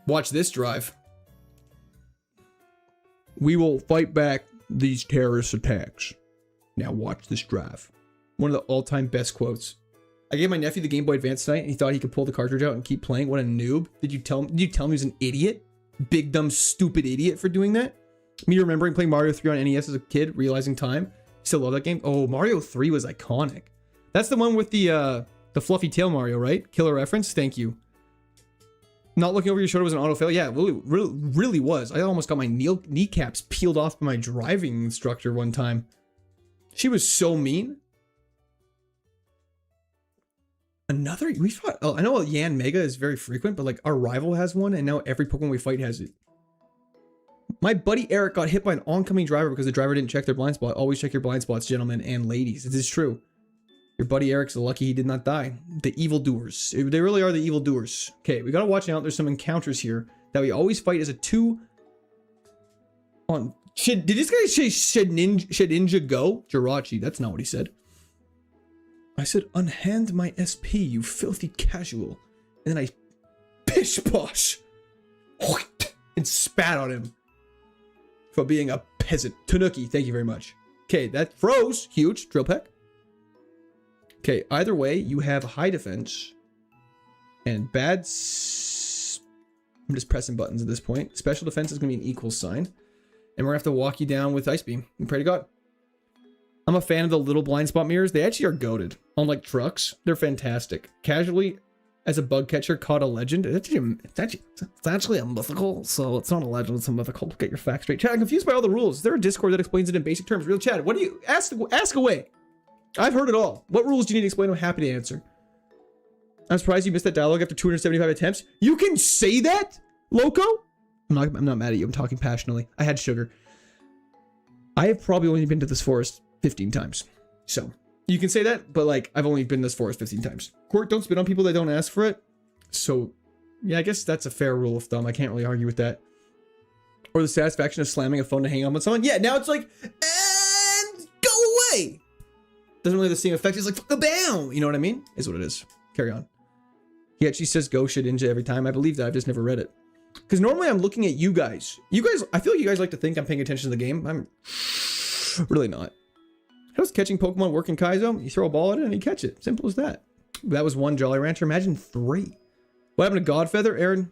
Speaker 1: Watch this drive. We will fight back these terrorist attacks. Now watch this drive. One of the all-time best quotes. I gave my nephew the Game Boy Advance tonight, and he thought he could pull the cartridge out and keep playing. What a noob. Did you tell him he was an idiot? Big, dumb, stupid idiot for doing that? Me remembering playing Mario 3 on NES as a kid, realizing time. Still love that game. Oh, Mario 3 was iconic. That's the one with the fluffy tail Mario, right? Killer reference. Thank you. Not looking over your shoulder was an autofail. Yeah, really was. I almost got my kneecaps peeled off by my driving instructor one time. She was so mean. Another, we fought, oh, I know Yan Mega is very frequent, but like our rival has one, and now every Pokemon we fight has it. My buddy Eric got hit by an oncoming driver because the driver didn't check their blind spot. Always check your blind spots, gentlemen and ladies. It is true. Your buddy Eric's lucky he did not die. The evildoers. They really are the evildoers. Okay, we gotta watch out. There's some encounters here that we always fight as a 2 on. Did this guy say Shedinja go? Jirachi, that's not what he said. I said, unhand my SP, you filthy casual. And then I pish posh and spat on him for being a peasant. Tanuki, thank you very much. Okay, that froze. Huge. Drill peck. Okay, either way, you have high defense and bad. I'm just pressing buttons at this point. Special defense is going to be an equal sign. And we're going to have to walk you down with Ice Beam. And pray to God. I'm a fan of the little blind spot mirrors. They actually are goated. Unlike trucks, they're fantastic. Casually, as a bug catcher, caught a legend. It's actually a mythical, so it's not a legend, it's a mythical. Get your facts straight. Chad, I'm confused by all the rules. Is there a Discord that explains it in basic terms? Real Chad, what do you... Ask away. I've heard it all. What rules do you need to explain? I'm happy to answer. I'm surprised you missed that dialogue after 275 attempts. You can say that, Loco? I'm not mad at you. I'm talking passionately. I had sugar. I have probably only been to this forest 15 times. So, you can say that, but like, I've only been to this forest 15 times. Court, don't spit on people that don't ask for it. So, yeah, I guess that's a fair rule of thumb. I can't really argue with that. Or the satisfaction of slamming a phone to hang up on someone. Yeah, now it's like, and go away. Doesn't really have the same effect. It's like, fuck a bam. You know what I mean? Is what it is. Carry on. Yeah, she says go Shedinja every time. I believe that. I've just never read it. Because normally I'm looking at you guys. I feel like you guys like to think I'm paying attention to the game. I'm really not. How does catching Pokemon work in Kaizo? You throw a ball at it and you catch it. Simple as that. That was 1 Jolly Rancher. Imagine 3. What happened to Godfeather, Aaron?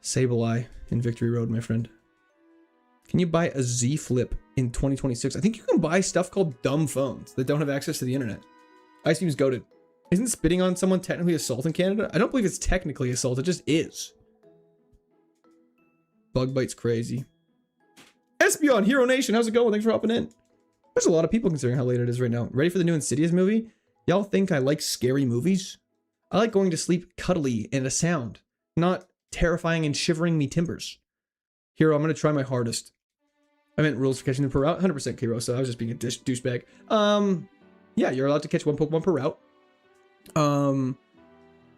Speaker 1: Sableye in Victory Road, my friend. Can you buy a Z Flip in 2026? I think you can buy stuff called dumb phones that don't have access to the internet. Ice Beam's goated. Isn't spitting on someone technically assault in Canada? I don't believe it's technically assault. It just is. Bug Bite's crazy. Espeon, Hero Nation, how's it going? Thanks for hopping in. There's a lot of people considering how late it is right now. Ready for the new Insidious movie? Y'all think I like scary movies? I like going to sleep cuddly and a sound, not terrifying and shivering me timbers. Hero, I'm going to try my hardest. I meant rules for catching them per route. 100% K so I was just being a douchebag. Yeah, you're allowed to catch 1 Pokemon per route.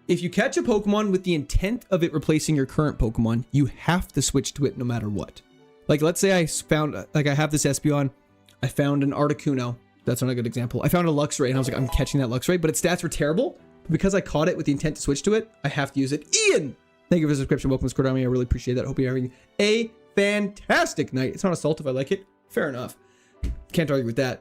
Speaker 1: If you catch a Pokemon with the intent of it replacing your current Pokemon, you have to switch to it no matter what. Like, let's say I found, like, I have this Espeon, I found an Articuno. That's not a good example. I found a Luxray, and I was like, I'm catching that Luxray, but its stats were terrible. But because I caught it with the intent to switch to it, I have to use it. Ian! Thank you for the subscription. Welcome to Squirtami. I really appreciate that. Hope you're having a fantastic night. It's not assault if I like it. Fair enough. Can't argue with that.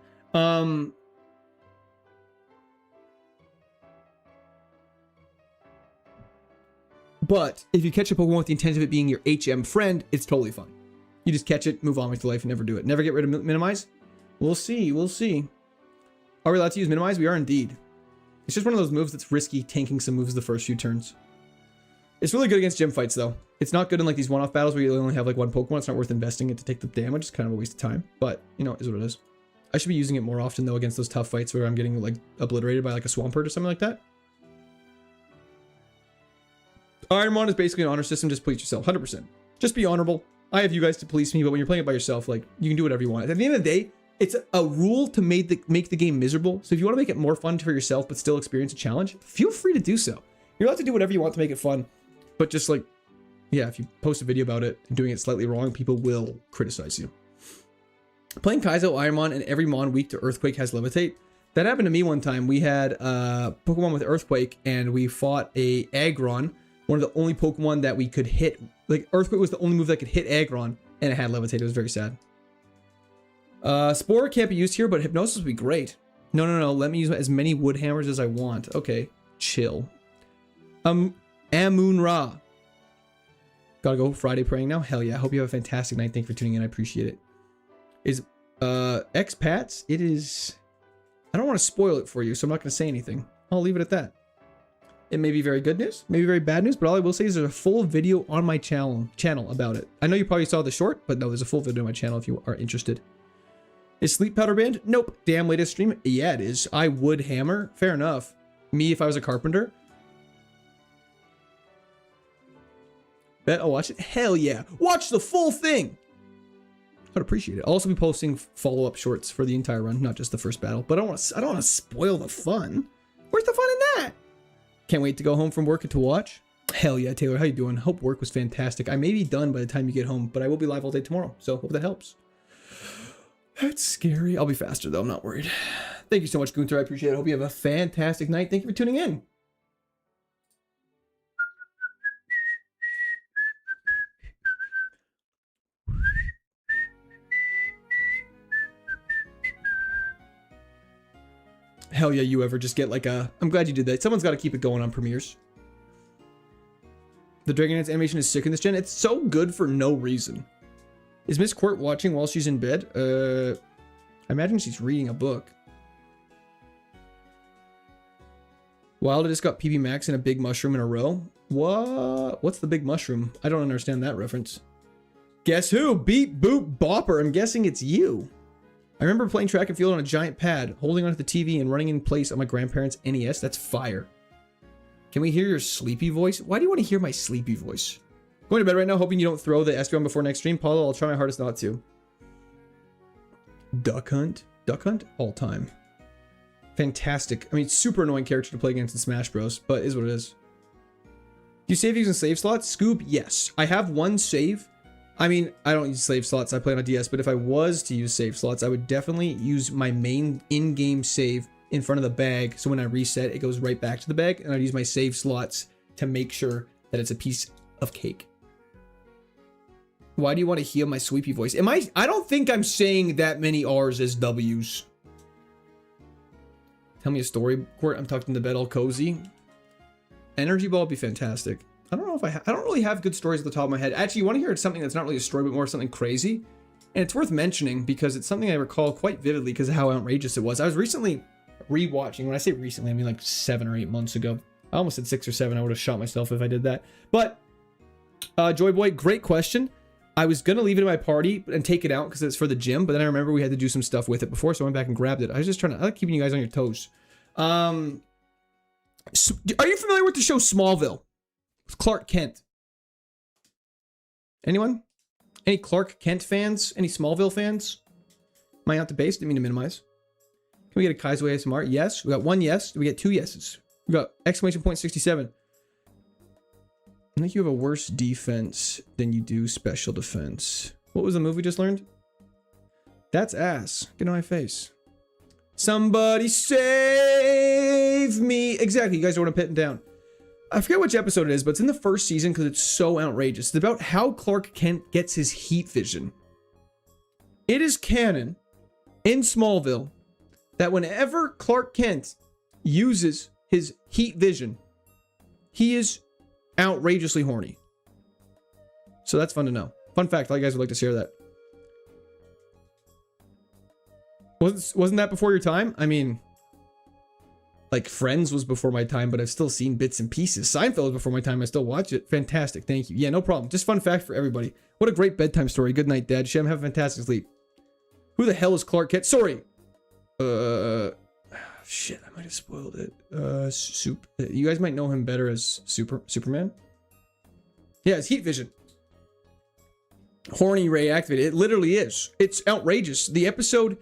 Speaker 1: But if you catch a Pokemon with the intent of it being your HM friend, it's totally fine. You just catch it, move on with your life, and never do it. Never get rid of Minimize? We'll see. We'll see. Are we allowed to use Minimize? We are indeed. It's just one of those moves that's risky, tanking some moves the first few turns. It's really good against gym fights, though. It's not good in like these one-off battles where you only have like 1 Pokemon. It's not worth investing it to take the damage. It's kind of a waste of time. But, you know, it is what it is. I should be using it more often, though, against those tough fights where I'm getting like obliterated by like a Swampert or something like that. Ironmon is basically an honor system. Just police yourself. 100%. Just be honorable. I have you guys to police me, but when you're playing it by yourself, like, you can do whatever you want. At the end of the day, it's a rule to make the game miserable. So if you want to make it more fun for yourself, but still experience a challenge, feel free to do so. You're allowed to do whatever you want to make it fun. But just like, yeah, if you post a video about it and doing it slightly wrong, people will criticize you. Playing Kaizo Ironmon and every Mon weak to Earthquake has Levitate. That happened to me one time. We had Pokemon with Earthquake and we fought a Aggron. One of the only Pokemon that we could hit. Like, Earthquake was the only move that could hit Aggron, and it had Levitate. It was very sad. Spore can't be used here, but Hypnosis would be great. No. Let me use as many Wood Hammers as I want. Okay, chill. Amun-Ra. Gotta go Friday praying now? Hell yeah. I hope you have a fantastic night. Thank you for tuning in. I appreciate it. Is expats? It is... I don't want to spoil it for you, so I'm not going to say anything. I'll leave it at that. It may be very good news, maybe very bad news, but all I will say is there's a full video on my channel about it. I know you probably saw the short, but no, there's a full video on my channel if you are interested. Is Sleep Powder banned? Nope. Damn latest stream? Yeah, it is. I would hammer. Fair enough. Me if I was a carpenter. Bet I'll watch it. Hell yeah. Watch the full thing. I'd appreciate it. I'll also be posting follow-up shorts for the entire run, not just the first battle, but I don't want to spoil the fun. Where's the fun in that? Can't wait to go home from work and to watch. Hell yeah, Taylor. How you doing? Hope work was fantastic. I may be done by the time you get home, but I will be live all day tomorrow, so hope that helps. That's scary. I'll be faster, though. I'm not worried. Thank you so much, Gunther. I appreciate it. I hope you have a fantastic night. Thank you for tuning in. Hell yeah, you ever just get like a... I'm glad you did that. Someone's got to keep it going on premieres. The Dragon Dance animation is sick in this gen. It's so good for no reason. Is Miss Quirt watching while she's in bed? I imagine she's reading a book. Wild just got PB Max and a big mushroom in a row. What? What's the big mushroom? I don't understand that reference. Guess who? Beep Boop Bopper. I'm guessing it's you. I remember playing track and field on a giant pad, holding onto the TV and running in place on my grandparents' NES. That's fire. Can we hear your sleepy voice? Why do you want to hear my sleepy voice? Going to bed right now, hoping you don't throw the Espeon before next stream. Paulo, I'll try my hardest not to. Duck Hunt? Duck Hunt? All time. Fantastic. I mean, super annoying character to play against in Smash Bros, but is what it is. Do you save using save slots? Scoob, yes. I have one save. I mean, I don't use save slots. I play on a DS, but if I was to use save slots, I would definitely use my main in-game save in front of the bag. So when I reset, it goes right back to the bag, and I'd use my save slots to make sure that it's a piece of cake. Why do you want to hear my sweepy voice? I don't think I'm saying that many R's as W's. Tell me a story, Court. I'm tucked into bed all cozy. Energy ball would be fantastic. I don't know if I don't really have good stories at the top of my head. Actually, you want to hear something that's not really a story, but more something crazy? And it's worth mentioning because it's something I recall quite vividly because of how outrageous it was. I was recently rewatching. When I say recently, I mean like 7 or 8 months ago. I almost said 6 or 7. I would have shot myself if I did that. But Joy Boy, great question. I was gonna leave it at my party and take it out because it's for the gym, but then I remember we had to do some stuff with it before, so I went back and grabbed it. I was just trying to, I like keeping you guys on your toes. Are you familiar with the show Smallville with Clark Kent? Anyone? Any Clark Kent fans? Any Smallville fans? Am I out to base? Didn't mean to minimize. Can we get a KAIZO ASMR? Yes. We got 1 yes. We get 2 yeses. We got exclamation point 67. I think you have a worse defense than you do special defense. What was the move we just learned? That's ass. Get in my face. Somebody save me. Exactly. You guys don't want to pin it down. I forget which episode it is, but it's in the first season because it's so outrageous. It's about how Clark Kent gets his heat vision. It is canon in Smallville that whenever Clark Kent uses his heat vision, he is outrageously horny. So that's fun to know. Fun fact, a lot of you guys would like to share that. Wasn't that before your time? I mean, like Friends was before my time, but I've still seen bits and pieces. Seinfeld was before my time. I still watch it. Fantastic. Thank you. Yeah, no problem. Just fun fact for everybody. What a great bedtime story. Good night, Dad. Shem, have a fantastic sleep. Who the hell is Clark Kent? Sorry. Shit, I might have spoiled it. You guys might know him better as Superman. Yeah, it's heat vision. Horny ray activated. It literally is. It's outrageous. The episode,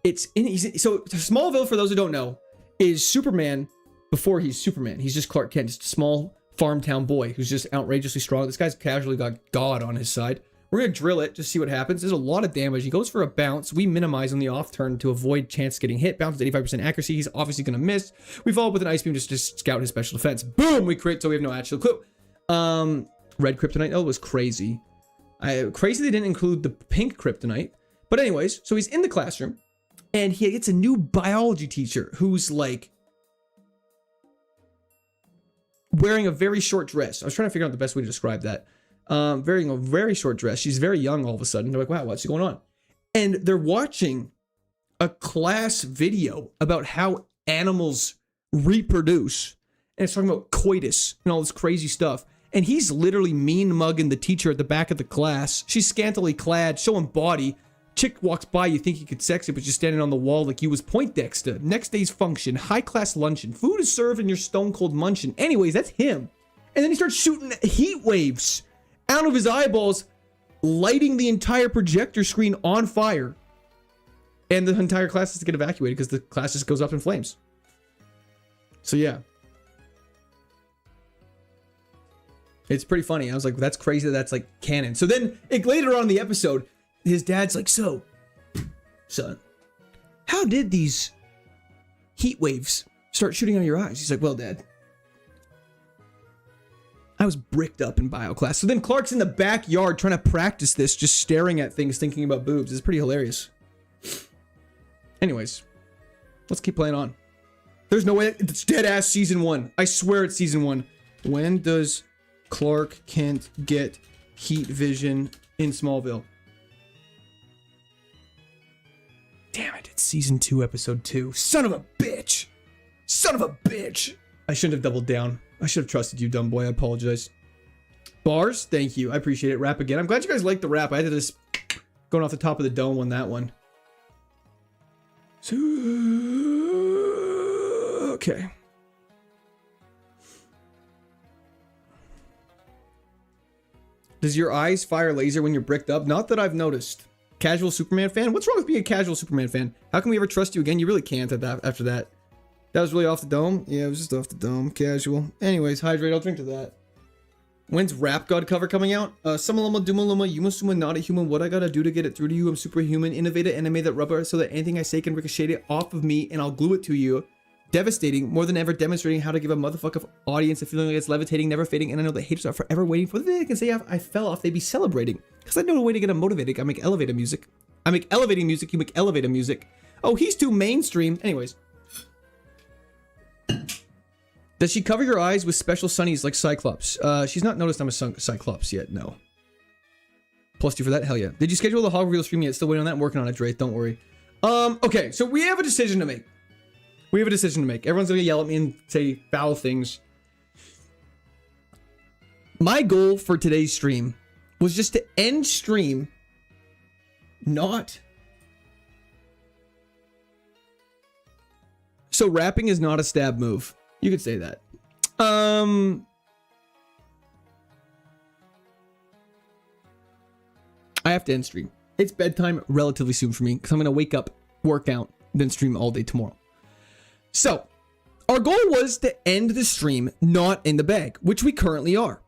Speaker 1: so Smallville, for those who don't know, is Superman before he's Superman. He's just Clark Kent, just a small farm town boy who's just outrageously strong. This guy's casually got God on his side. We're going to drill it, just see what happens. There's a lot of damage. He goes for a bounce. We minimize on the off turn to avoid chance getting hit. Bounce at 85% accuracy. He's obviously going to miss. We follow up with an ice beam just to scout his special defense. Boom! We crit, so we have no actual clue. Red kryptonite, oh, was crazy. Crazy they didn't include the pink kryptonite. But anyways, so he's in the classroom, and he gets a new biology teacher who's like wearing a very short dress. I was trying to figure out the best way to describe that. Wearing a very short dress. She's very young all of a sudden. They're like, wow, what's going on? And they're watching a class video about how animals reproduce. And it's talking about coitus and all this crazy stuff. And he's literally mean mugging the teacher at the back of the class. She's scantily clad, showing body. Chick walks by, you think you could sex it, but she's standing on the wall like you was Poindexter. Next day's function, high-class luncheon. Food is served and you're stone-cold munching. Anyways, that's him. And then he starts shooting heat waves out of his eyeballs, lighting the entire projector screen on fire. And the entire class has to get evacuated because the class just goes up in flames. So yeah. It's pretty funny. I was like, that's crazy that's like canon. So then later on in the episode, his dad's like, so, son, how did these heat waves start shooting out of your eyes? He's like, well, Dad, I was bricked up in bio class. So then Clark's in the backyard trying to practice this, just staring at things, thinking about boobs. It's pretty hilarious. Anyways, let's keep playing on. There's no way. It's dead ass season 1. I swear it's season 1. When does Clark Kent get heat vision in Smallville? Damn it, it's season 2, episode 2. Son of a bitch! Son of a bitch! I shouldn't have doubled down. I should have trusted you, dumb boy. I apologize. Bars? Thank you. I appreciate it. Rap again. I'm glad you guys liked the rap. I had to just going off the top of the dome on that one. So, okay. Does your eyes fire laser when you're bricked up? Not that I've noticed. Casual Superman fan? What's wrong with being a casual Superman fan? How can we ever trust you again? You really can't after that. That was really off the dome? Yeah, it was just off the dome. Casual. Anyways, hydrate. I'll drink to that. When's Rap God cover coming out? Sumaluma, Dumaluma, Yumasuma, not a human. What I gotta do to get it through to you? I'm superhuman. Innovative anime that rubber so that anything I say can ricochet it off of me and I'll glue it to you. Devastating. More than ever demonstrating how to give a motherfucker audience a feeling like it's levitating, never fading. And I know the haters are forever waiting for the day I can say I fell off. They'd be celebrating. Because I know a way to get them motivated. I make elevator music. I make elevating music. You make elevator music. Oh, he's too mainstream. Anyways. Does she cover your eyes with special sunnies like Cyclops? She's not noticed I'm a Cyclops yet, no. +2 for that? Hell yeah. Did you schedule the hog reel stream yet? Still waiting on that? I'm working on it, Drake. Don't worry. Okay, so we have a decision to make. Everyone's gonna yell at me and say foul things. My goal for today's stream was just to end stream, not... So rapping is not a stab move. You could say that. I have to end stream. It's bedtime relatively soon for me because I'm going to wake up, work out, then stream all day tomorrow. So, our goal was to end the stream not in the bag, which we currently are.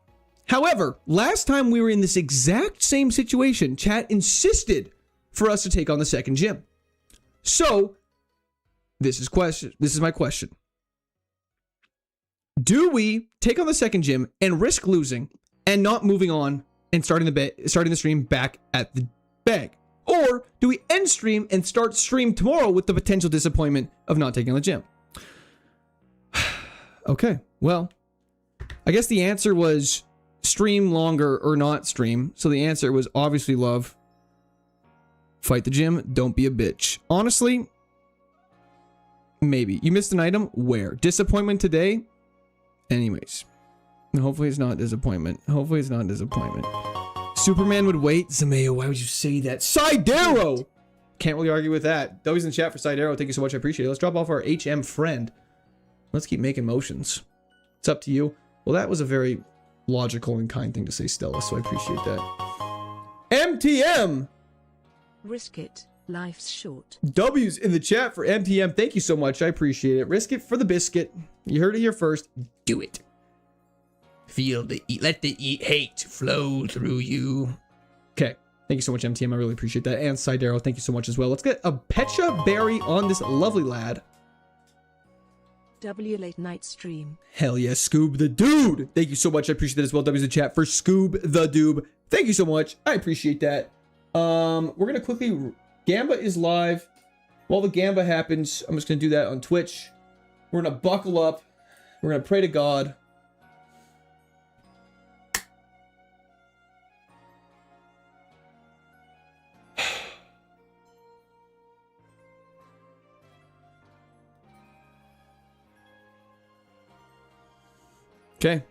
Speaker 1: However, last time we were in this exact same situation, chat insisted for us to take on the second gym. So, this is my question. Do we take on the second gym and risk losing and not moving on and starting the stream back at the bag? Or do we end stream and start stream tomorrow with the potential disappointment of not taking on the gym? Okay, well, I guess the answer was stream longer or not stream. So the answer was obviously love. Fight the gym. Don't be a bitch. Honestly, maybe. You missed an item? Where? Disappointment today? Anyways. Hopefully it's not disappointment. Superman would wait. Zameo, why would you say that? Sidero! Can't really argue with that. W's in the chat for Sidero. Thank you so much. I appreciate it. Let's drop off our HM friend. Let's keep making motions. It's up to you. Well, that was a very logical and kind thing to say, Stella, so I appreciate that. MTM!
Speaker 2: Risk it. Life's short.
Speaker 1: W's in the chat for MTM. Thank you so much. I appreciate it. Risk it for the biscuit. You heard it here first. Do it. Feel the let the hate flow through you. Okay. Thank you so much, MTM. I really appreciate that. And Sidero, thank you so much as well. Let's get a Pecha Berry on this lovely lad.
Speaker 2: W late night stream.
Speaker 1: Hell yeah, Scoob the Dude. Thank you so much. I appreciate that as well. W's in the chat for Scoob the Doob. Thank you so much. I appreciate that. We're gonna quickly. Gamba is live. While the Gamba happens, I'm just gonna do that on Twitch. We're gonna buckle up. We're gonna pray to God. Okay.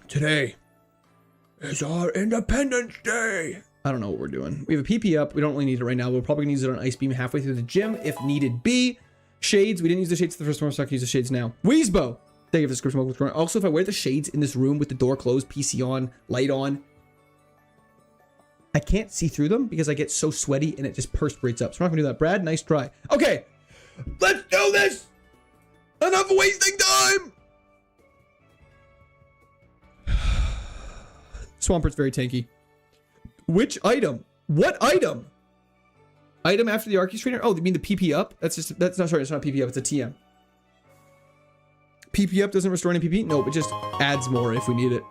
Speaker 1: Today is our Independence Day. I don't know what we're doing. We have a PP up. We don't really need it right now. We're probably gonna use it on Ice Beam halfway through the gym if needed be. Shades. We didn't use the shades the first one, so I can use the shades now. Weezbo. Thank you for the description. Also, if I wear the shades in this room with the door closed, PC on, light on, I can't see through them because I get so sweaty and it just perspirates up. So we're not gonna do that. Brad, nice try. Okay, let's do this. Enough wasting time! Swampert's very tanky. Which item? What item? Item after the Arcus Trainer? Oh, you mean the PP up? That's not, sorry, it's not PP up, it's a TM. PP up doesn't restore any PP? Nope, it just adds more if we need it.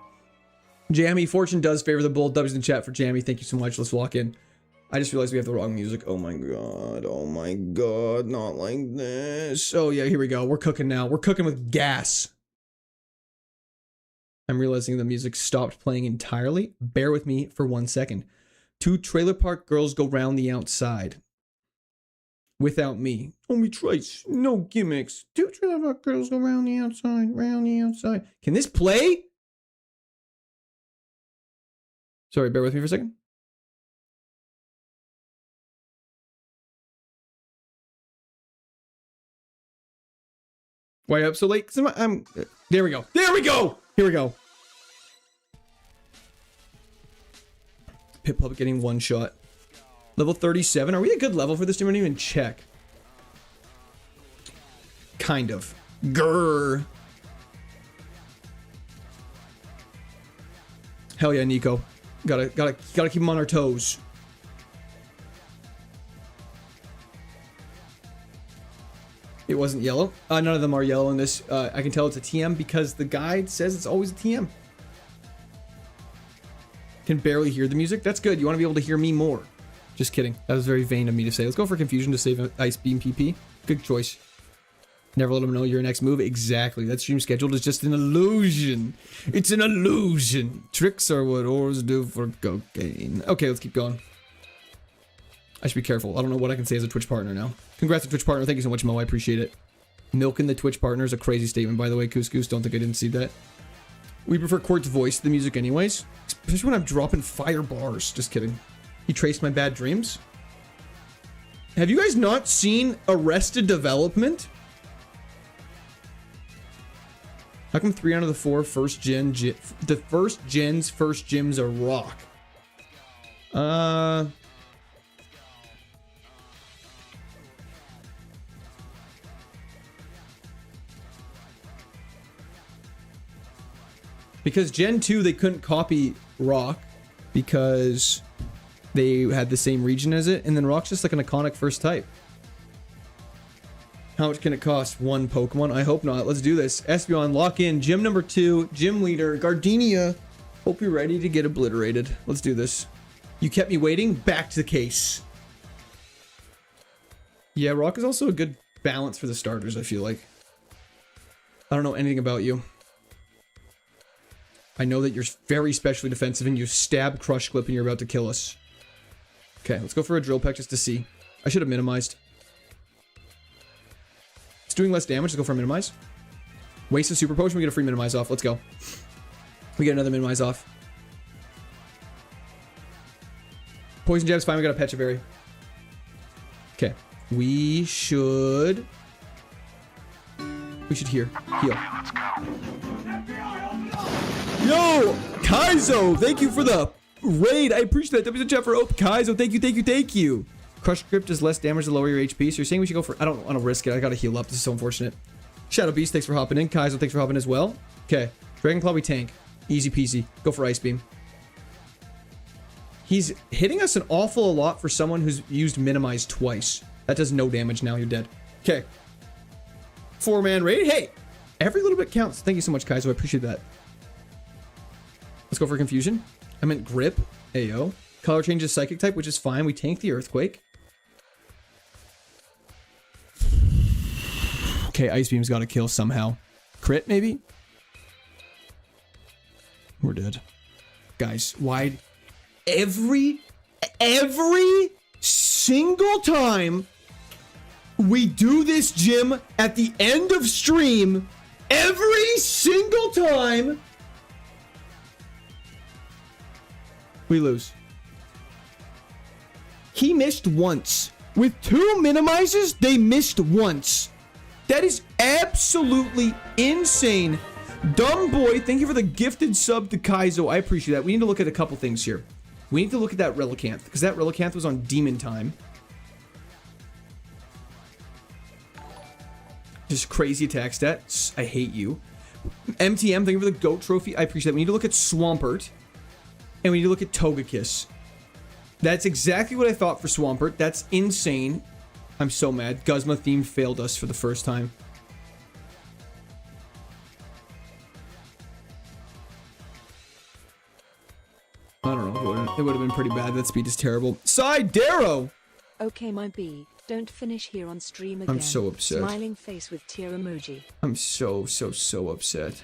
Speaker 1: Jammy, Fortune does favor the bull. W's in chat for Jammy. Thank you so much. Let's walk in. I just realized we have the wrong music. Oh my god. Oh my god. Not like this. Oh yeah, here we go. We're cooking now. We're cooking with gas. I'm realizing the music stopped playing entirely. Bear with me for 1 second. 2 trailer park girls go round the outside. Without me. Only Trice. No gimmicks. 2 trailer park girls go round the outside. Round the outside. Can this play? Sorry, bear with me for a second. Why up so late? Cause I'm there we go. There we go. Here we go. Pit Pup getting 1 shot. Level 37. Are we a good level for this? Didn't even check. Kind of. Grrr. Hell yeah, Nico. Gotta keep him on our toes. It wasn't yellow. None of them are yellow in this. I can tell it's a TM because the guide says it's always a TM. Can barely hear the music. That's good. You want to be able to hear me more. Just kidding. That was very vain of me to say. Let's go for Confusion to save Ice Beam PP. Good choice. Never let them know your next move. Exactly. That stream scheduled is just an illusion. It's an illusion. Tricks are what whores do for cocaine. Okay, let's keep going. I should be careful. I don't know what I can say as a Twitch partner now. Congrats to Twitch partner. Thank you so much, Mo. I appreciate it. Milking the Twitch partner is a crazy statement, by the way. Couscous, don't think I didn't see that. We prefer Court's voice to the music anyways. Especially when I'm dropping fire bars. Just kidding. He traced my bad dreams. Have you guys not seen Arrested Development? How come 3 out of the 4 first gens first gyms are rock? Because Gen 2, they couldn't copy Rock because they had the same region as it, and then Rock's just like an iconic first type. How much can it cost? 1 Pokemon? I hope not. Let's do this. Espeon, lock in. Gym number 2, gym leader, Gardenia. Hope you're ready to get obliterated. Let's do this. You kept me waiting. Back to the case. Yeah, Rock is also a good balance for the starters, I feel like. I don't know anything about you. I know that you're very specially defensive and you stab Crush Clip and you're about to kill us. Okay, let's go for a Drill Peck just to see. I should have minimized. It's doing less damage. Let's go for a minimize. Waste a super potion. We get a free minimize off. Let's go. We get another minimize off. Poison jab's fine. We got a Pecha Berry. Okay. We should heal. Yo, Kaizo, thank you for the raid. I appreciate that. W's in chat for Kaizo. Thank you. Crush Grip does less damage to lower your HP. So you're saying we should go for... I don't want to risk it. I got to heal up. This is so unfortunate. Shadow Beast, thanks for hopping in. Kaizo, thanks for hopping as well. Okay. Dragon Claw, we tank. Easy peasy. Go for Ice Beam. He's hitting us an awful lot for someone who's used Minimize twice. That does no damage now. You're dead. Okay. 4-man raid. Hey, every little bit counts. Thank you so much, Kaizo. I appreciate that. Let's go for Confusion. I meant Grip. Ayo. Color changes Psychic type, which is fine. We tank the Earthquake. Okay, Ice Beam's got to kill somehow. Crit, maybe? We're dead. Guys, wide. Every single time we do this gym at the end of stream, every single time we lose. He missed once. With 2 minimizes, they missed once. That is absolutely insane. Dumb boy, thank you for the gifted sub to Kaizo. I appreciate that. We need to look at a couple things here. We need to look at that Relicanth, because that Relicanth was on Demon Time. Just crazy attack stats. I hate you. MTM, thank you for the GOAT trophy. I appreciate that. We need to look at Swampert. And we need to look at Togekiss. That's exactly what I thought for Swampert. That's insane. I'm so mad. Guzma theme failed us for the first time. I don't know. It would have been pretty bad. That speed is terrible. Sidero!
Speaker 2: Okay, my B. Don't finish here on stream again.
Speaker 1: I'm so upset.
Speaker 2: Smiling face with tear emoji.
Speaker 1: I'm so upset.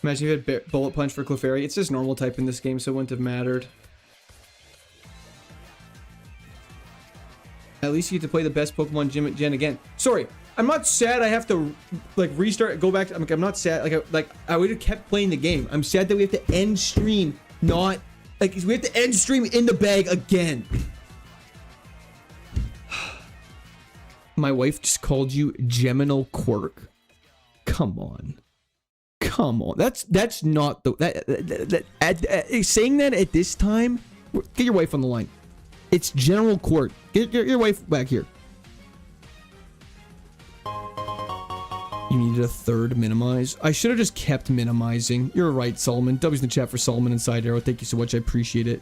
Speaker 1: Imagine if you had Bullet Punch for Clefairy. It's just normal type in this game, so it wouldn't have mattered. At least you get to play the best Pokemon gen again. Sorry, I'm not sad I have to like restart, go back. I'm not sad. Like I would have kept playing the game. I'm sad that we have to end stream. Not like we have to end stream in the bag again. My wife just called you Geminal Quirk. Come on. That's not the saying that at this time. Get your wife on the line. It's General Quirk. Get your wife back here. You needed a third minimize. I should have just kept minimizing. You're right, Solomon. W's in the chat for Solomon and Side Arrow. Thank you so much. I appreciate it.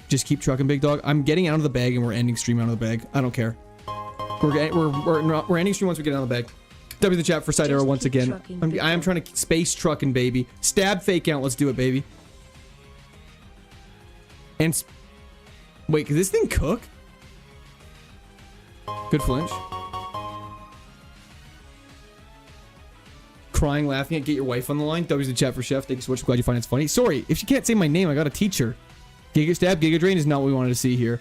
Speaker 1: Just keep trucking, big dog. I'm getting out of the bag and we're ending stream out of the bag. I don't care. We're ending stream once we get out of the bag. W in the chat for Side Arrow once again. I am trying to space trucking, baby. Stab fake out. Let's do it, baby. And wait, can this thing cook? Good flinch. Crying, laughing at get your wife on the line. W's the chat for chef. Thank you so much. I'm glad you find it's funny. Sorry, if you can't say my name, I got a teacher. Giga stab, Giga drain is not what we wanted to see here.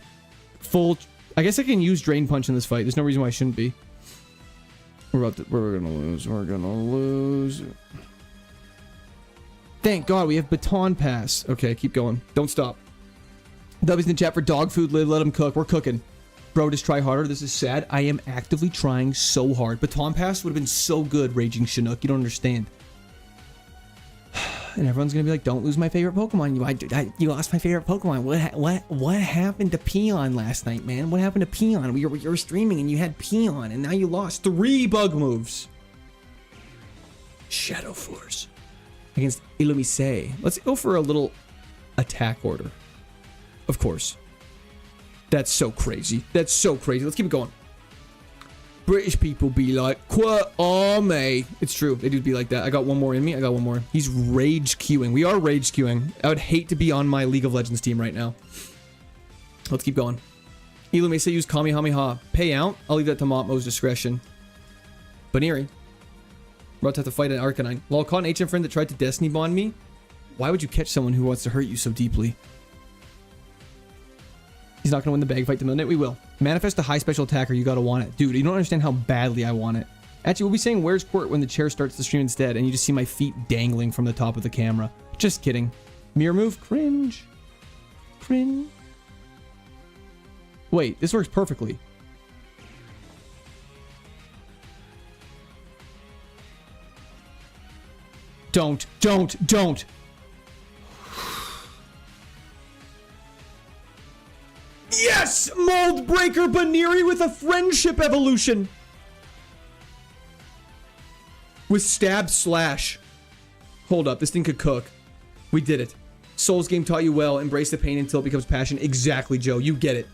Speaker 1: Full. I guess I can use drain punch in this fight. There's no reason why I shouldn't be. We're gonna lose. We're gonna lose. Thank God we have baton pass. Okay, keep going. Don't stop. W's in the chat for dog food. Let him cook. We're cooking. Bro, just try harder. This is sad. I am actively trying so hard. Baton pass would have been so good, Raging Chinook. You don't understand. And everyone's gonna be like, "Don't lose my favorite Pokemon." You lost my favorite Pokemon. What happened to Peon last night, man? What happened to Peon? You were streaming and you had Peon, and now you lost 3 bug moves. Shadow Force against Illumise. Let's go for a little attack order. Of course. That's so crazy. That's so crazy. Let's keep it going. British people be like, "Kwame." It's true. They do be like that. I got one more in me. I got one more. He's rage queuing. We are rage queuing. I would hate to be on my League of Legends team right now. Let's keep going. Illumise use Kamehameha. Pay out. I'll leave that to Mopmo's discretion. Baniri. We're about to have to fight an Arcanine. Lol, caught an ancient friend that tried to Destiny Bond me. Why would you catch someone who wants to hurt you so deeply? He's not going to win the bag fight to midnight. We will. Manifest a high special attacker. You got to want it. Dude, you don't understand how badly I want it. Actually, we'll be saying where's Court when the chair starts the stream instead, and you just see my feet dangling from the top of the camera. Just kidding. Mirror move. Cringe. Cringe. Wait, this works perfectly. Don't. Yes! Mold Breaker Baniri with a friendship evolution. With stab slash. Hold up, this thing could cook. We did it. Souls game taught you well. Embrace the pain until it becomes passion. Exactly, Joe. You get it.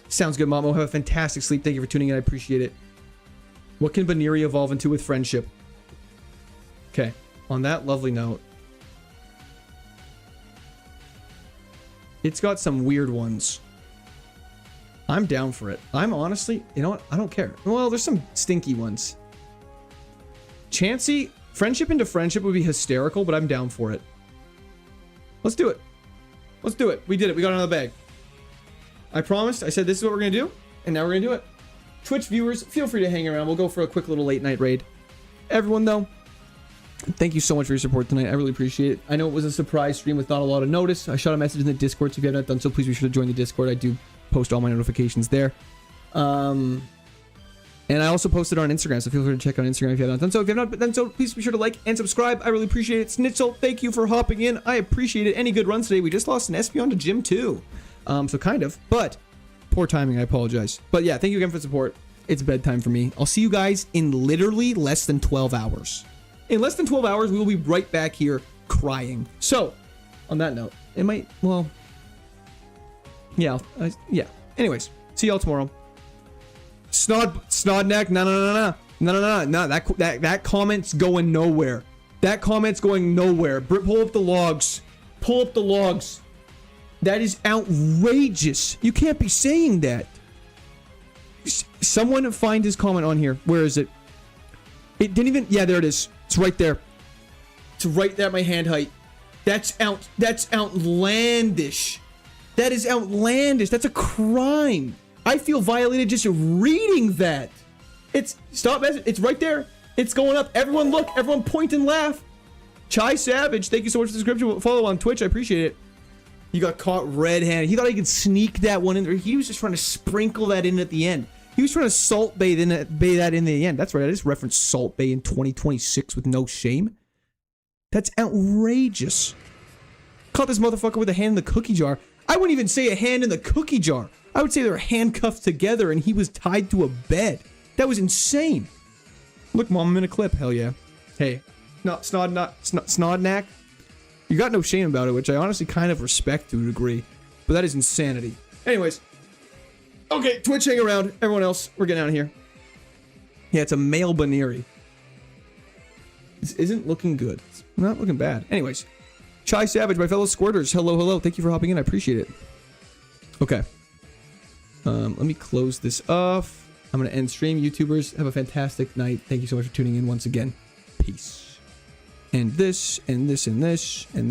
Speaker 1: Sounds good, Mamo. Have a fantastic sleep. Thank you for tuning in. I appreciate it. What can Baniri evolve into with friendship? Okay. On that lovely note. It's got some weird ones. I'm down for it. I'm honestly, you know what? I don't care. Well, there's some stinky ones. Chansey, friendship into friendship would be hysterical, but I'm down for it. Let's do it. Let's do it. We did it. We got another bag. I promised. I said this is what we're going to do, and now we're going to do it. Twitch viewers, feel free to hang around. We'll go for a quick little late night raid. Everyone, though, thank you so much for your support tonight. I really appreciate it. I know it was a surprise stream with not a lot of notice. I shot a message in the Discord, so if you have not done so, please be sure to join the Discord. I do post all my notifications there. And I also posted on Instagram, so feel free to check out Instagram if you have not done so. If you have not done so, please be sure to like and subscribe. I really appreciate it. Snitzel, thank you for hopping in. I appreciate it. Any good runs today? We just lost an Espeon to Gym 2. So kind of, but poor timing. I apologize. But yeah, thank you again for the support. It's bedtime for me. I'll see you guys in literally less than 12 hours. In less than 12 hours, we will be right back here crying. So, on that note, it might, well, yeah, yeah. Anyways, see y'all tomorrow. Snodneck, no. That comment's going nowhere. That comment's going nowhere. Pull up the logs. Pull up the logs. That is outrageous. You can't be saying that. Someone find his comment on here. Where is it? It didn't even, yeah, there it is. It's right there. It's right there at my hand height. That's outlandish. That is outlandish. That's a crime. I feel violated just reading that. It's right there. It's going up. Everyone look. Everyone point and laugh. Chai Savage, thank you so much for the subscription. Follow on Twitch. I appreciate it. You got caught red-handed. He thought he could sneak that one in there. He was just trying to sprinkle that in at the end. He was trying to salt bay that in the end. That's right. I just referenced Salt Bay in 2026 with no shame. That's outrageous. Caught this motherfucker with a hand in the cookie jar. I wouldn't even say a hand in the cookie jar. I would say they were handcuffed together and he was tied to a bed. That was insane. Look, Mom, I'm in a clip. Hell yeah. Hey, Snodnack. You got no shame about it, which I honestly kind of respect to a degree. But that is insanity. Anyways. Okay, Twitch, hang around. Everyone else, we're getting out of here. Yeah, it's a male Baniri. This isn't looking good. It's not looking bad. Anyways. Chai Savage, my fellow squirters. Hello. Thank you for hopping in. I appreciate it. Okay. Let me close this off. I'm going to end stream. YouTubers, have a fantastic night. Thank you so much for tuning in once again. Peace. And this, and this, and this, and